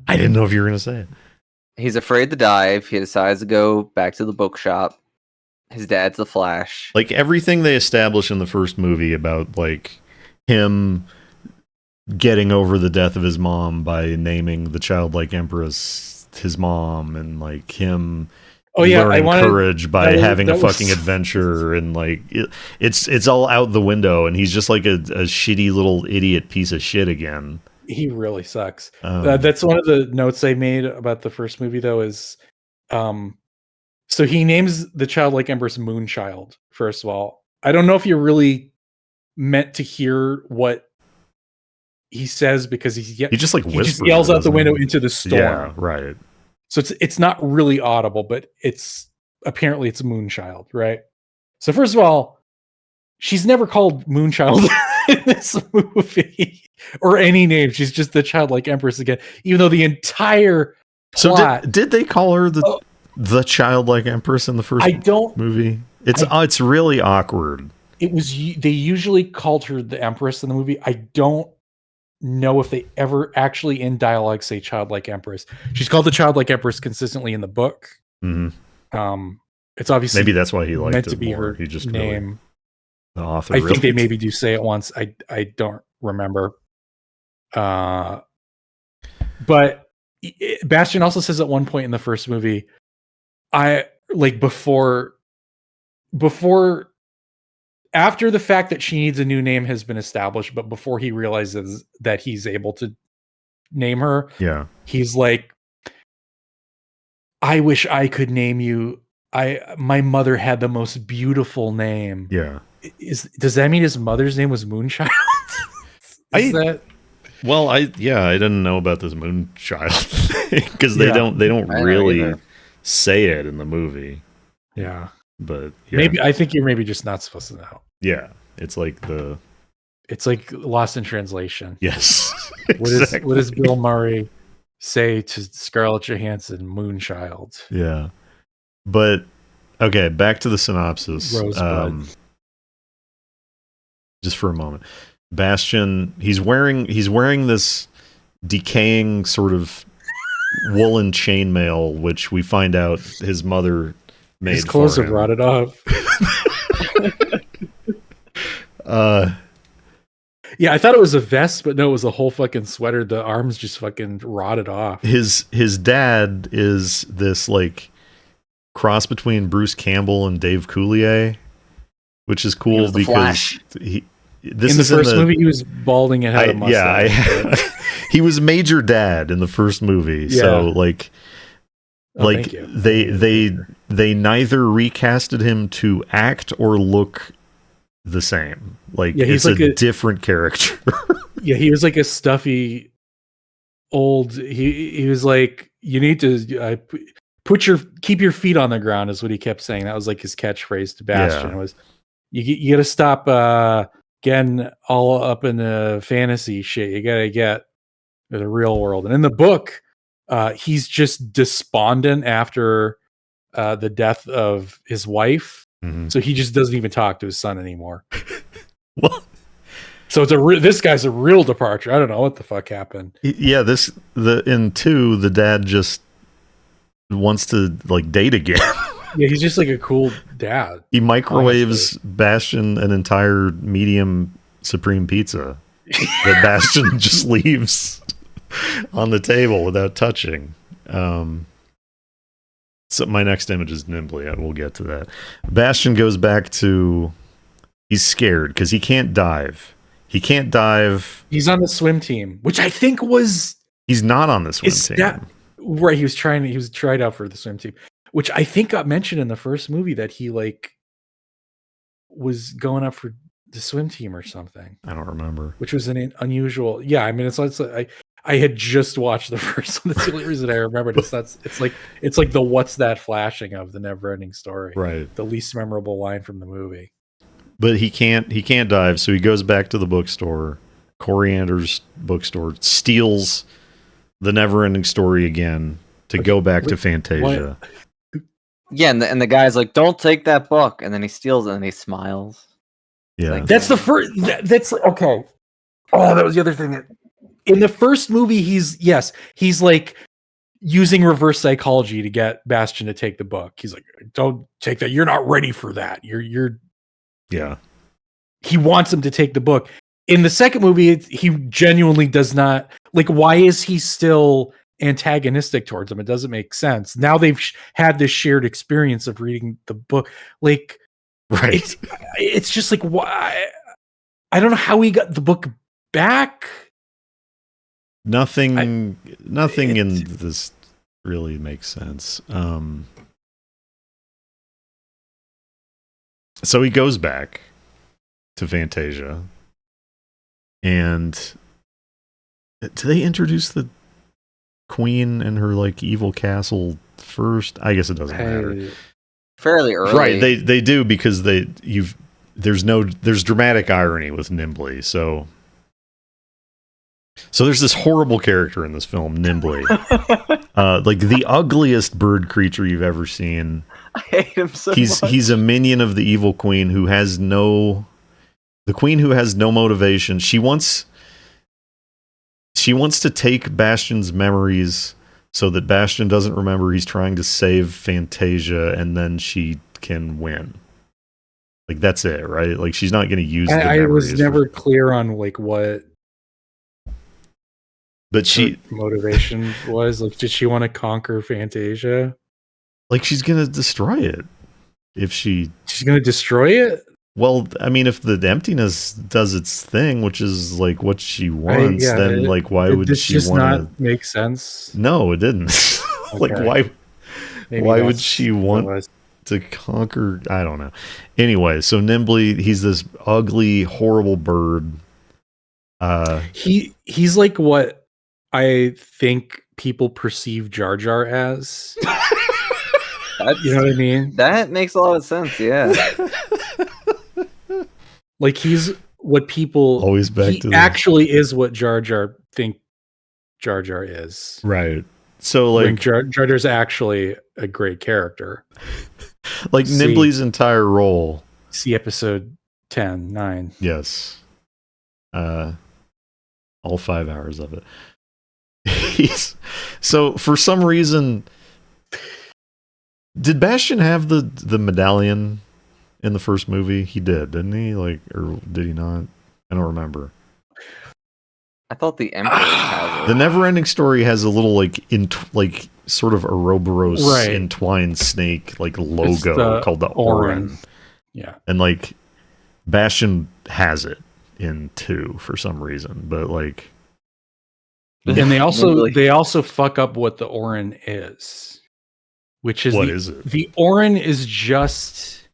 I didn't know if you were going to say it. He's afraid to dive. He decides to go back to the bookshop. His dad's the Flash. Like everything they establish in the first movie about like him getting over the death of his mom by naming the childlike empress his mom, and like him learning courage by having a fucking adventure, and like it's all out the window, and he's just like a shitty little idiot piece of shit again. He really sucks. That's one of the notes I made about the first movie, though, is so he names the childlike empress Moonchild, first of all. I don't know if you're really meant to hear what he says, because he just like whispers, he just yells out the window into the storm. Yeah, right. So it's not really audible, but it's Moonchild, right? So first of all, she's never called Moonchild in this movie or any name. She's just the childlike empress again, even though the entire plot. So did they call her the childlike empress in the first movie? It's really awkward. It was, they usually called her the empress in the movie. I don't know if they ever actually in dialogue say childlike empress. She's called the childlike empress consistently in the book. Mm-hmm. It's obviously maybe that's why he liked meant it to be more. her He just name. Really, the author. I think they maybe do say it once. I don't remember. But Bastion also says at one point in the first movie, after the fact that she needs a new name has been established, but before he realizes that he's able to name her, he's like, I wish I could name you. My mother had the most beautiful name. Yeah. Does that mean his mother's name was Moonchild? I didn't know about this Moonchild thing, because they don't really say it in the movie. Yeah. But maybe I think you're maybe just not supposed to know. Yeah, it's like lost in translation. Yes. Exactly. What does Bill Murray say to Scarlett Johansson? Moonchild. Yeah. But okay, back to the synopsis. Rosebud. Just for a moment. Bastion, he's wearing this decaying sort of woolen chainmail, which we find out his mother made. His clothes have rotted off. Yeah, I thought it was a vest, but no, it was a whole fucking sweater. The arms just fucking rotted off. His dad is this like cross between Bruce Campbell and Dave Coulier, which is cool because in the first movie he was balding and had a mustache. He was Major Dad in the first movie. Yeah. So like they neither recasted him to act or look the same. Like he's like a different character. Yeah, he was like a stuffy old. He was like, you need to keep your feet on the ground is what he kept saying. That was like his catchphrase to Bastion. Yeah. Was you got to stop getting all up in the fantasy shit. You got to get to the real world. And in the book, he's just despondent after the death of his wife. Mhm. So he just doesn't even talk to his son anymore. What? So it's this guy's a real departure. I don't know what the fuck happened. Yeah, in 2, the dad just wants to like date again. Yeah, he's just like a cool dad. He microwaves Bastion an entire medium supreme pizza that Bastion just leaves on the table without touching. So my next image is Nimbly. We'll get to that. Bastion goes back to... He's scared because he can't dive. He can't dive. He's on the swim team, which I think was... He's not on the swim team. Right, he was tried out for the swim team, which I think got mentioned in the first movie that he like was going up for the swim team or something. I don't remember. Which was an unusual... Yeah, I mean, I had just watched the first one. That's the only reason I remembered. It's like the what's that flashing of the Neverending Story. Right. The least memorable line from the movie. But he can't dive, so he goes back to the bookstore, Coriander's bookstore, steals the Neverending Story again to go back to Fantasia. What? Yeah, and the guy's like, "Don't take that book," and then he steals it and he smiles. Yeah, Like, that's the first. That's okay. Oh, that was the other thing. In the first movie, he's like using reverse psychology to get Bastion to take the book. He's like, "Don't take that. You're not ready for that. You're." Yeah. He wants him to take the book. In the second movie, he genuinely does not. Like, why is he still antagonistic towards him? It doesn't make sense. Now they've had this shared experience of reading the book. Like, right. It's just like, why? I don't know how he got the book back. Nothing in this really makes sense. So he goes back to Fantasia, and do they introduce the queen and her like evil castle first? I guess it doesn't matter. Fairly early, right? They do because there's dramatic irony with Nimbly. So there's this horrible character in this film, Nimbly, like the ugliest bird creature you've ever seen. I hate him so much. He's a minion of the evil queen who has no motivation. She wants to take Bastion's memories so that Bastion doesn't remember he's trying to save Fantasia, and then she can win. Like, that's it, right? Like, she's not going to use the memories. I was never clear on like what motivation was. Like, did she want to conquer Fantasia? Like, she's going to destroy it. She's going to destroy it? Well, I mean, if the emptiness does its thing, which is like what she wants, then like why would she want to? Not make sense? No, it didn't. Like, okay. why would she want to conquer? I don't know. Anyway, so Nimbly, he's this ugly, horrible bird. He's like what I think people perceive Jar Jar as. You know what I mean? That makes a lot of sense. Yeah. Like, he's what people always actually is what Jar Jar think Jar Jar is. Right. So like Jar Jar's actually a great character. Like Nimbly's entire role. See episode 10, 9. Yes. All 5 hours of it. So for some reason, did Bastion have the medallion in the first movie? He did, didn't he? Like, or did he not? I don't remember. I thought the Emperor has it. The Neverending Story has a little like sort of Ouroboros entwined snake like logo called the Orin. Yeah, and like Bastion has it in 2 for some reason, but like, and they also fuck up what the Orin is, which is what is it? The Orin is just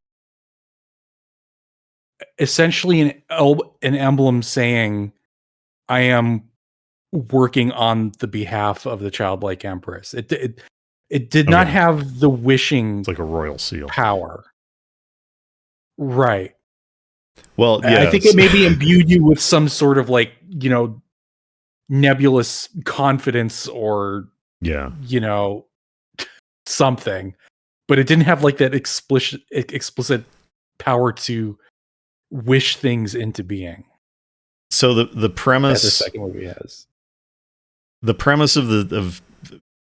essentially an emblem saying, I am working on the behalf of the childlike empress. It did not have the wishing It's like a royal seal power. Right. Well, yeah. I think it maybe imbued you with some sort of like, you know, nebulous confidence or, you know, something, but it didn't have like that explicit power to wish things into being. So the premise that the second movie has. The premise of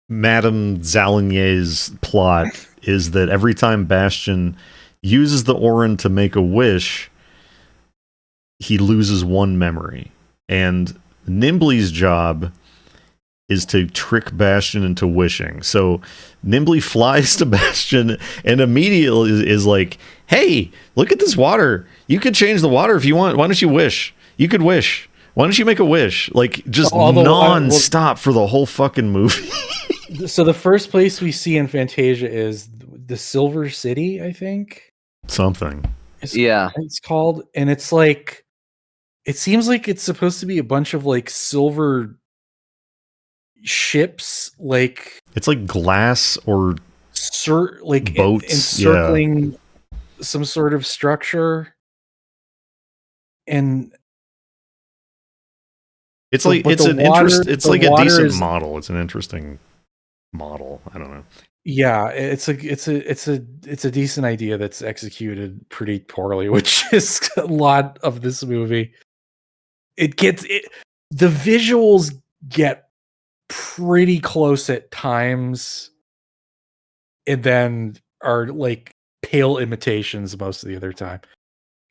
Madame Zalignier's plot is that every time Bastion uses the Orin to make a wish, he loses one memory. And Nimbly's job is to trick Bastion into wishing. So Nimbly flies to Bastion and immediately is like, hey, look at this water. You could change the water if you want. Why don't you wish? You could wish. Why don't you make a wish? Like, just non-stop for the whole fucking movie. So the first place we see in Fantasia is the Silver City, I think. Something. It's called. And it's like, it seems like it's supposed to be a bunch of like silver ships, like it's like glass or like boats encircling some sort of structure. And it's like it's an like a decent model. It's an interesting model. I don't know. Yeah, it's a decent idea that's executed pretty poorly, which is a lot of this movie. The visuals get pretty close at times, and then are like pale imitations most of the other time.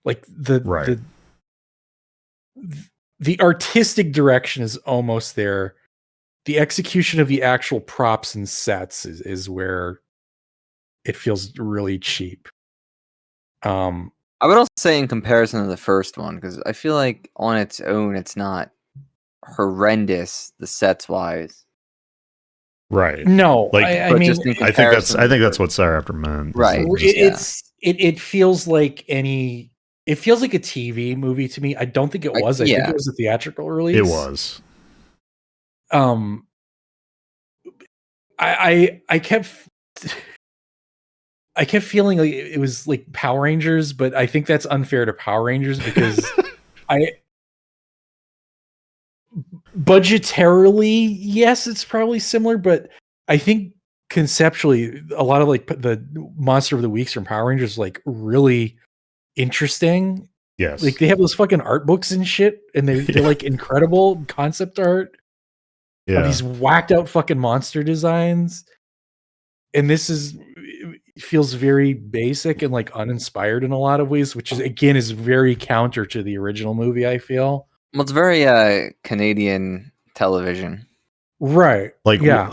Like the artistic direction is almost there. The execution of the actual props and sets is where it feels really cheap. I would also say in comparison to the first one, because I feel like on its own it's not horrendous, the sets wise. Right. No, like I mean, I think that's what CyRaptor meant. Right. It feels like it feels like a TV movie to me. I don't think it was. I think it was a theatrical release. It was. I kept feeling like it was like Power Rangers, but I think that's unfair to Power Rangers because budgetarily, yes, it's probably similar, but I think conceptually, a lot of like the Monster of the Weeks from Power Rangers is like really interesting. Yes, like they have those fucking art books and shit, and they're like incredible concept art. Yeah, these whacked out fucking monster designs, and this feels very basic and like uninspired in a lot of ways, which is very counter to the original movie. I feel. Well, it's very Canadian television. Right. Like yeah.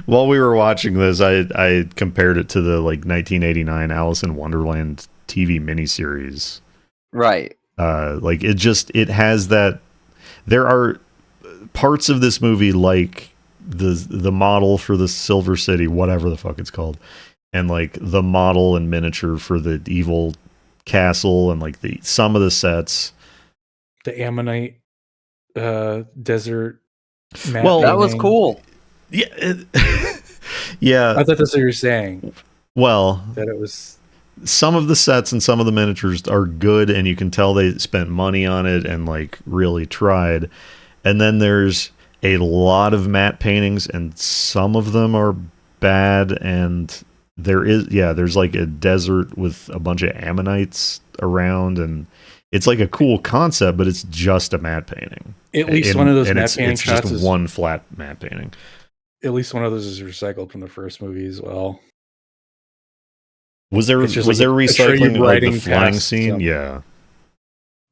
While we were watching this, I compared it to the like 1989 Alice in Wonderland TV miniseries. Right. Like it has that. There are parts of this movie like the model for the Silver City, whatever the fuck it's called, and like the model and miniature for the evil castle, and like some of the sets. The Ammonite desert. Well, that was cool. Yeah. Yeah. I thought that's what you were saying. Well, that it was. Some of the sets and some of the miniatures are good, and you can tell they spent money on it and like really tried. And then there's a lot of matte paintings, and some of them are bad. And there's like a desert with a bunch of ammonites around, and it's like a cool concept, but it's just a matte painting. At least one of those matte painting it's shots just is one flat matte painting. At least one of those is recycled from the first movie as well. Was there recycling like the flying scene? Yeah.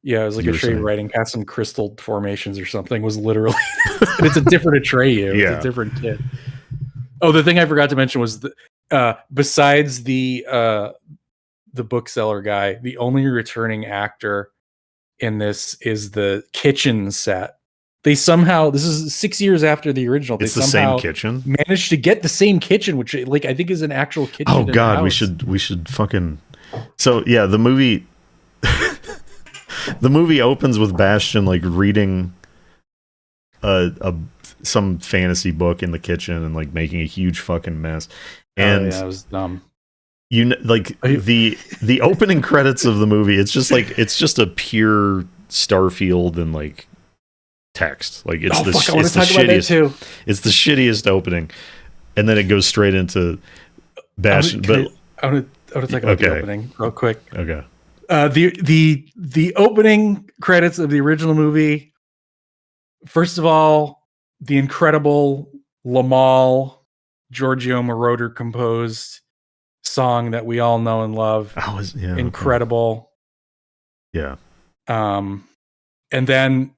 Yeah, it was like a Atreyu riding past some crystal formations or something. Was literally it's a different Atreyu. Yeah. It's a different kid. Oh, the thing I forgot to mention was besides the bookseller guy, the only returning actor in this is the kitchen set. They somehow, this is 6 years after the original. It's the same kitchen. Managed to get the same kitchen, which like I think is an actual kitchen. Oh god, we should fucking. So yeah, the movie. The movie opens with Bastion like reading some fantasy book in the kitchen and like making a huge fucking mess. And that was dumb. The opening credits of the movie, it's just a pure Starfield and like text. Like it's the shittiest. It's the shittiest opening, and then it goes straight into Bastion. I want to talk about the opening real quick. Okay. The opening credits of the original movie. First of all, the incredible Lamal Giorgio Moroder composed song that we all know and love. Incredible. Yeah. And then,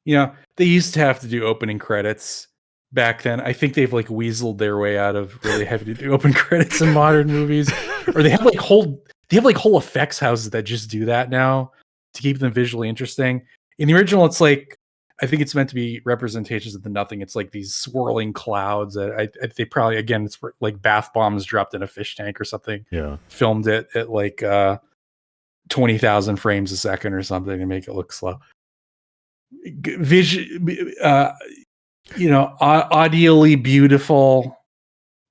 they used to have to do opening credits back then. I think they've like weaseled their way out of really having to do open credits in modern movies, or they have like whole effects houses that just do that now to keep them visually interesting. In the original, it's like, I think it's meant to be representations of the nothing. It's like these swirling clouds. They probably, again, it's like bath bombs dropped in a fish tank or something. Yeah. Filmed it at like 20,000 frames a second or something to make it look slow. Audially beautiful,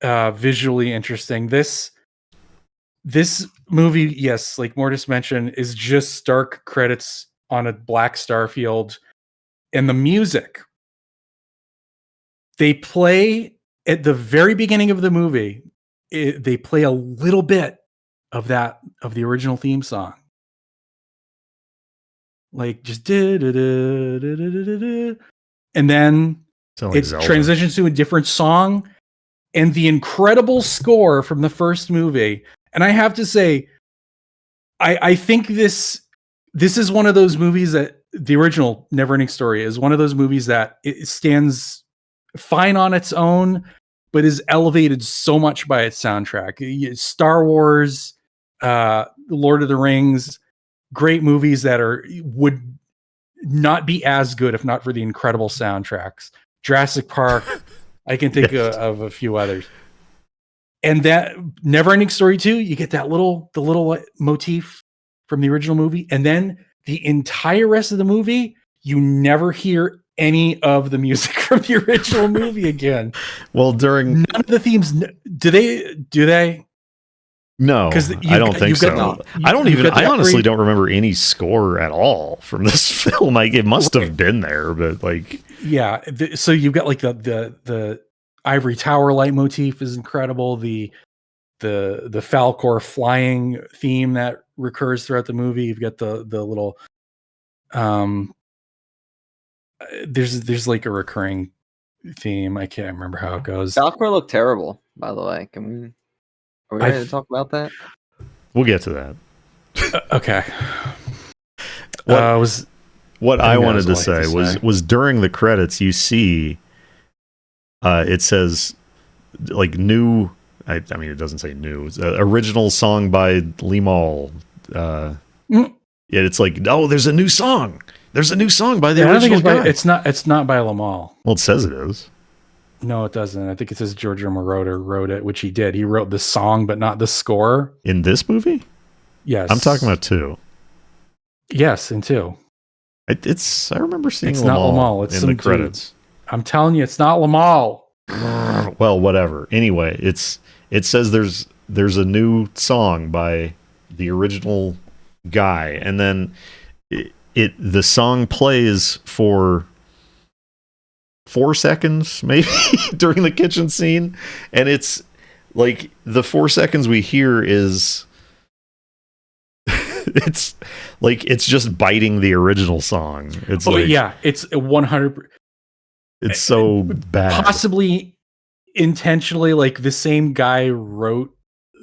visually interesting. This movie, yes, like Mortis mentioned, is just stark credits on a black Starfield. And the music, they play at the very beginning of the movie. They play a little bit of the original theme song, like just and then it transitions to a different song, and the incredible score from the first movie. And I have to say, I think this is one of those movies that. The original Neverending Story is one of those movies that it stands fine on its own, but is elevated so much by its soundtrack. Star Wars, Lord of the Rings, great movies that would not be as good if not for the incredible soundtracks. Jurassic Park, I can think of a few others. And that Neverending Story 2, you get the little motif from the original movie, and then the entire rest of the movie, you never hear any of the music from the original movie again. Well, none of the themes, do they? No, I don't think so. I honestly don't remember any score at all from this film. Like it must have been there, but like, yeah. So you've got like the Ivory Tower leitmotif is incredible. The Falcor flying theme that recurs throughout the movie. You've got the little there's like a recurring theme. I can't remember how it goes. Falcor looked terrible, by the way. Are we ready to talk about that? We'll get to that. Okay. What I wanted to say was during the credits you see it says like new. I mean, it doesn't say new. It's original song by Limahl. It's like, oh, there's a new song. There's a new song by the original guy. It's not by Limahl. Well, it says it is. No, it doesn't. I think it says Giorgio Moroder wrote it, which he did. He wrote the song, but not the score. In this movie? Yes. I'm talking about 2. Yes, in 2. I remember seeing it's not Limahl. It's in the credits. I'm telling you, it's not Limahl. Well, whatever. Anyway, it says there's a new song by the original guy, and then the song plays for 4 seconds maybe during the kitchen scene, and it's like the 4 seconds we hear is it's like it's just biting the original song. It's it's 100. It's so bad. Possibly intentionally, like the same guy wrote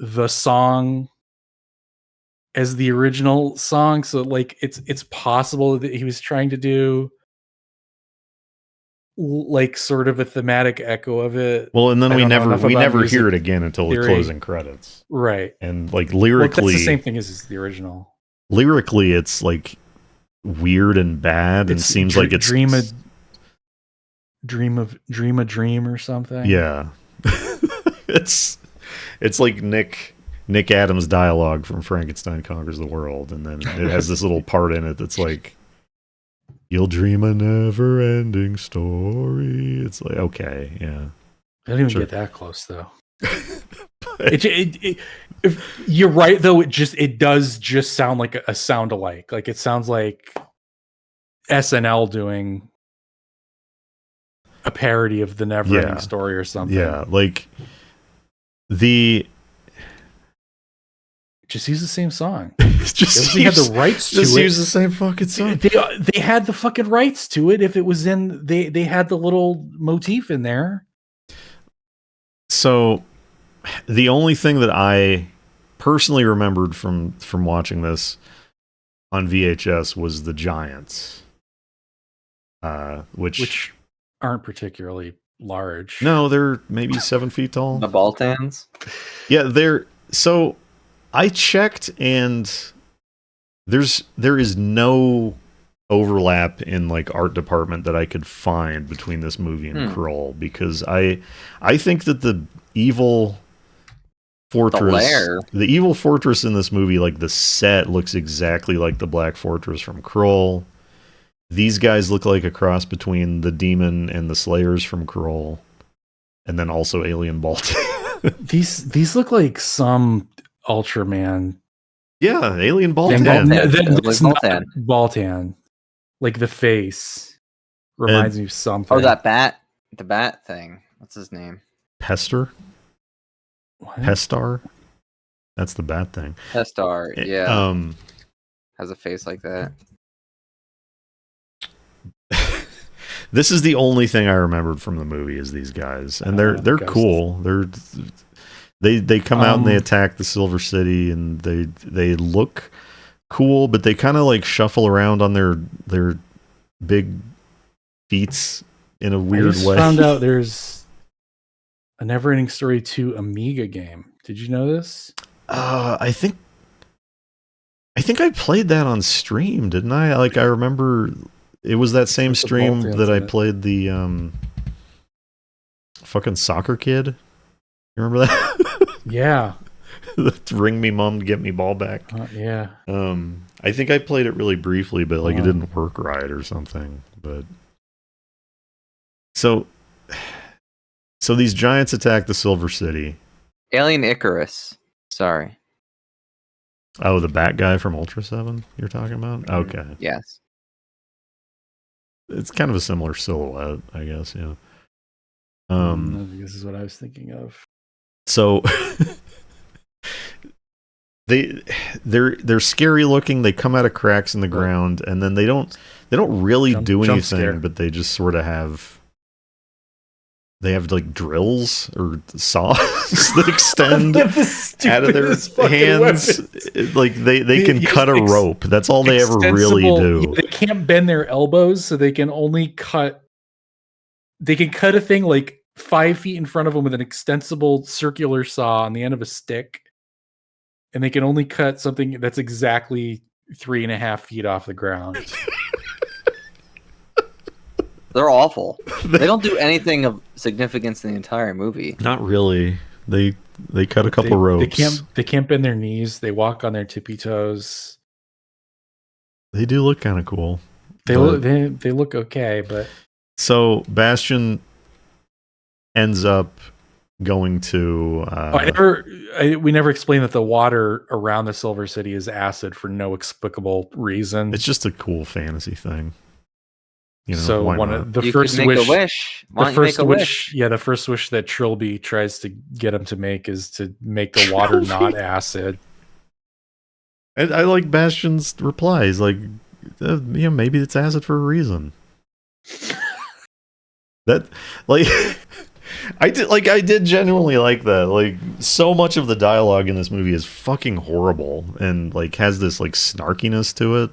the song as the original song, so like it's possible that he was trying to do like sort of a thematic echo of it. Well, and then we never hear it again until the closing credits, right? And like lyrically, that's the same thing as the original. Lyrically, it's like weird and bad, and seems like it's dream a dream or something. Yeah. it's like Nick Adams dialogue from Frankenstein Conquers the World, and then it has this little part in it that's like You'll dream a never-ending story. It's like, okay, yeah. I didn't even Sure. get that close though. If you're right though, it does just sound like a sound alike. Like it sounds like SNL doing a parody of the Neverending Story or something. Yeah, like the just use the same song. just they had the rights to just it. use the same fucking song. They had the fucking rights to it. If it was in, they had the little motif in there. So, the only thing that I personally remembered from watching this on VHS was the Giants, which aren't particularly large. No, they're maybe 7 feet tall. The Baltans? Yeah, they're so. I checked, and there is no overlap in like art department that I could find between this movie and Krull, because I think that the evil fortress, the evil fortress in this movie, like the set looks exactly like the Black Fortress from Krull. These guys look like a cross between the demon and the Slayers from Krull, and then also Alien Baltan. These look like some Ultraman. Yeah, Alien Baltan. Baltan. Baltan. Like the face reminds me of something. Oh, that bat. The bat thing. What's his name? Pester? What? Pestar? That's the bat thing. Pestar, yeah. Has a face like that. This is the only thing I remembered from the movie is these guys. And they're cool. They come out and they attack the Silver City, and they look cool, but they kind of like shuffle around on their big feet in a weird way. I found out there's a Neverending Story 2 Amiga game. Did you know this? I think I played that on stream, didn't I? Like I remember it was that same stream that I played the fucking Soccer Kid. You remember that? Yeah. Ring me, mom, to get me ball back. Yeah. I think I played it really briefly, but like it didn't work right or something. But so these giants attack the Silver City. Alien Icarus. Sorry. Oh, the bat guy from Ultra 7 you're talking about? Okay. Yes. It's kind of a similar silhouette, I guess, yeah. This is what I was thinking of. So they're scary looking. They come out of cracks in the ground, and then they don't really do anything, but they just sort of have like drills or saws that extend out of their hands. Like they can cut a rope. That's all they ever really do. They can't bend their elbows, so they can only cut. They can cut a thing like 5 feet in front of them with an extensible circular saw on the end of a stick, and they can only cut something that's exactly 3.5 feet off the ground. They're awful. They don't do anything of significance in the entire movie. Not really. They cut a couple ropes. They can't bend their knees. They walk on their tippy toes. They do look kind of cool. They look okay, but so Bastion ends up going to. We never explained that the water around the Silver City is acid for no explicable reason. It's just a cool fantasy thing. You know, so the first wish. The first wish that Trilby tries to get him to make is to make the water not acid. I like Bastion's reply. He's like, maybe it's acid for a reason. That like. I did genuinely like that. Like, so much of the dialogue in this movie is fucking horrible and like has this like snarkiness to it.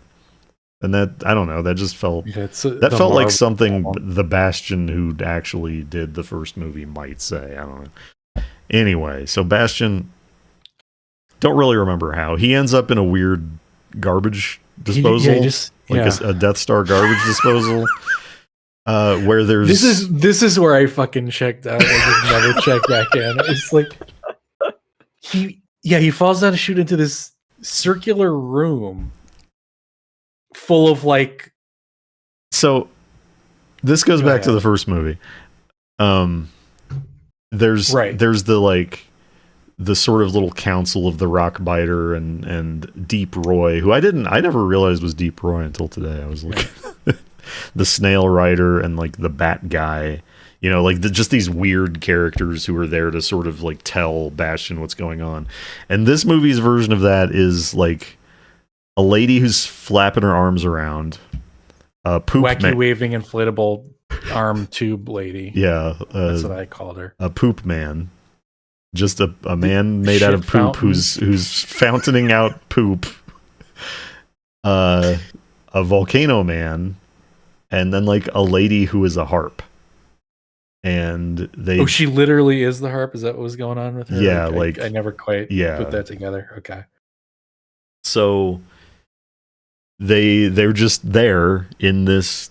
And that, I don't know, that just felt felt like something the Bastion who actually did the first movie might say. I don't know. Anyway, so Bastion, don't really remember how. He ends up in a weird garbage disposal. A Death Star garbage disposal. Where there's this is where I fucking checked out. I just never checked back in. It's like he falls down a chute into this circular room full of like So this goes back to the first movie. There's the sort of little council of the Rockbiter and Deep Roy, who I never realized was Deep Roy until today. I was looking the Snail Rider and like the Bat Guy, you know, like just these weird characters who are there to sort of like tell Bastion what's going on. And this movie's version of that is like a lady who's flapping her arms around, wacky waving inflatable arm tube lady. Yeah, that's what I called her. A poop man. Just a man made out of poop who's fountaining out poop. A volcano man, and then like a lady who is a harp. And she literally is the harp. Is that what was going on with her? Yeah, I never quite put that together. Okay. So they're just there in this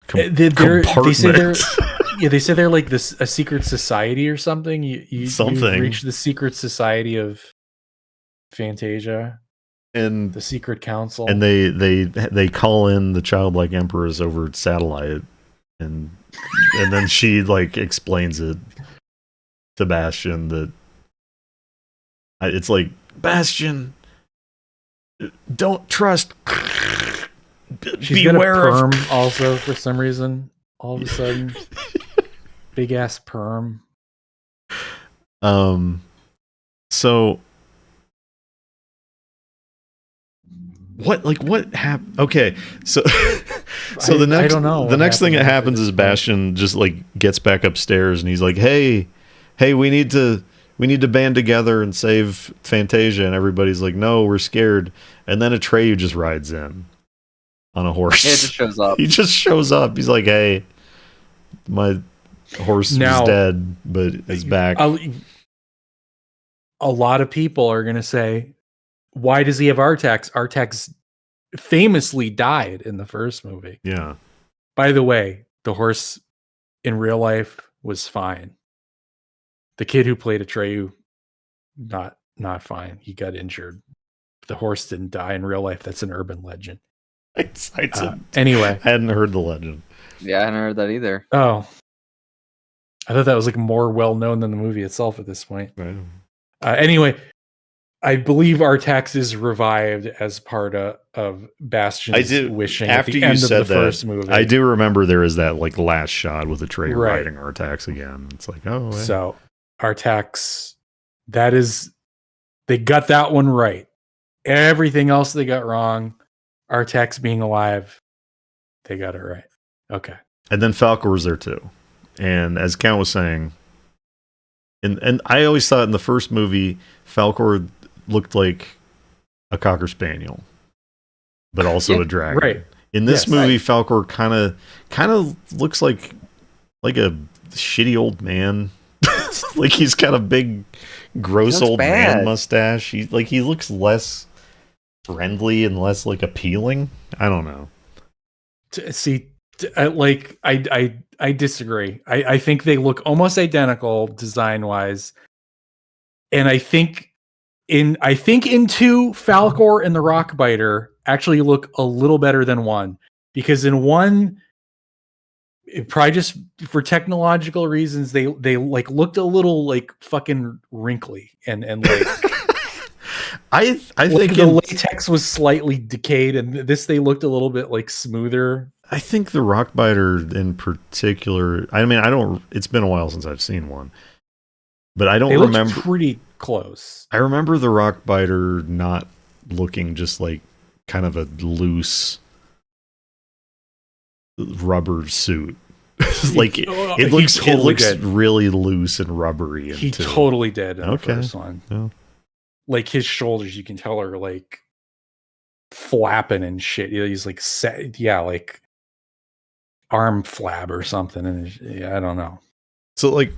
compartment. They say they're like a secret society or something. You've reached the secret society of Fantasia and the secret council. And they call in the childlike empress over satellite, and then she like explains it to Bastion that it's like, Bastion, don't trust. She's got a perm also for some reason. All of a sudden, big ass perm. So what happened? Okay, so the next, I don't know. The next thing that happens is Bastion just like gets back upstairs and he's like, hey, we need to band together and save Fantasia, and everybody's like, no, we're scared. And then Atreyu just rides in on a horse. Yeah, it just shows up. He just shows up. He's like, hey, my horse was dead, but it's back. A lot of people are going to say, why does he have Artax? Artax famously died in the first movie. Yeah. By the way, the horse in real life was fine. The kid who played Atreyu, not fine. He got injured. The horse didn't die in real life. That's an urban legend. Anyway, I hadn't heard the legend. Yeah, I hadn't heard that either. Oh, I thought that was like more well known than the movie itself at this point. Right. Anyway, I believe Artax is revived as part of Bastion's wishing after at the you end said of the first movie. I do remember there is that like last shot with Atreyu riding Artax again. It's like, oh, hey. So Artax, they got that one right. Everything else they got wrong. Artax being alive, they got it right. Okay. And then Falcor was there too. And as Count was saying, and I always thought in the first movie, Falcor looked like a Cocker Spaniel, but also a dragon. Right. In this movie, Falcor kind of looks like a shitty old man. Like he's got a big, gross old man mustache. He looks less friendly and less like appealing. I don't know. I disagree. I think they look almost identical design wise, and I think in two, Falcor and the Rockbiter actually look a little better than one, because in one, probably just for technological reasons, they like looked a little like fucking wrinkly and like. I think the latex was slightly decayed, and they looked a little bit like smoother. I think the Rockbiter in particular. I mean, it's been a while since I've seen one, but I don't remember. Pretty close. I remember the Rockbiter not looking just like kind of a loose rubber suit. Like it looks really loose and rubbery. He totally did in the first one. Yeah. Like his shoulders, you can tell are like flapping and shit. He's like set, like arm flab or something, and I don't know. So like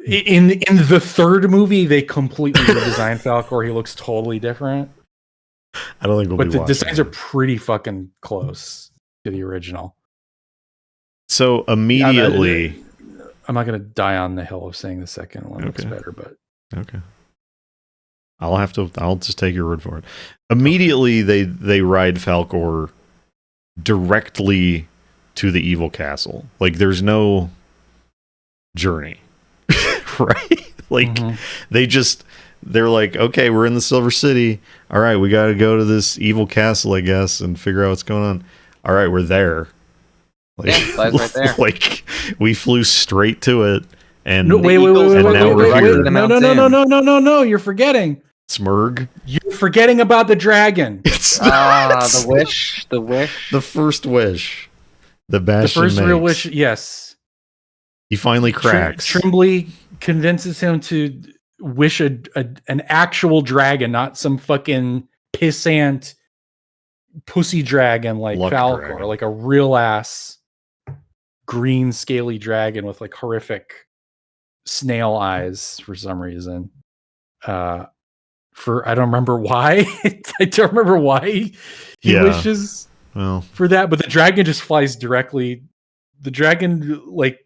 in the third movie, they completely redesigned Falcor. He looks totally different. I don't think but the designs are pretty fucking close to the original. So immediately, I'm not going to die on the hill of saying the second one looks better, but okay. I'll just take your word for it. Immediately, they ride Falcor directly to the evil castle. Like there's no journey. Right? Like they're like, okay, we're in the Silver City. All right, we got to go to this evil castle, I guess, and figure out what's going on. All right, we're there. Like, Yeah, flies right there. Like we flew straight to it, and No, wait, no, you're forgetting. Smurg. You're forgetting about the dragon. It's not. The wish. The first wish. The Bastion first makes. real wish, yes. He finally cracks. Trimbley convinces him to wish an actual dragon, not some fucking pissant pussy dragon like Luck Falcor, dragon. like a real ass green scaly dragon with like horrific snail eyes for some reason. I don't remember why. I don't remember why he wishes for that, but the dragon just flies directly. The dragon, like,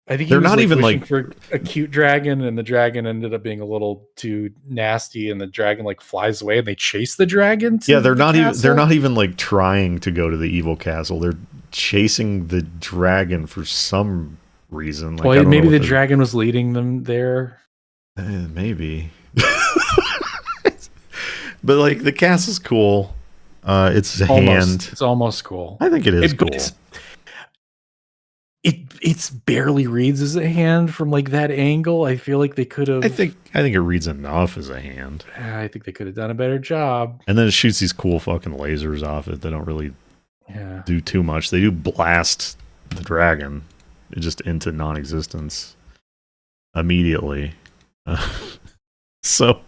I think they're not even wishing like for a cute dragon, and the dragon ended up being a little too nasty, and the dragon like flies away, and they chase the dragon. They're not even like trying to go to the evil castle. They're chasing the dragon for some reason. Like, well, maybe the dragon was leading them there. Maybe. But like the castle's cool. It's a hand. It's almost cool. I think it is cool. It's barely reads as a hand from like that angle. I feel like they could have. I think it reads enough as a hand. I think they could have done a better job. And then it shoots these cool fucking lasers off it. They don't really do too much. They do blast the dragon just into non-existence immediately. So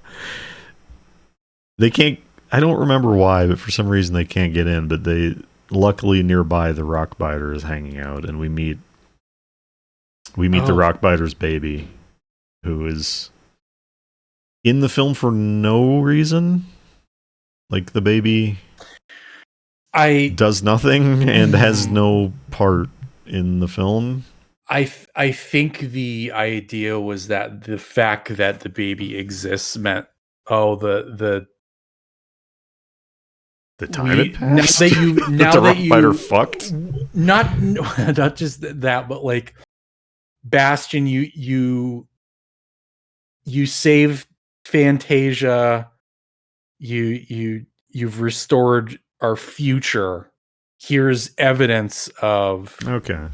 they can't. I don't remember why, but for some reason they can't get in. But they luckily nearby the rockbiter is hanging out, and we meet the rockbiter's baby, who is in the film for no reason. Like the baby does nothing and has no part in the film. I think the idea was that the fact that the baby exists meant the time it passed. Now that you rockbiter fucked. Not just that, but like Bastion, you saved Fantasia. You've restored our future. Here's evidence of okay.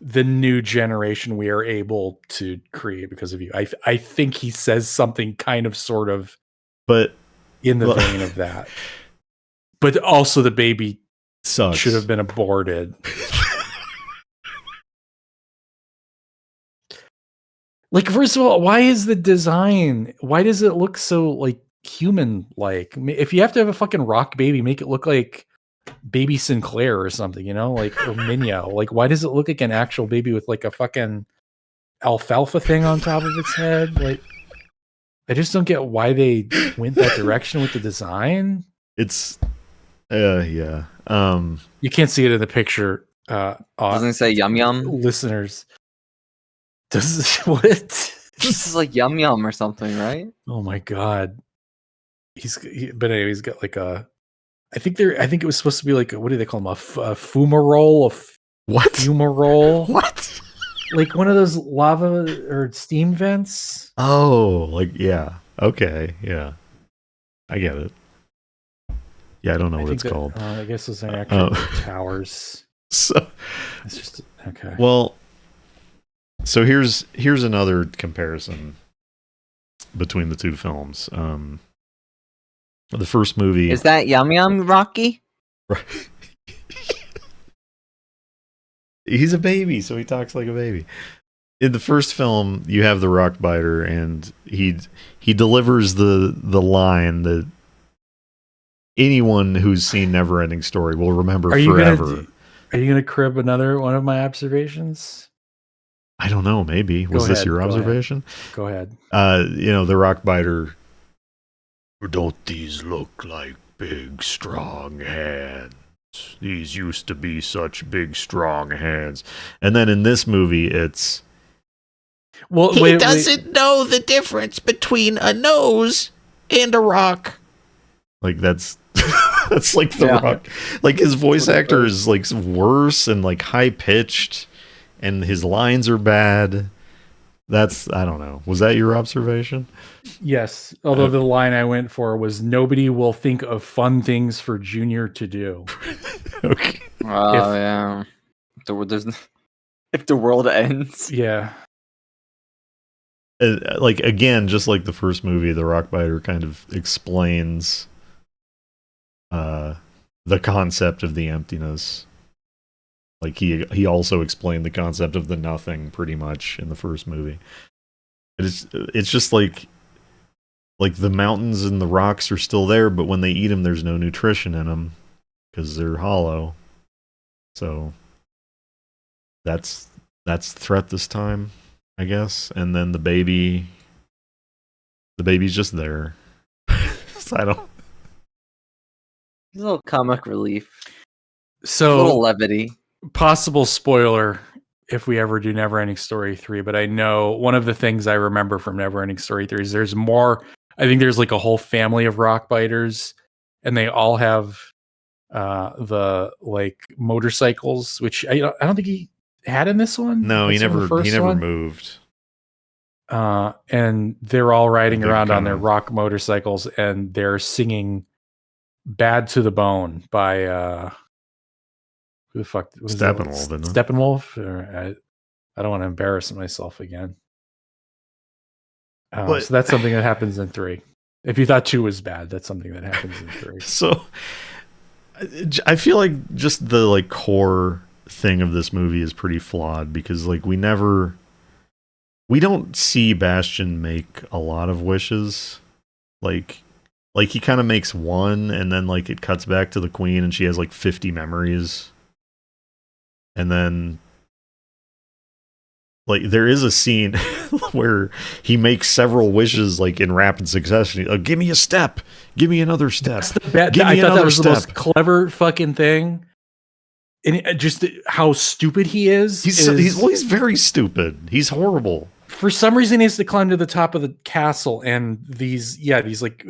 the new generation we are able to create because of you. I think he says something kind of sort of, but in the vein of that. But also the baby sucks. Should have been aborted. Like, first of all, why is the design? Why does it look so like human-like? If you have to have a fucking rock baby, make it look like Baby Sinclair or something, like or Minyo. Like, why does it look like an actual baby with like a fucking alfalfa thing on top of its head? Like, I just don't get why they went that direction with the design. It's yeah. You can't see it in the picture. Doesn't it say yum yum? Listeners. Does what? This is like yum yum or something, right? Oh my god. But anyway, he's got like a. I think it was supposed to be like what do they call them? A fumarole? What? Fumarole? What? Like one of those lava or steam vents? Oh, like yeah. Okay, yeah. I get it. Yeah, I don't know what it's called. I guess those are actually towers. So it's just okay. Well, so here's another comparison between the two films. The first movie is that Yum Yum Rocky? Right. He's a baby, so he talks like a baby. In the first film, you have the rockbiter, and he delivers the line that anyone who's seen Neverending Story will remember forever. Are you going to crib another one of my observations? I don't know. Maybe. Was this your observation? Go ahead. The rockbiter. Don't these look like big, strong hands? These used to be such big, strong hands. And then in this movie, it's... Well, he doesn't know the difference between a nose and a rock. Like, that's... That's like the Rock. Like his voice actor is like worse and like high pitched, and his lines are bad. That's, I don't know. Was that your observation? Yes. Although the line I went for was nobody will think of fun things for Junior to do. Okay. Oh, yeah. If the world ends. Yeah. Like, again, just like the first movie, the Rockbiter kind of explains the concept of the emptiness. Like he also explained the concept of the nothing pretty much in the first movie. It's just like the mountains and the rocks are still there, but when they eat them, there's no nutrition in them because they're hollow. So that's the threat this time, I guess. And then the baby's just there. So I don't. A little comic relief. So a little levity. Possible spoiler if we ever do Neverending Story 3, but I know one of the things I remember from Neverending Story 3 is there's more. I think there's like a whole family of rock biters, and they all have the like motorcycles, which I don't think he had in this one. No, he never one. moved. And they're all riding around on their rock motorcycles, and they're singing "Bad to the Bone" by who the fuck was Steppenwolf? Steppenwolf? I don't want to embarrass myself again. So that's something that happens in 3. If you thought 2 was bad, that's something that happens in 3. So I feel like just the like core thing of this movie is pretty flawed because like we don't see Bastion make a lot of wishes. Like he kind of makes one, and then like it cuts back to the queen and she has like 50 memories. And then like there is a scene where he makes several wishes like in rapid succession. Give me a step. Give me another step. I thought that was the most clever fucking thing. And just how stupid he is. He's very stupid. He's horrible. For some reason, he has to climb to the top of the castle, and these like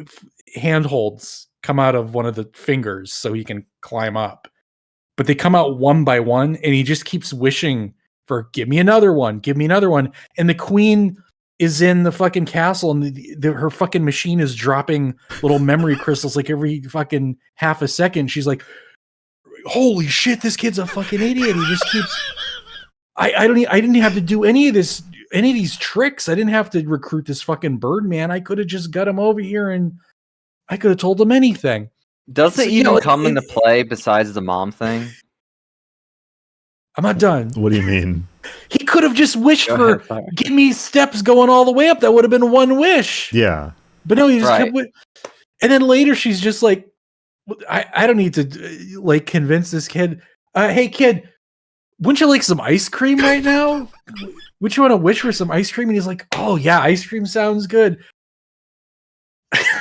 handholds come out of one of the fingers so he can climb up. But they come out one by one, and he just keeps wishing for give me another one. And the queen is in the fucking castle, and her fucking machine is dropping little memory crystals like every fucking half a second. She's like, holy shit, this kid's a fucking idiot. He just keeps. I didn't have to do any of these tricks. I didn't have to recruit this fucking Birdman. I could have just got him over here, and I could have told him anything. Does it even come into play besides the mom thing? I'm not done. What do you mean? He could have just wished give me steps going all the way up. That would have been one wish. Yeah. But no, he just kept and then later she's just like, I don't need to like convince this kid. Hey kid, wouldn't you like some ice cream right now? Would you want to wish for some ice cream? And he's like, oh yeah, ice cream sounds good.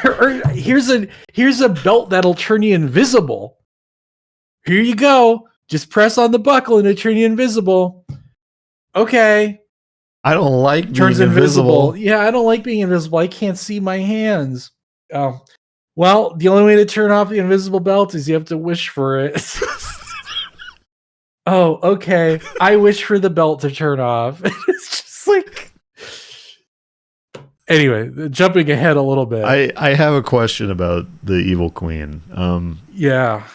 Or here's a belt that'll turn you invisible. Here you go. Just press on the buckle and it'll turn you invisible. Okay. I don't like turns being invisible. Yeah, I don't like being invisible. I can't see my hands. Oh. Well, the only way to turn off the invisible belt is you have to wish for it. Oh, okay. I wish for the belt to turn off. It's just like... Anyway, jumping ahead a little bit. I have a question about the evil queen. Yeah.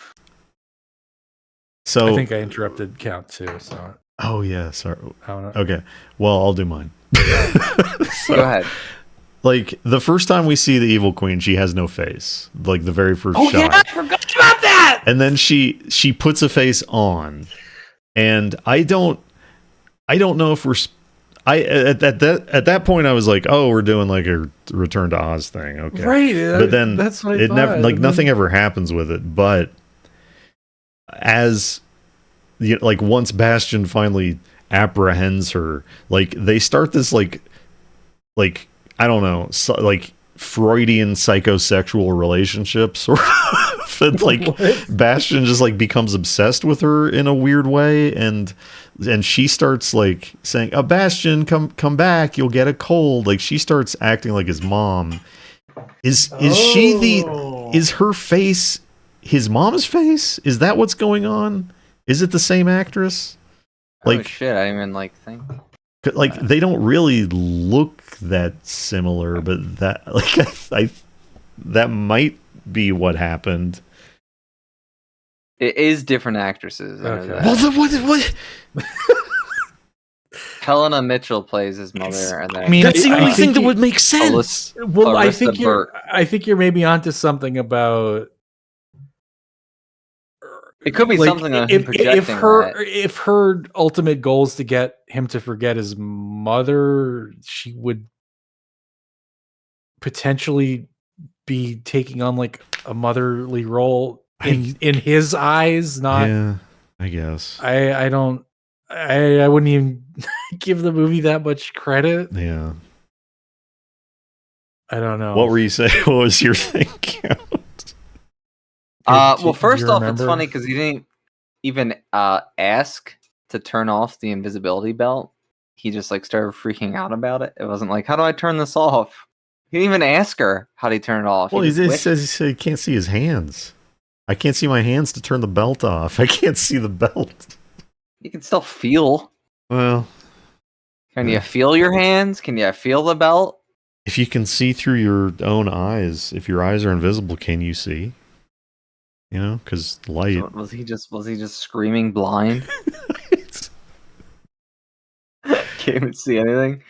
So I think I interrupted Count too. So. Oh yeah, sorry. I don't know. Okay, well I'll do mine. Go ahead. Like the first time we see the evil queen, she has no face. Like the very first shot. Yeah, I forgot about that. And then she puts a face on, and I don't know if we're. At that point I was like, oh, we're doing like a Return to Oz thing, okay? Right. But then that's what it never like nothing ever happens with it. But as like once Bastion finally apprehends her, like they start this like I don't know, like Freudian psychosexual relationship sort of. And like Bastion just like becomes obsessed with her in a weird way, and she starts like saying, Bastion, come back, you'll get a cold. Like she starts acting like his mom. Is her face his mom's face? Is that what's going on? Is it the same actress? Oh shit! I didn't even think. Like they don't really look that similar, but that I that might be what happened. It is different actresses. I know Okay. that. Well, what? Helena Mitchell plays his mother, and then I mean, That's the I only think thing that you- would make sense. Well, I Clarissa think Burt. you're maybe onto something about. It could be Like, something on him projecting if her ultimate goal is to get him to forget his mother, she would potentially be taking on like a motherly role in his eyes. Not, Yeah, I guess. I don't. I wouldn't even give the movie that much credit. Yeah. I don't know. What were you saying? What was your thing? Well, Do first you off, it's remember? funny because he didn't even ask to turn off the invisibility belt. He just like started freaking out about it. It wasn't like, how do I turn this off? He didn't even ask her how do you turn it off. Well, he he just says wished. he can't see his hands. I can't see my hands to turn the belt off. I can't see the belt. You can still feel. Well, Can you feel your hands? Can you feel the belt? if you can see through your own eyes, if your eyes are invisible, can you see? You know, because light. So was he just screaming blind? Can't even see anything.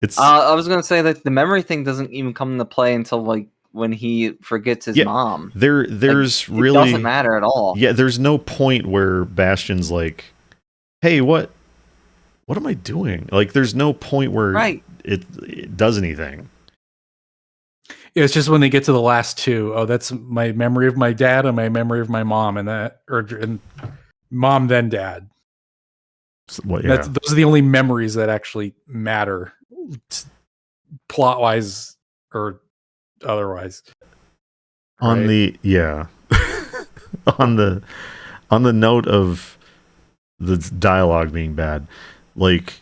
It's I was gonna say that the memory thing doesn't even come into play until like when he forgets his mom. there's Like, really it doesn't matter at all. Yeah, there's no point where Bastion's like, "Hey, what am I doing?" Like, there's no point where Right. it does anything. It's just when they get to the last two. Oh, that's my memory of my dad and my memory of my mom, and mom then dad. What? Yeah. Those are the only memories that actually matter, plot wise or otherwise. On Right? the on the note of the dialogue being bad, like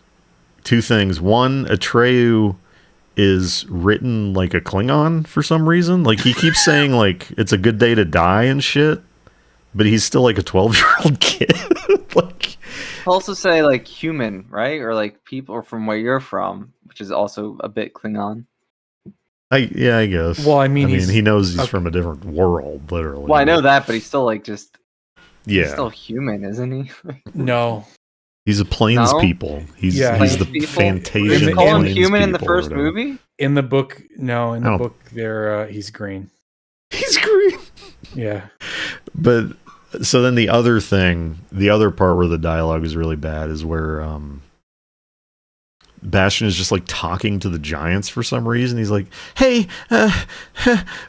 two things. One, Atreyu is written like a Klingon for some reason. Like he keeps saying like it's a good day to die and shit, but he's still like a 12-year-old kid. Like I'll also say like human, right? Or like people from where you're from, which is also a bit Klingon. I guess. Well, I mean, he knows he's okay. from a different world, literally. Well, I know that, but he's still like he's Yeah, still human, isn't he? No. he's a plains No? people. He's Yeah, he's Plains the people? Fantasian Did you call him plains human in the people or first whatever. movie? In the book, no. In I the don't- book, there he's green. He's green. Yeah. But so then the other part where the dialogue is really bad is where Bastion is just like talking to the giants for some reason. He's like, "Hey,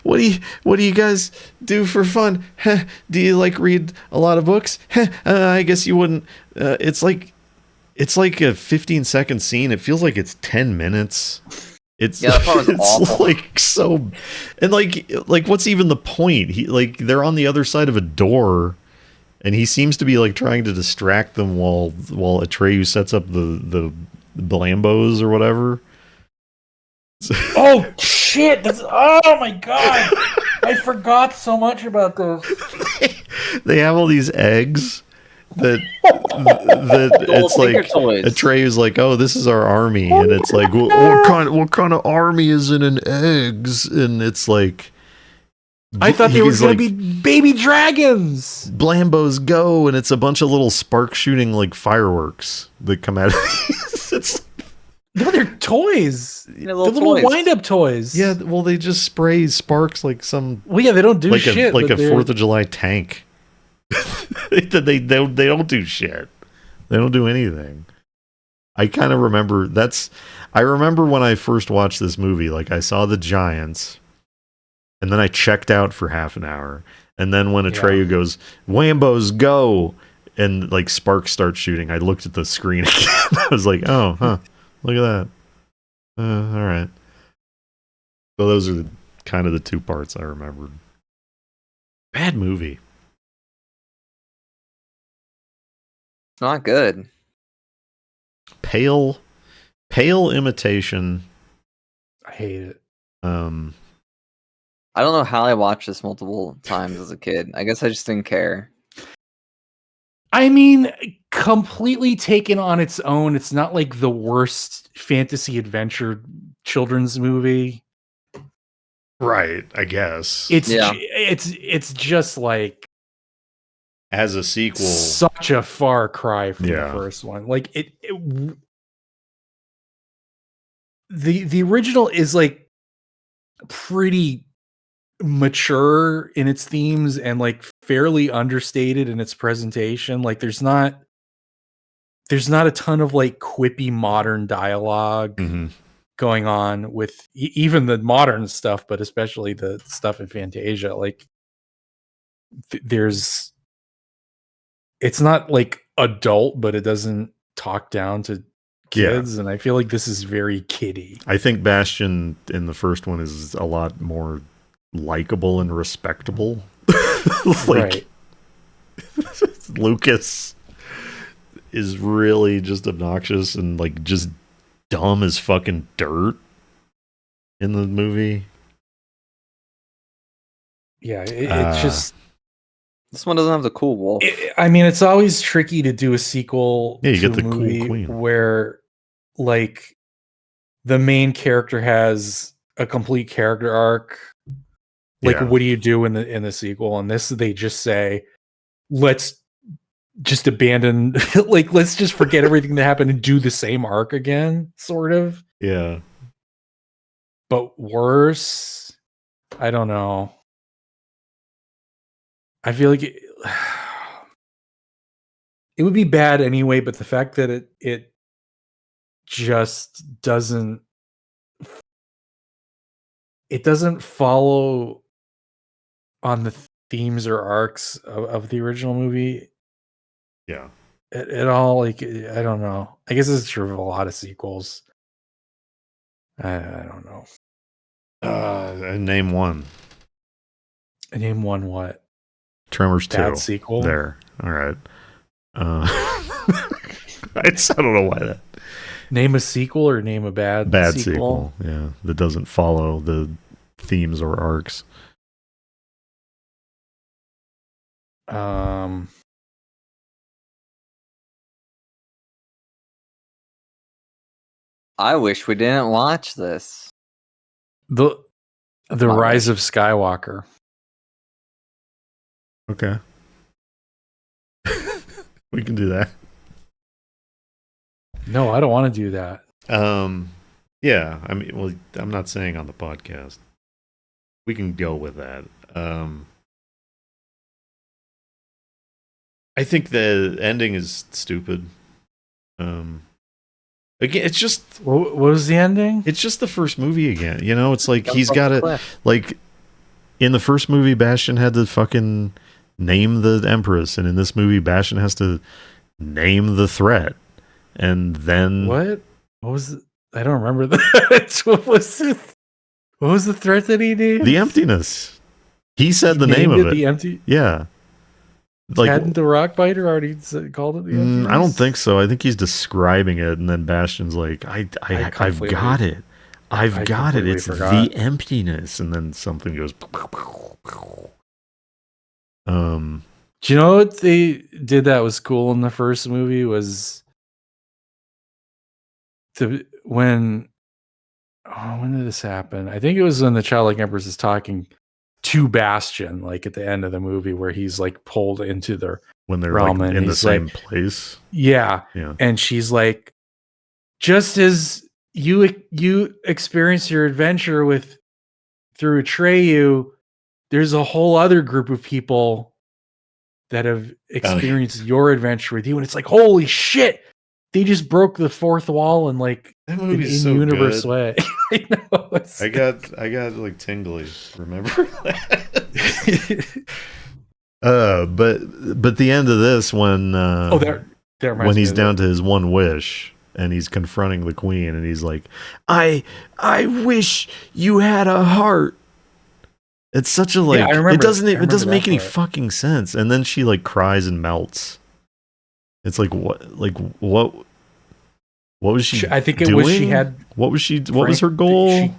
what do you guys do for fun? Do you like read a lot of books? I guess you wouldn't." It's like a 15-second scene. It feels like it's 10 minutes. It's Yeah, that part was it's awful. like so, and like what's even the point? They're on the other side of a door, and he seems to be like trying to distract them while Atreyu sets up the Blambos or whatever. Oh shit! Oh my god! I forgot so much about those. They have all these eggs that it's Little like Tinker Toys. Atreyu's like, "Oh, this is our army," and it's like, what kind of army is in eggs? And it's like, I thought they were he's going like, to be baby dragons. Blambos go, and it's a bunch of little spark shooting like fireworks that come out of these. It's No, they're toys. Yeah, The little toys. wind-up toys. yeah, well, they just spray sparks like some Well, yeah, they don't do like shit. a but they're- 4th of July tank. they don't do shit. They don't do anything. I kind of remember I remember when I first watched this movie, like I saw the giants, and then I checked out for half an hour, and then when Atreyu goes, "Wambos go," and like sparks start shooting, I looked at the screen again. I was like, "Oh, huh, look at that." All right. So those are kind of the two parts I remembered. Bad movie. It's not good. Pale imitation. I hate it. I don't know how I watched this multiple times as a kid. I guess I just didn't care. I mean, completely taken on its own, it's not like the worst fantasy adventure children's movie. Right, I guess. It's just like as a sequel, such a far cry from Yeah. the first one. Like the original is like pretty mature in its themes and like fairly understated in its presentation. Like there's not a ton of like quippy modern dialogue Mhm. going on with even the modern stuff, but especially the stuff in Fantasia. Like it's not like adult, but it doesn't talk down to kids, and I feel like this is very kiddie. I think Bastion in the first one is a lot more likable and respectable. Right. Lucas is really just obnoxious and like just dumb as fucking dirt in the movie. Yeah, it's just this one doesn't have the cool wolf. I mean, it's always tricky to do a sequel Yeah, you to get the a cool movie queen. where like the main character has a complete character arc. Like, what do you do in the sequel? And this, they just say, let's just abandon, like, let's just forget everything that happened and do the same arc again, sort of. Yeah. But worse, I don't know. I feel like it would be bad anyway, but the fact that it just doesn't follow on the themes or arcs of the original movie. Yeah. It all, like, I don't know. I guess it's true of a lot of sequels. I don't know. Name one. Name one what? Tremors 2. Bad sequel? There. All right. I don't know why that. Name a sequel or name a bad sequel. Yeah, that doesn't follow the themes or arcs. I wish we didn't watch this. The Rise of Skywalker. Okay. We can do that. No, I don't want to do that. Yeah, I mean, well, I'm not saying on the podcast. We can go with that. I think the ending is stupid. Again, it's just what was the ending? It's just the first movie again. You know, it's like he's got it. Like in the first movie, Bastion had to fucking name the Empress, and in this movie, Bastion has to name the threat. And then what was it? I don't remember that. What was it? What was the threat that he named? The emptiness. He said the name of it. The empty. Yeah. Like, hadn't the rock biter already called it the emptiness? I don't think so. I think he's describing it, and then Bastion's like, I've got it. I've got it. It's the emptiness. And then something goes. Do you know what they did that was cool in the first movie was when did this happen? I think it was when the Childlike Empress is talking to Bastion, like at the end of the movie, where he's like pulled into the when they're realm, like and in the same like, place. Yeah. And she's like, just as you experience your adventure through Atreyu, there's a whole other group of people that have experienced your adventure with you, and it's like, holy shit, they just broke the fourth wall in like that an movie's so in-universe good. way. I know. I got like tingly. Remember that? But the end of this when when he's down to his one wish and he's confronting the queen and he's like, I wish you had a heart. It's such a like it doesn't make any fucking sense. And then she like cries and melts. It's like what was she I think it doing? was she had what was her goal? She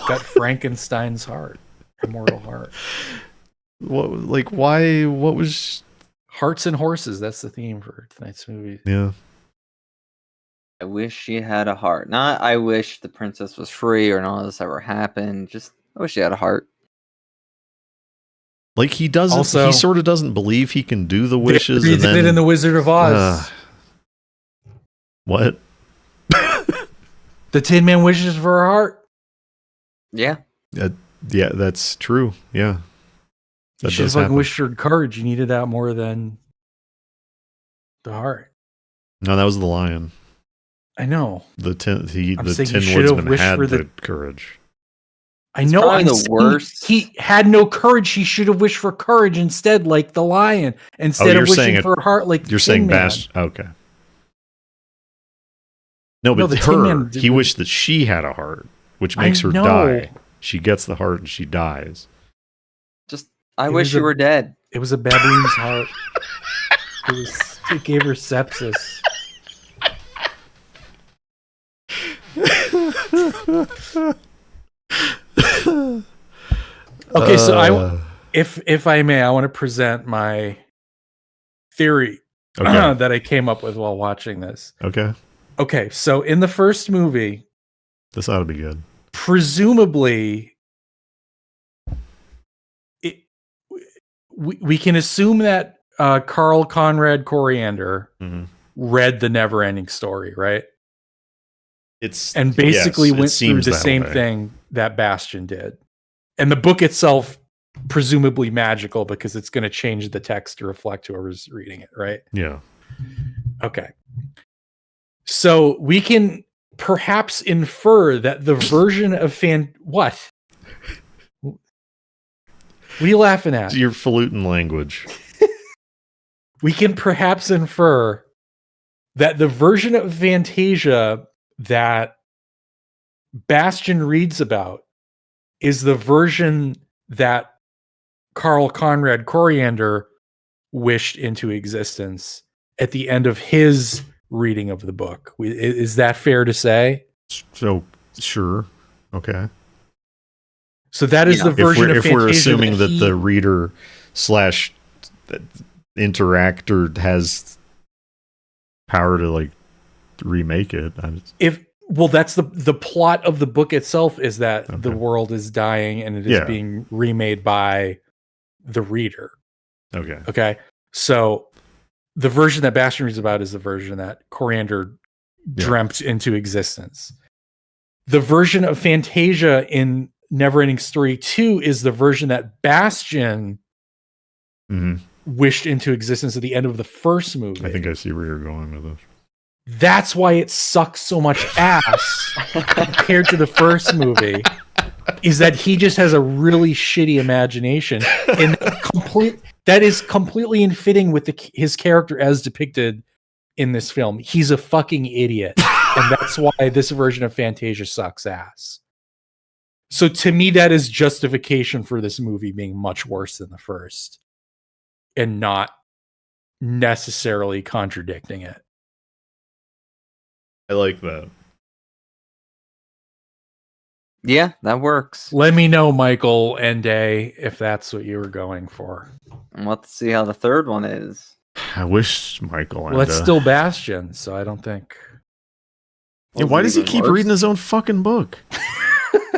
got Frankenstein's heart. Immortal heart. What? Like, why? What was? Hearts and horses. That's the theme for tonight's movie. Yeah. I wish she had a heart. Not I wish the princess was free or none of this ever happened. Just I wish she had a heart. Like he doesn't. Also, he sort of doesn't believe he can do the wishes. He And did then, it in the Wizard of Oz. What? The Tin Man wishes for a heart. Yeah. Yeah, that's true. Yeah. You should have fucking wished for courage. You needed that more than the heart. No, that was the lion. I know. The Tin I'm Woodsman had the courage. I know. I'm the worst. He had no courage. He should have wished for courage instead, like the lion, instead of wishing for a heart, like you're saying Bash. Okay. No, but he wished that she had a heart, which makes her die. She gets the heart and she dies. Just, I wish you were dead. It was a baboon's heart. It gave her sepsis. Okay, so if I may, I want to present my theory that I came up with while watching this. Okay, so in the first movie, this ought to be good. Presumably, we can assume that Carl Conrad Coriander read the Neverending Story, right? And basically went through the same thing that Bastian did. And the book itself, presumably magical because it's going to change the text to reflect whoever's reading it, right? Yeah. Okay. So we can perhaps infer that the version of What? What are you laughing at? It's your falutin language. We can perhaps infer that the version of Fantasia that Bastian reads about is the version that Carl Conrad Coriander wished into existence at the end of his reading of the book. Is that fair to say? So, sure. Okay. So that is the version of Fantasia. If we're assuming that the reader / interactor has power to like remake it. That's the plot of the book itself is that the world is dying and it is being remade by the reader. Okay. So the version that Bastian reads about is the version that Coriander dreamt into existence. The version of Fantasia in Neverending Story 2 is the version that Bastian wished into existence at the end of the first movie. I think I see where you're going with this. That's why it sucks so much ass compared to the first movie, is that he just has a really shitty imagination. And that is completely in fitting with his character as depicted in this film. He's a fucking idiot. And that's why this version of Fantasia sucks ass. So to me, that is justification for this movie being much worse than the first. And not necessarily contradicting it. I like that. Yeah, that works. Let me know, Michael and Day, if that's what you were going for. And let's see how the third one is. I wish Michael. Well, it's still Bastian, so I don't think. Yeah, why does he keep reading his own fucking book?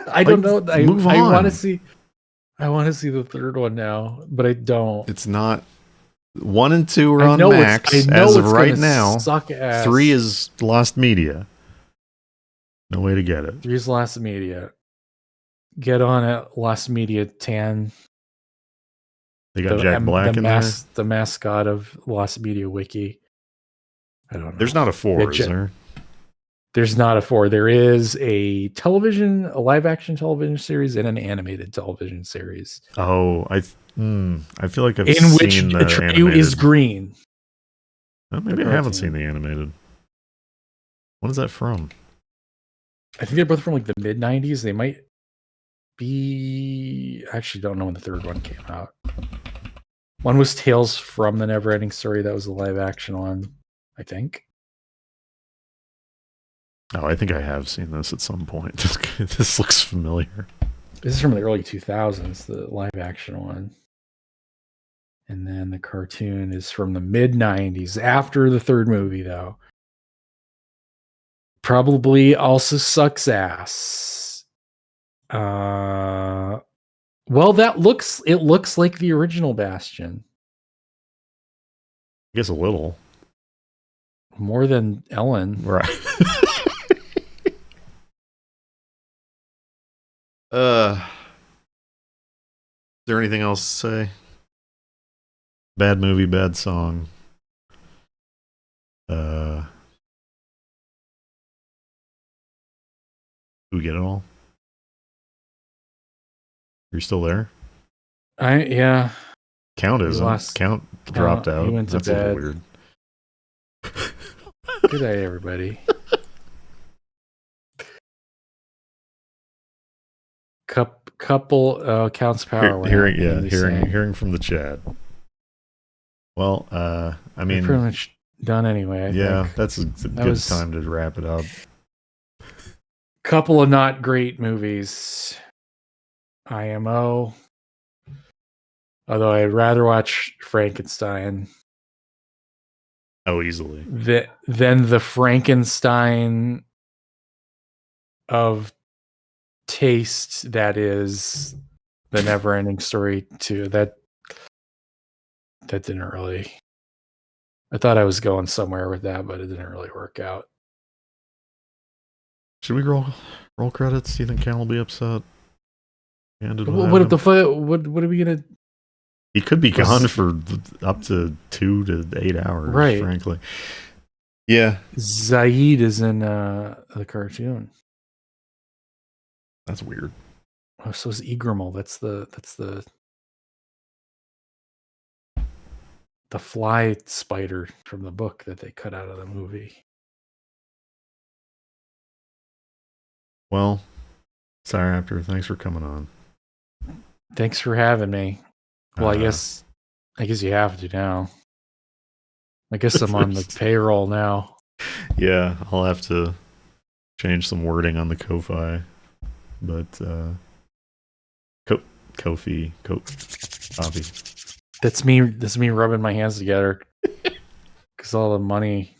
I don't know. Move on. I want to see. I want to see the third one now, but I don't. It's not. 1 and 2 are on Max as of right now. Suck ass. 3 is Lost Media. No way to get it. 3 is Lost Media. Get on it, Lost Media Tan. They got Jack Black in there. The mascot of Lost Media Wiki. I don't know. There's not a 4, is there? There's not a 4. There is a live action television series and an animated television series. Oh, I feel like I've seen the Atreyu animated. Is green. Oh, maybe I haven't seen the animated. What is that from? I think they're both from like the mid 90s. They might be. I actually don't know when the third one came out. One was Tales from the Neverending Story. That was the live action one, I think. Oh, I think I have seen this at some point. This looks familiar. This is from the early 2000s, the live action one. And then the cartoon is from the mid 90s, after the third movie, though. Probably also sucks ass. Well, it looks like the original Bastion. I guess a little. More than Ellen. Right. Is there anything else to say? Bad movie, bad song. Do we get it all? You're still there? Yeah. Count isn't. Count dropped out. He went to That's bed. a little weird. Good day, everybody. Couple counts power. Hearing from the chat. Well, I mean, we're pretty much done anyway. I think. That's a good time to wrap it up. Couple of not great movies. IMO. Although I'd rather watch Frankenstein. Oh, easily. Than the Frankenstein of taste that is the Neverending Story 2. That didn't really. I thought I was going somewhere with that, but it didn't really work out. Should we roll credits? Do you think Cal will be upset? What are we gonna? He could be gone for up to 2 to 8 hours. Right. Frankly. Yeah. Zaid is in the cartoon. That's weird. Oh, so is Egrimal. That's the fly spider from the book that they cut out of the movie. Well, CyRaptor, thanks for coming on. Thanks for having me. Well, I guess you have to now. I guess I'm on the payroll now. Yeah, I'll have to change some wording on the Ko-Fi. But Kofi, Pappy. That's me rubbing my hands together because all the money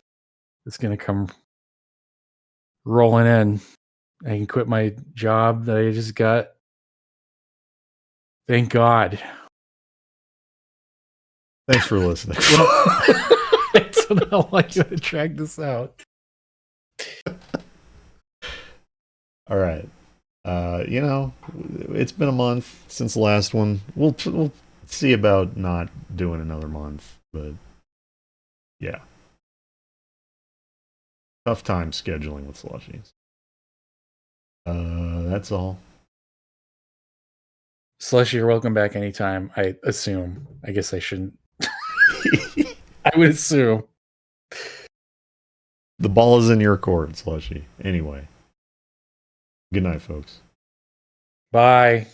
is going to come rolling in. I can quit my job that I just got. Thank God. Thanks for listening. I don't know how you're going to drag this out. All right. It's been a month since the last one. We'll see about not doing another month, but yeah. Tough time scheduling with slushies. That's all. Slushy, you're welcome back anytime, I assume. I guess I shouldn't. I would assume. The ball is in your court, Slushy. Anyway. Good night, folks. Bye.